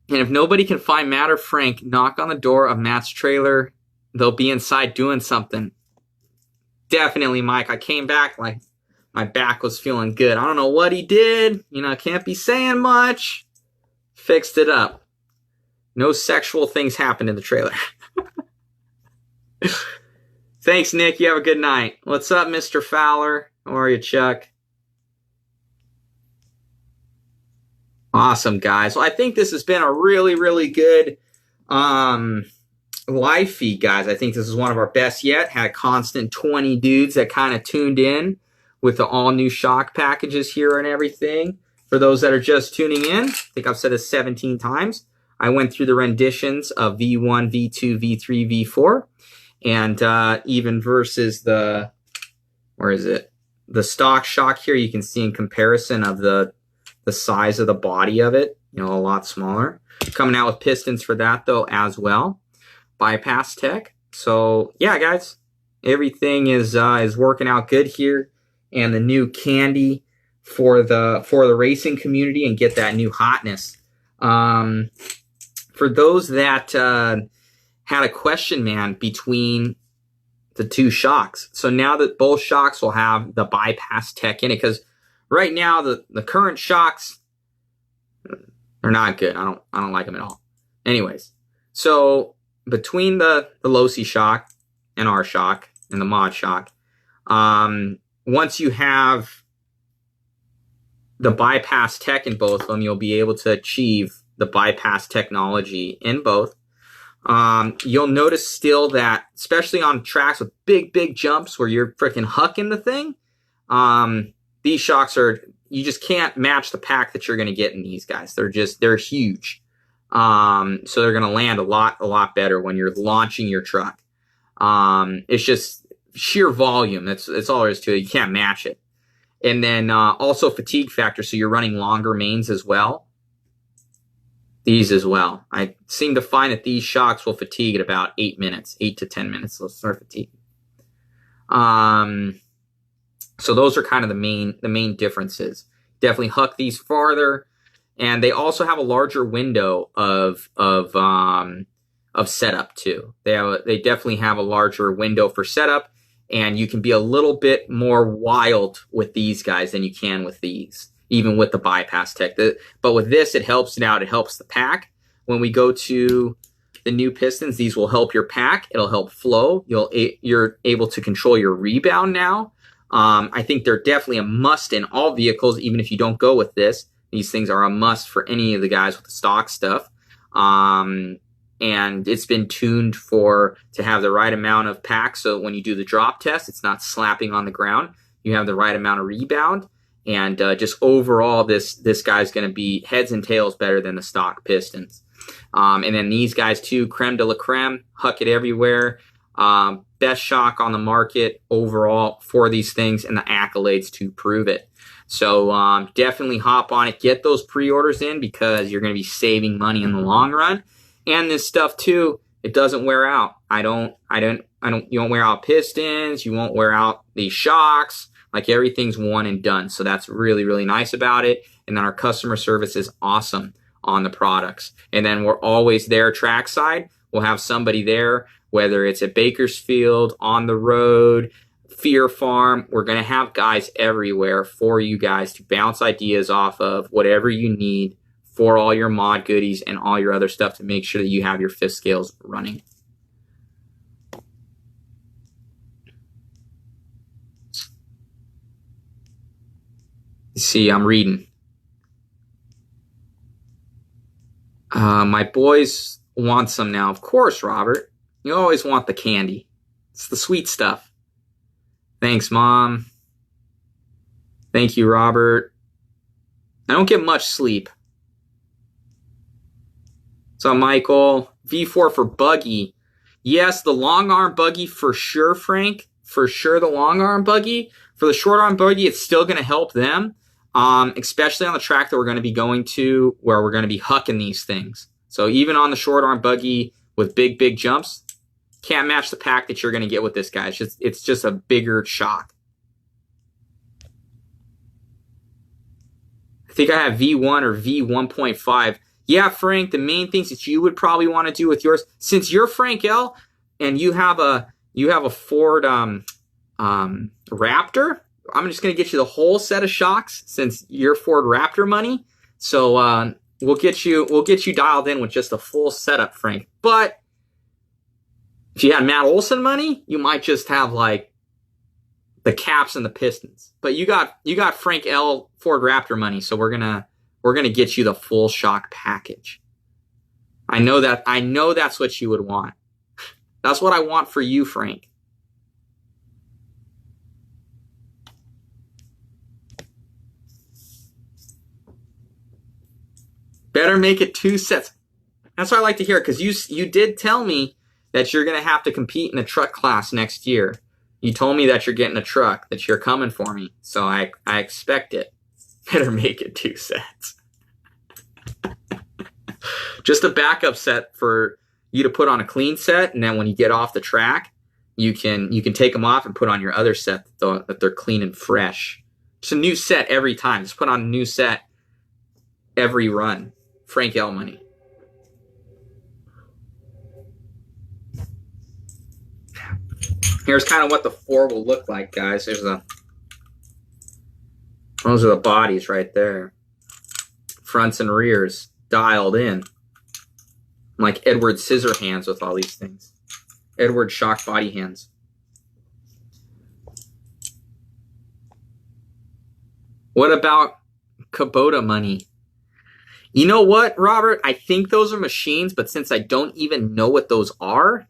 And if nobody can find Matt or Frank, knock on the door of Matt's trailer. They'll be inside doing something. Definitely, Mike. I came back like my back was feeling good. I don't know what he did. Can't be saying much. Fixed it up. No sexual things happened in the trailer. Thanks, Nick. You have a good night. What's up, Mr. Fowler? How are you, Chuck? Awesome, guys. Well, I think this has been a really, really good live feed, guys. I think this is one of our best yet. Had a constant 20 dudes that kind of tuned in with the all-new shock packages here and everything. For those that are just tuning in, I think I've said this 17 times. I went through the renditions of V1, V2, V3, V4. And even versus the stock shock here, you can see in comparison of the size of the body of it, a lot smaller. Coming out with pistons for that though as well. Bypass tech. So yeah, guys, everything is working out good here. And the new candy for the racing community and get that new hotness. For those that had a question, man, between the two shocks. So now that both shocks will have the bypass tech in it, because right now the current shocks are not good. I don't like them at all. Anyways, so between the LOSI shock and our shock and the mod shock, once you have the bypass tech in both of them, you'll be able to achieve the bypass technology in both. You'll notice still that, especially on tracks with big jumps where you're freaking hucking the thing, these shocks you just can't match the pack that you're going to get in these guys. They're huge. So they're going to land a lot better when you're launching your truck. It's just sheer volume. That's all there is to it. You can't match it. And then also fatigue factor, so you're running longer mains as well. These as well. I seem to find that these shocks will fatigue at about 8 minutes, 8 to 10 minutes. They'll start fatigue. So those are kind of the main differences. Definitely huck these farther, and they also have a larger window of setup too. They definitely have a larger window for setup, and you can be a little bit more wild with these guys than you can with these, even with the bypass tech. But with this, it helps it out. It helps the pack. When we go to the new pistons, these will help your pack. It'll help flow. You're able to control your rebound now. I think they're definitely a must in all vehicles, even if you don't go with this. These things are a must for any of the guys with the stock stuff. And it's been tuned to have the right amount of pack, so when you do the drop test, it's not slapping on the ground. You have the right amount of rebound, and just overall, this guy's going to be heads and tails better than the stock pistons. And then these guys too, creme de la creme, huck it everywhere. Best shock on the market overall for these things, and the accolades to prove it. So definitely hop on it. Get those pre-orders in, because you're going to be saving money in the long run. And this stuff too, it doesn't wear out. You don't wear out pistons. You won't wear out these shocks. Like, everything's one and done. So that's really nice about it. And then our customer service is awesome on the products. And then we're always there trackside. We'll have somebody there, whether it's at Bakersfield, on the road, Fear Farm. We're going to have guys everywhere for you guys to bounce ideas off of, whatever you need for all your mod goodies and all your other stuff, to make sure that you have your fifth scales running. See, I'm reading. My boys want some now. Of course, Robert. You always want the candy. It's the sweet stuff. Thanks, Mom. Thank you, Robert. I don't get much sleep. So, Michael, V4 for buggy. Yes, the long arm buggy for sure, Frank. For sure, the long arm buggy. For the short arm buggy, it's still going to help them, especially on the track that we're going to be going to, where we're going to be hucking these things. So even on the short arm buggy with big jumps, can't match the pack that you're going to get with this guy. It's just a bigger shock. I think I have V1 or V1.5. Yeah, Frank, the main things that you would probably want to do with yours, since you're Frank L and you have a Ford Raptor, I'm just going to get you the whole set of shocks, since you're Ford Raptor money. So we'll get you dialed in with just a full setup, Frank. But if you had Matt Olson money, you might just have like the caps and the pistons. But you got Frank L Ford Raptor money, so we're gonna get you the full shock package. I know that's what you would want. That's what I want for you, Frank. Better make it 2 sets. That's what I like to hear, because you did tell me that you're going to have to compete in a truck class next year. You told me that you're getting a truck, that you're coming for me. So I expect it. Better make it 2 sets. Just a backup set for you to put on a clean set, and then when you get off the track, you can take them off and put on your other set that they're clean and fresh. Just a new set every time. Just put on a new set every run. Frank L money. Here's kind of what the 4 will look like, guys. Those are the bodies right there. Fronts and rears dialed in. I'm like Edward Scissorhands with all these things. Edward Shock Body Hands. What about Kubota money? You know what, Robert? I think those are machines, but since I don't even know what those are,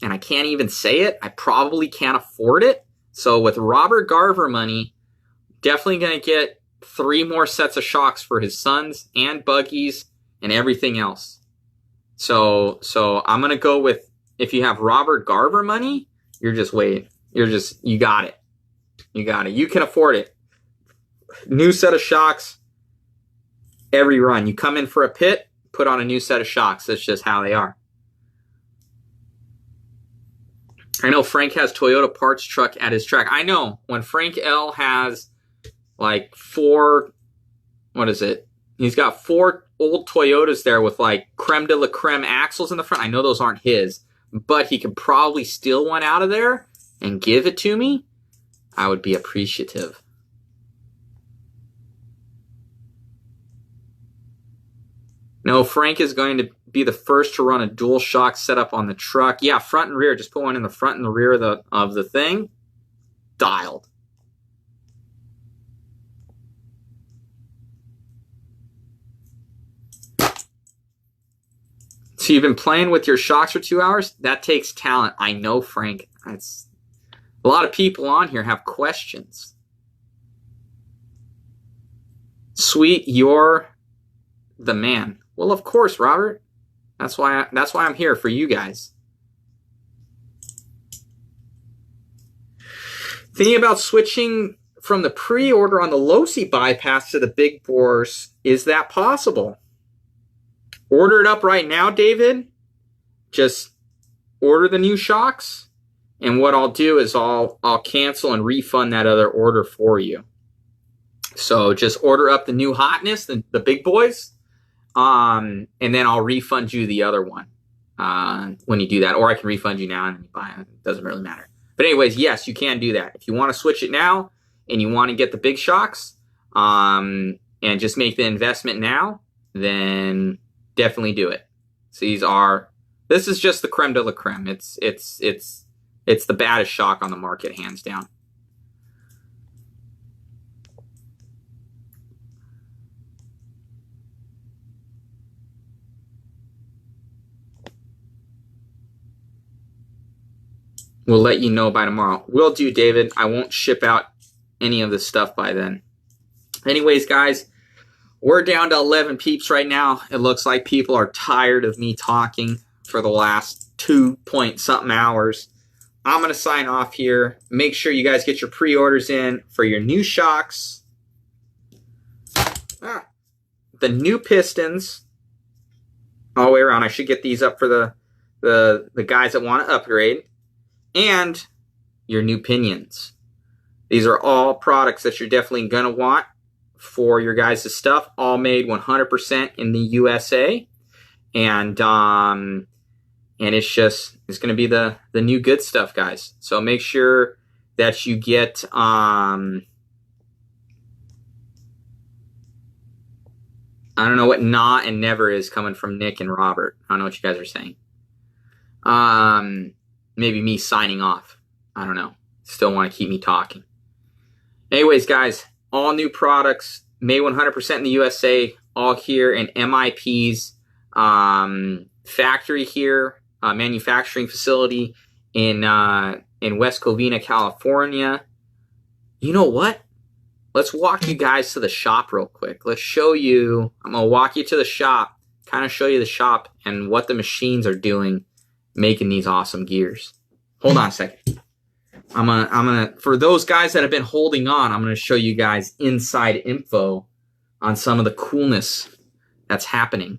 and I can't even say it, I probably can't afford it. So with Robert Garver money, definitely going to get 3 more sets of shocks for his sons and buggies and everything else. So I'm going to go with, if you have Robert Garver money, you're just waiting. You got it. You got it. You can afford it. New set of shocks every run. You come in for a pit, put on a new set of shocks. That's just how they are. I know Frank has Toyota parts truck at his track. I know when Frank L has like 4, what is it? He's got 4 old Toyotas there with like creme de la creme axles in the front. I know those aren't his, but he could probably steal one out of there and give it to me. I would be appreciative. No, Frank is going to be the first to run a dual shock setup on the truck. Yeah, front and rear. Just put one in the front and the rear of the thing. Dialed. So you've been playing with your shocks for 2 hours? That takes talent. I know, Frank. That's a lot of people on here have questions. Sweet, you're the man. Well, of course, Robert. That's why I'm here for you guys. Thinking about switching from the pre-order on the LOSI bypass to the big bores, is that possible? Order it up right now, David. Just order the new shocks, and what I'll do is I'll cancel and refund that other order for you. So just order up the new hotness, the big boys. And then I'll refund you the other one when you do that. Or I can refund you now and then you buy it. It doesn't really matter. But anyways, yes, you can do that. If you want to switch it now and you want to get the big shocks and just make the investment now, then definitely do it. So this is just the creme de la creme. It's the baddest shock on the market, hands down. We'll let you know by tomorrow. Will do, David. I won't ship out any of this stuff by then. Anyways, guys, we're down to 11 peeps right now. It looks like people are tired of me talking for the last 2-point-something hours. I'm going to sign off here. Make sure you guys get your pre-orders in for your new shocks. The new pistons. All the way around. I should get these up for the guys that want to upgrade. And your new pinions. These are all products that you're definitely going to want for your guys' stuff. All made 100% in the USA. And it's going to be the new good stuff, guys. So make sure that you get I don't know what nah and never is coming from Nick and Robert. I don't know what you guys are saying. Maybe me signing off. I don't know. Still want to keep me talking. Anyways, guys, all new products, made 100% in the USA, all here in MIP's factory here, manufacturing facility in West Covina, California. You know what? Let's walk you guys to the shop real quick. Let's show you. I'm going to walk you to the shop, kind of show you the shop and what the machines are doing, making these awesome gears. Hold on a second. I'm gonna for those guys that have been holding on, I'm gonna show you guys inside info on some of the coolness that's happening.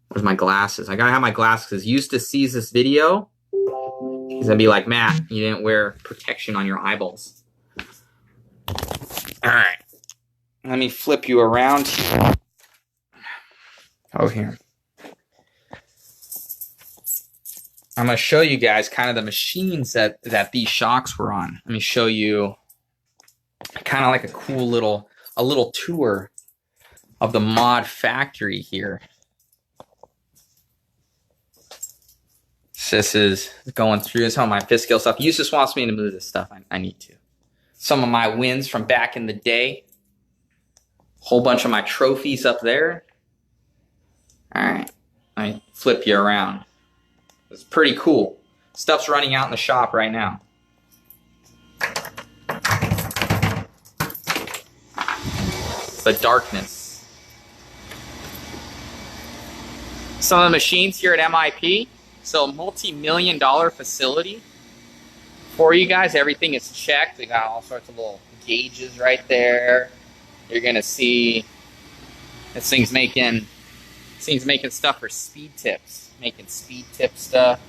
Where's my glasses? I gotta have my glasses because Eustace sees this video. He's gonna be like, Matt, you didn't wear protection on your eyeballs. All right, let me flip you around here. Oh, here. I'm going to show you guys kind of the machines that these shocks were on. Let me show you kind of like a cool little tour of the mod factory here. So this is going through some of my fifth scale stuff. Eustace wants me to move this stuff. I need to. Some of my wins from back in the day. Whole bunch of my trophies up there. All right, let me flip you around. It's pretty cool. Stuff's running out in the shop right now. The darkness. Some of the machines here at MIP, so multi-million-dollar facility for you guys. Everything is checked. We got all sorts of little gauges right there. You're gonna see this thing's making stuff for speed tips, making speed tip stuff.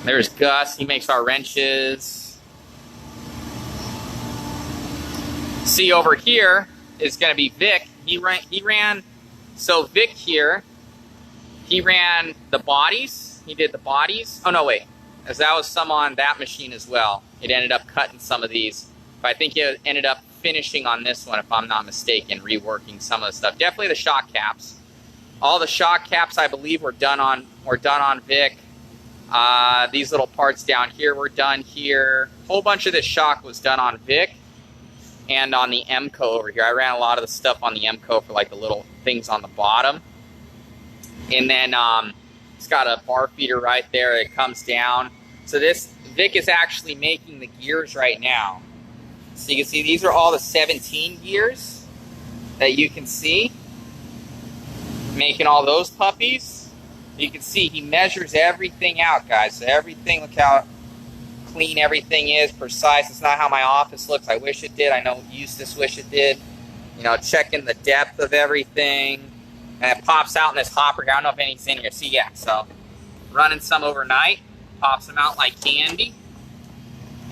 There's Gus. He makes our wrenches. See, over here is going to be Vic. He ran. So Vic here, he ran the bodies. He did the bodies. Oh no, wait, as that was some on that machine as well. It ended up cutting some of these, but I think it ended up finishing on this one, if I'm not mistaken, reworking some of the stuff. Definitely the shock caps. All the shock caps, I believe, were done on Vic. These little parts down here were done here. A whole bunch of this shock was done on Vic and on the MCO over here. I ran a lot of the stuff on the MCO for like the little things on the bottom. And then it's got a bar feeder right there. It comes down. So this Vic is actually making the gears right now. So you can see these are all the 17 gears that you can see. Making all those puppies. You can see he measures everything out, guys. So everything, look how clean everything is, precise. It's not how my office looks. I wish it did. I know Eustace wish it did. You know, checking the depth of everything. And it pops out in this hopper. I don't know if anything's in here. See, yeah. So running some overnight. Pops them out like candy.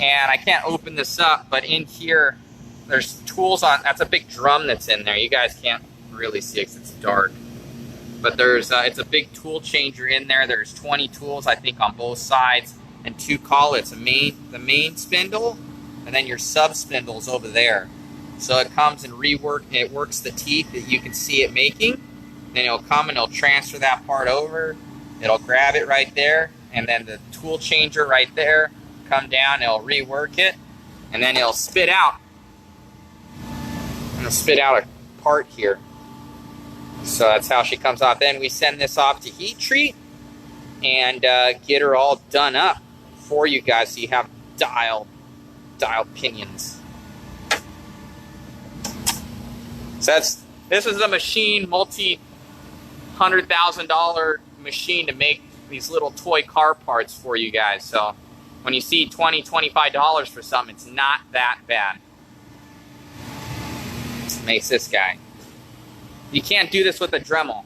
And I can't open this up, but in here, there's tools on. That's a big drum that's in there. You guys can't really see it because it's dark. But there's it's a big tool changer in there. There's 20 tools, I think, on both sides, and 2 collets. The main spindle, and then your sub spindles over there. So it comes and it works the teeth that you can see it making. Then it'll come and it'll transfer that part over. It'll grab it right there, and then the tool changer right there, come down, it'll rework it, and then it'll spit out. And it'll spit out a part here. So that's how she comes off. Then we send this off to heat treat and get her all done up for you guys, so you have dialed pinions. So this is a machine, multi-$100,000 machine to make these little toy car parts for you guys. So when you see $20, $25 for something, it's not that bad. Makes this guy. You can't do this with a Dremel.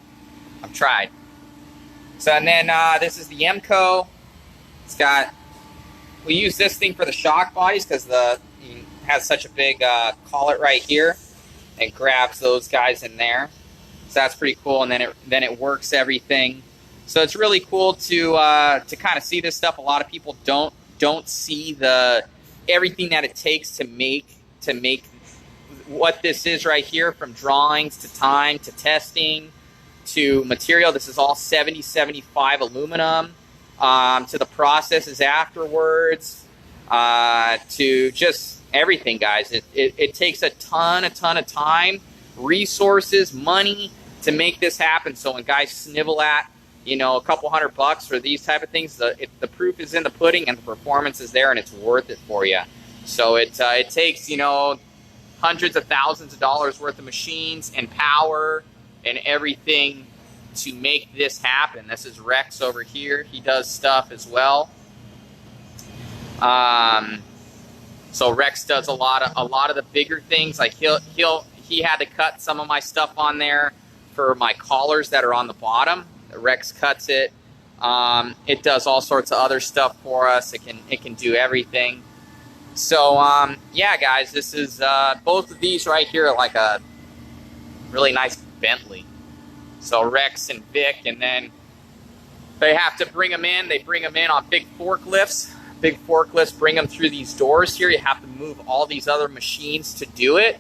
I've tried. So, and then this is the MCO. It's got, we use this thing for the shock bodies because it has such a big collet right here. It grabs those guys in there. So that's pretty cool. And then it works everything. So it's really cool to kind of see this stuff. A lot of people don't see everything that it takes to make what this is right here, from drawings to time to testing to material. This is all 70-75 aluminum, to the processes afterwards, to just everything, guys. It takes a ton of time, resources, money to make this happen. So when guys snivel at, you know, a couple $100 for these type of things, the proof is in the pudding and the performance is there and it's worth it for you. So it takes, you know, hundreds of thousands of dollars worth of machines and power and everything to make this happen. This is Rex over here. He does stuff as well. So Rex does a lot of the bigger things. Like he had to cut some of my stuff on there for my collars that are on the bottom. Rex cuts it. It does all sorts of other stuff for us. It can do everything. So, yeah, guys, this is, both of these right here are like a really nice Bentley. So Rex and Vic, and then they have to bring them in. They bring them in on big forklifts. Big forklifts bring them through these doors here. You have to move all these other machines to do it.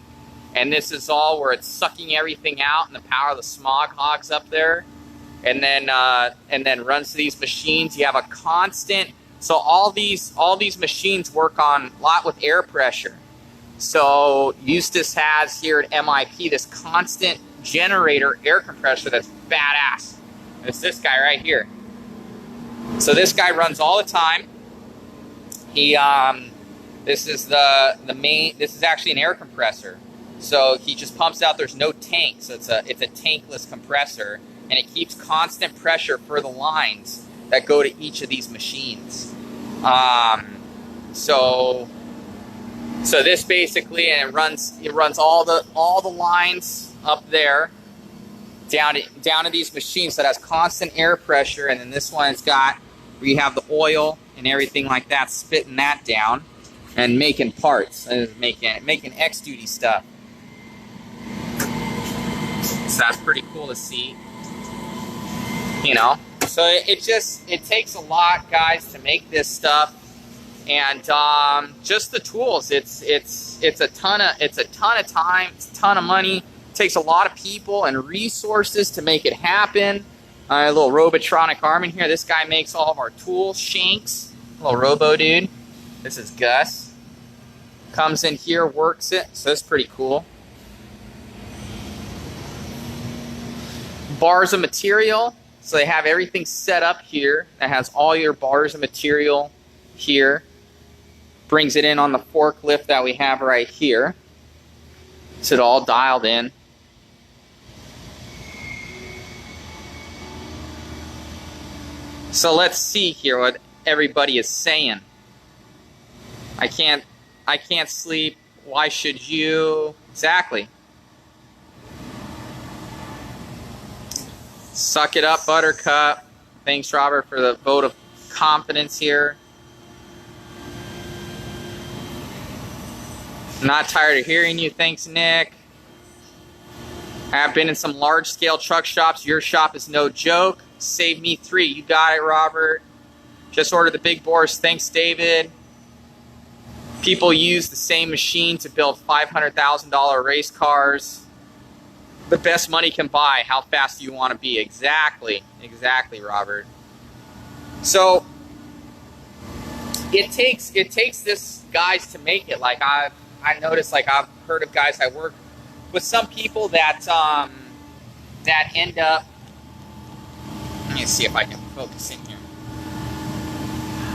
And this is all where it's sucking everything out and the power of the smog hogs up there. And then runs to these machines. You have a constant. So all these machines work on a lot with air pressure. So Eustace has here at MIP this constant generator air compressor that's badass. It's this guy right here. So this guy runs all the time. He this is the main. This is actually an air compressor. So he just pumps out. There's no tank, so it's a tankless compressor, and it keeps constant pressure for the lines that go to each of these machines. So this basically, and it runs all the lines up there down to these machines that has constant air pressure, and then this one's got where you have the oil and everything like that, spitting that down and making parts, and making X-duty stuff. So that's pretty cool to see, you know. So it takes a lot, guys, to make this stuff, and just the tools. It's a ton of time, it's a ton of money. It takes a lot of people and resources to make it happen. A little Robotronic arm in here. This guy makes all of our tool shanks. Little Robo dude. This is Gus. Comes in here, works it. So that's pretty cool. Bars of material. So they have everything set up here. That has all your bars of material here. Brings it in on the forklift that we have right here. So it's all dialed in. So let's see here what everybody is saying. I can't sleep. Why should you? Exactly. Suck it up, Buttercup. Thanks, Robert, for the vote of confidence here. Not tired of hearing you. Thanks, Nick. I have been in some large-scale truck shops. Your shop is no joke. Save me 3. You got it, Robert. Just ordered the big bores. Thanks, David. People use the same machine to build $500,000 race cars. The best money can buy. How fast do you want to be? Exactly. Exactly, Robert. So it takes this guys to make it. Like I noticed, like I've heard of guys. I work with some people that that end up. Let me see if I can focus in here.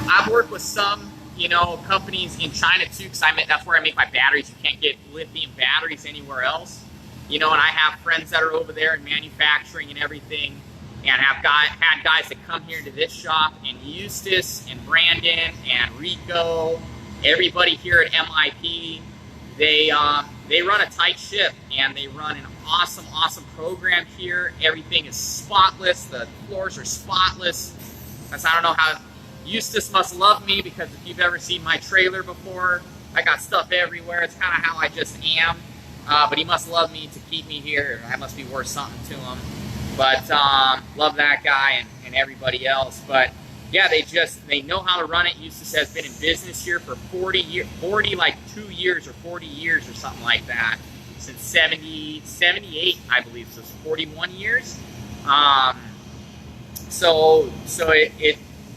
I've worked with some, you know, companies in China too, because that's where I make my batteries. You can't get lithium batteries anywhere else, you know. And I have friends that are over there in manufacturing and everything, and have had guys that come here to this shop. And Eustace and Brandon and Rico, everybody here at MIP, they run a tight ship, and they run an awesome program here. Everything is spotless. The floors are spotless. I don't know how. Eustace must love me, because if you've ever seen my trailer before, I got stuff everywhere. It's kind of how I just am. But he must love me to keep me here. I must be worth something to him. But love that guy and everybody else. But yeah, they know how to run it. Eustace has been in business here for 40 years, 40 like 2 years or 40 years or something like that. Since 78, I believe. So it's 41 years. So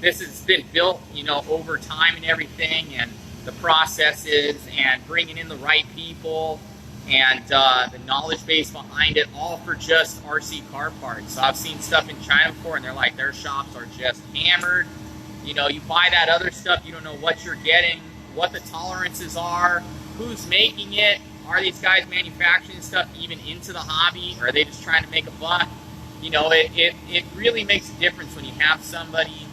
this has been built, you know, over time and everything, and the processes, and bringing in the right people, and the knowledge base behind it, all for just RC car parts. So I've seen stuff in China before, and they're like, their shops are just hammered. You know, you buy that other stuff, you don't know what you're getting, what the tolerances are, who's making it. Are these guys manufacturing stuff even into the hobby, or are they just trying to make a buck? You know, it really makes a difference when you have somebody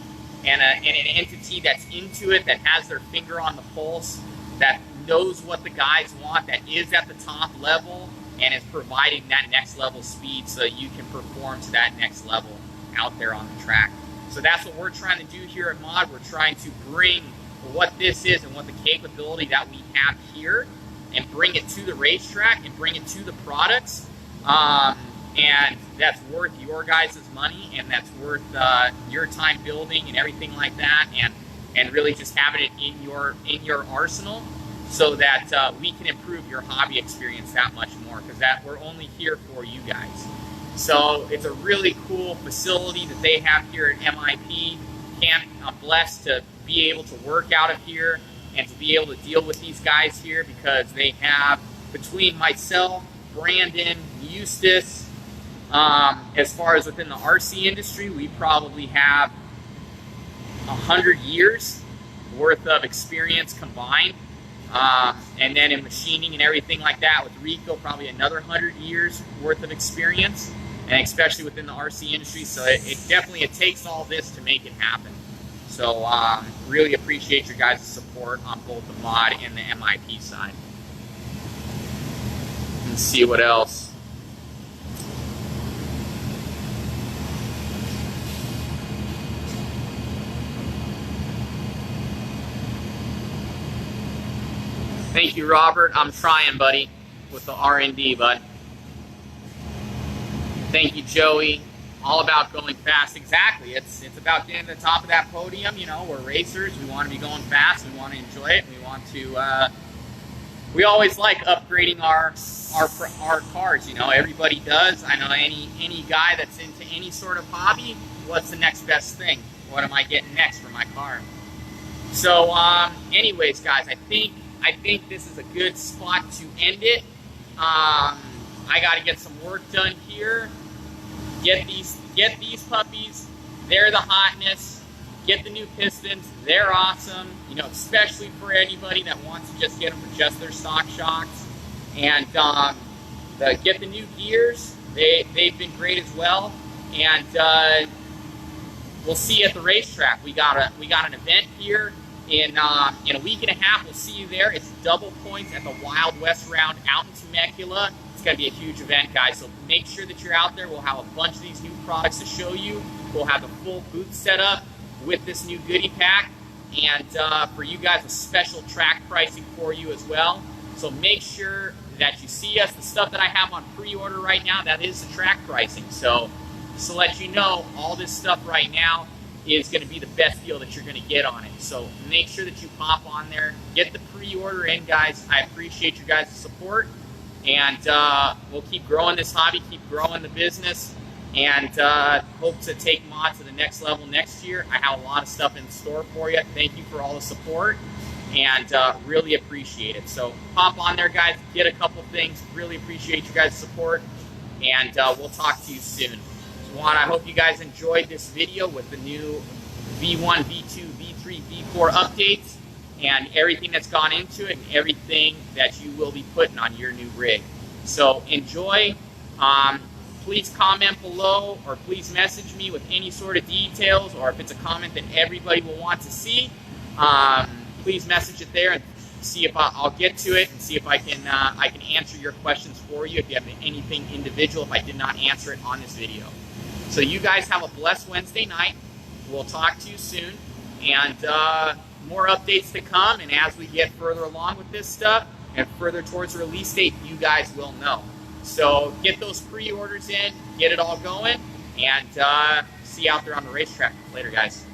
and an entity that's into it, that has their finger on the pulse, that knows what the guys want, that is at the top level, and is providing that next level speed so you can perform to that next level out there on the track. So that's what we're trying to do here at MOD. We're trying to bring what this is and what the capability that we have here, and bring it to the racetrack, and bring it to the products, and that's worth your guys' money, and that's worth your time building and everything like that, and really just having it in your arsenal, so that we can improve your hobby experience that much more, because that we're only here for you guys. So it's a really cool facility that they have here at MIP. I'm blessed to be able to work out of here and to be able to deal with these guys here, because they have, between myself, Brandon, Eustace, as far as within the RC industry, we probably have 100 years worth of experience combined. And then in machining and everything like that with Rico, probably another 100 years worth of experience, and especially within the RC industry. So it definitely takes all this to make it happen. So really appreciate your guys' support on both the mod and the MIP side. Let's see what else. Thank you, Robert. I'm trying, buddy, with the R&D, bud. Thank you, Joey. All about going fast. Exactly. It's about getting to the top of that podium. You know, we're racers. We want to be going fast. We want to enjoy it. We want to. We always like upgrading our cars. You know, everybody does. I know any guy that's into any sort of hobby. What's the next best thing? What am I getting next for my car? So, anyways, guys, I think this is a good spot to end it. I got to get some work done here. Get these puppies. They're the hotness. Get the new pistons. They're awesome. You know, especially for anybody that wants to just get them for just their stock shocks. And get the new gears. They've been great as well. And we'll see you at the racetrack. We got an event here. In a week and a half, we'll see you there. It's double points at the Wild West round out in Temecula. It's going to be a huge event, guys, so make sure that you're out there. We'll have a bunch of these new products to show you. We'll have the full booth set up with this new goodie pack, and for you guys, a special track pricing for you as well. So make sure that you see us. The stuff that I have on pre-order right now, that is the track pricing. So just to let you know, all this stuff right now is going to be the best deal that you're going to get on it. So make sure that you pop on there, get the pre-order in, guys. I appreciate your guys' support, and we'll keep growing this hobby, keep growing the business, and hope to take mod to the next level next year. I have a lot of stuff in store for you. Thank you for all the support, and really appreciate it. So pop on there, guys, get a couple things. Really appreciate your guys' support, and we'll talk to you soon. I hope you guys enjoyed this video with the new V1, V2, V3, V4 updates and everything that's gone into it and everything that you will be putting on your new rig. So enjoy. Please comment below, or please message me with any sort of details, or if it's a comment that everybody will want to see, please message it there and see if I'll get to it, and see if I can answer your questions for you if you have anything individual if I did not answer it on this video. So you guys have a blessed Wednesday night. We'll talk to you soon, and more updates to come. And as we get further along with this stuff and further towards the release date, you guys will know. So get those pre-orders in, get it all going, and see you out there on the racetrack. Later, guys.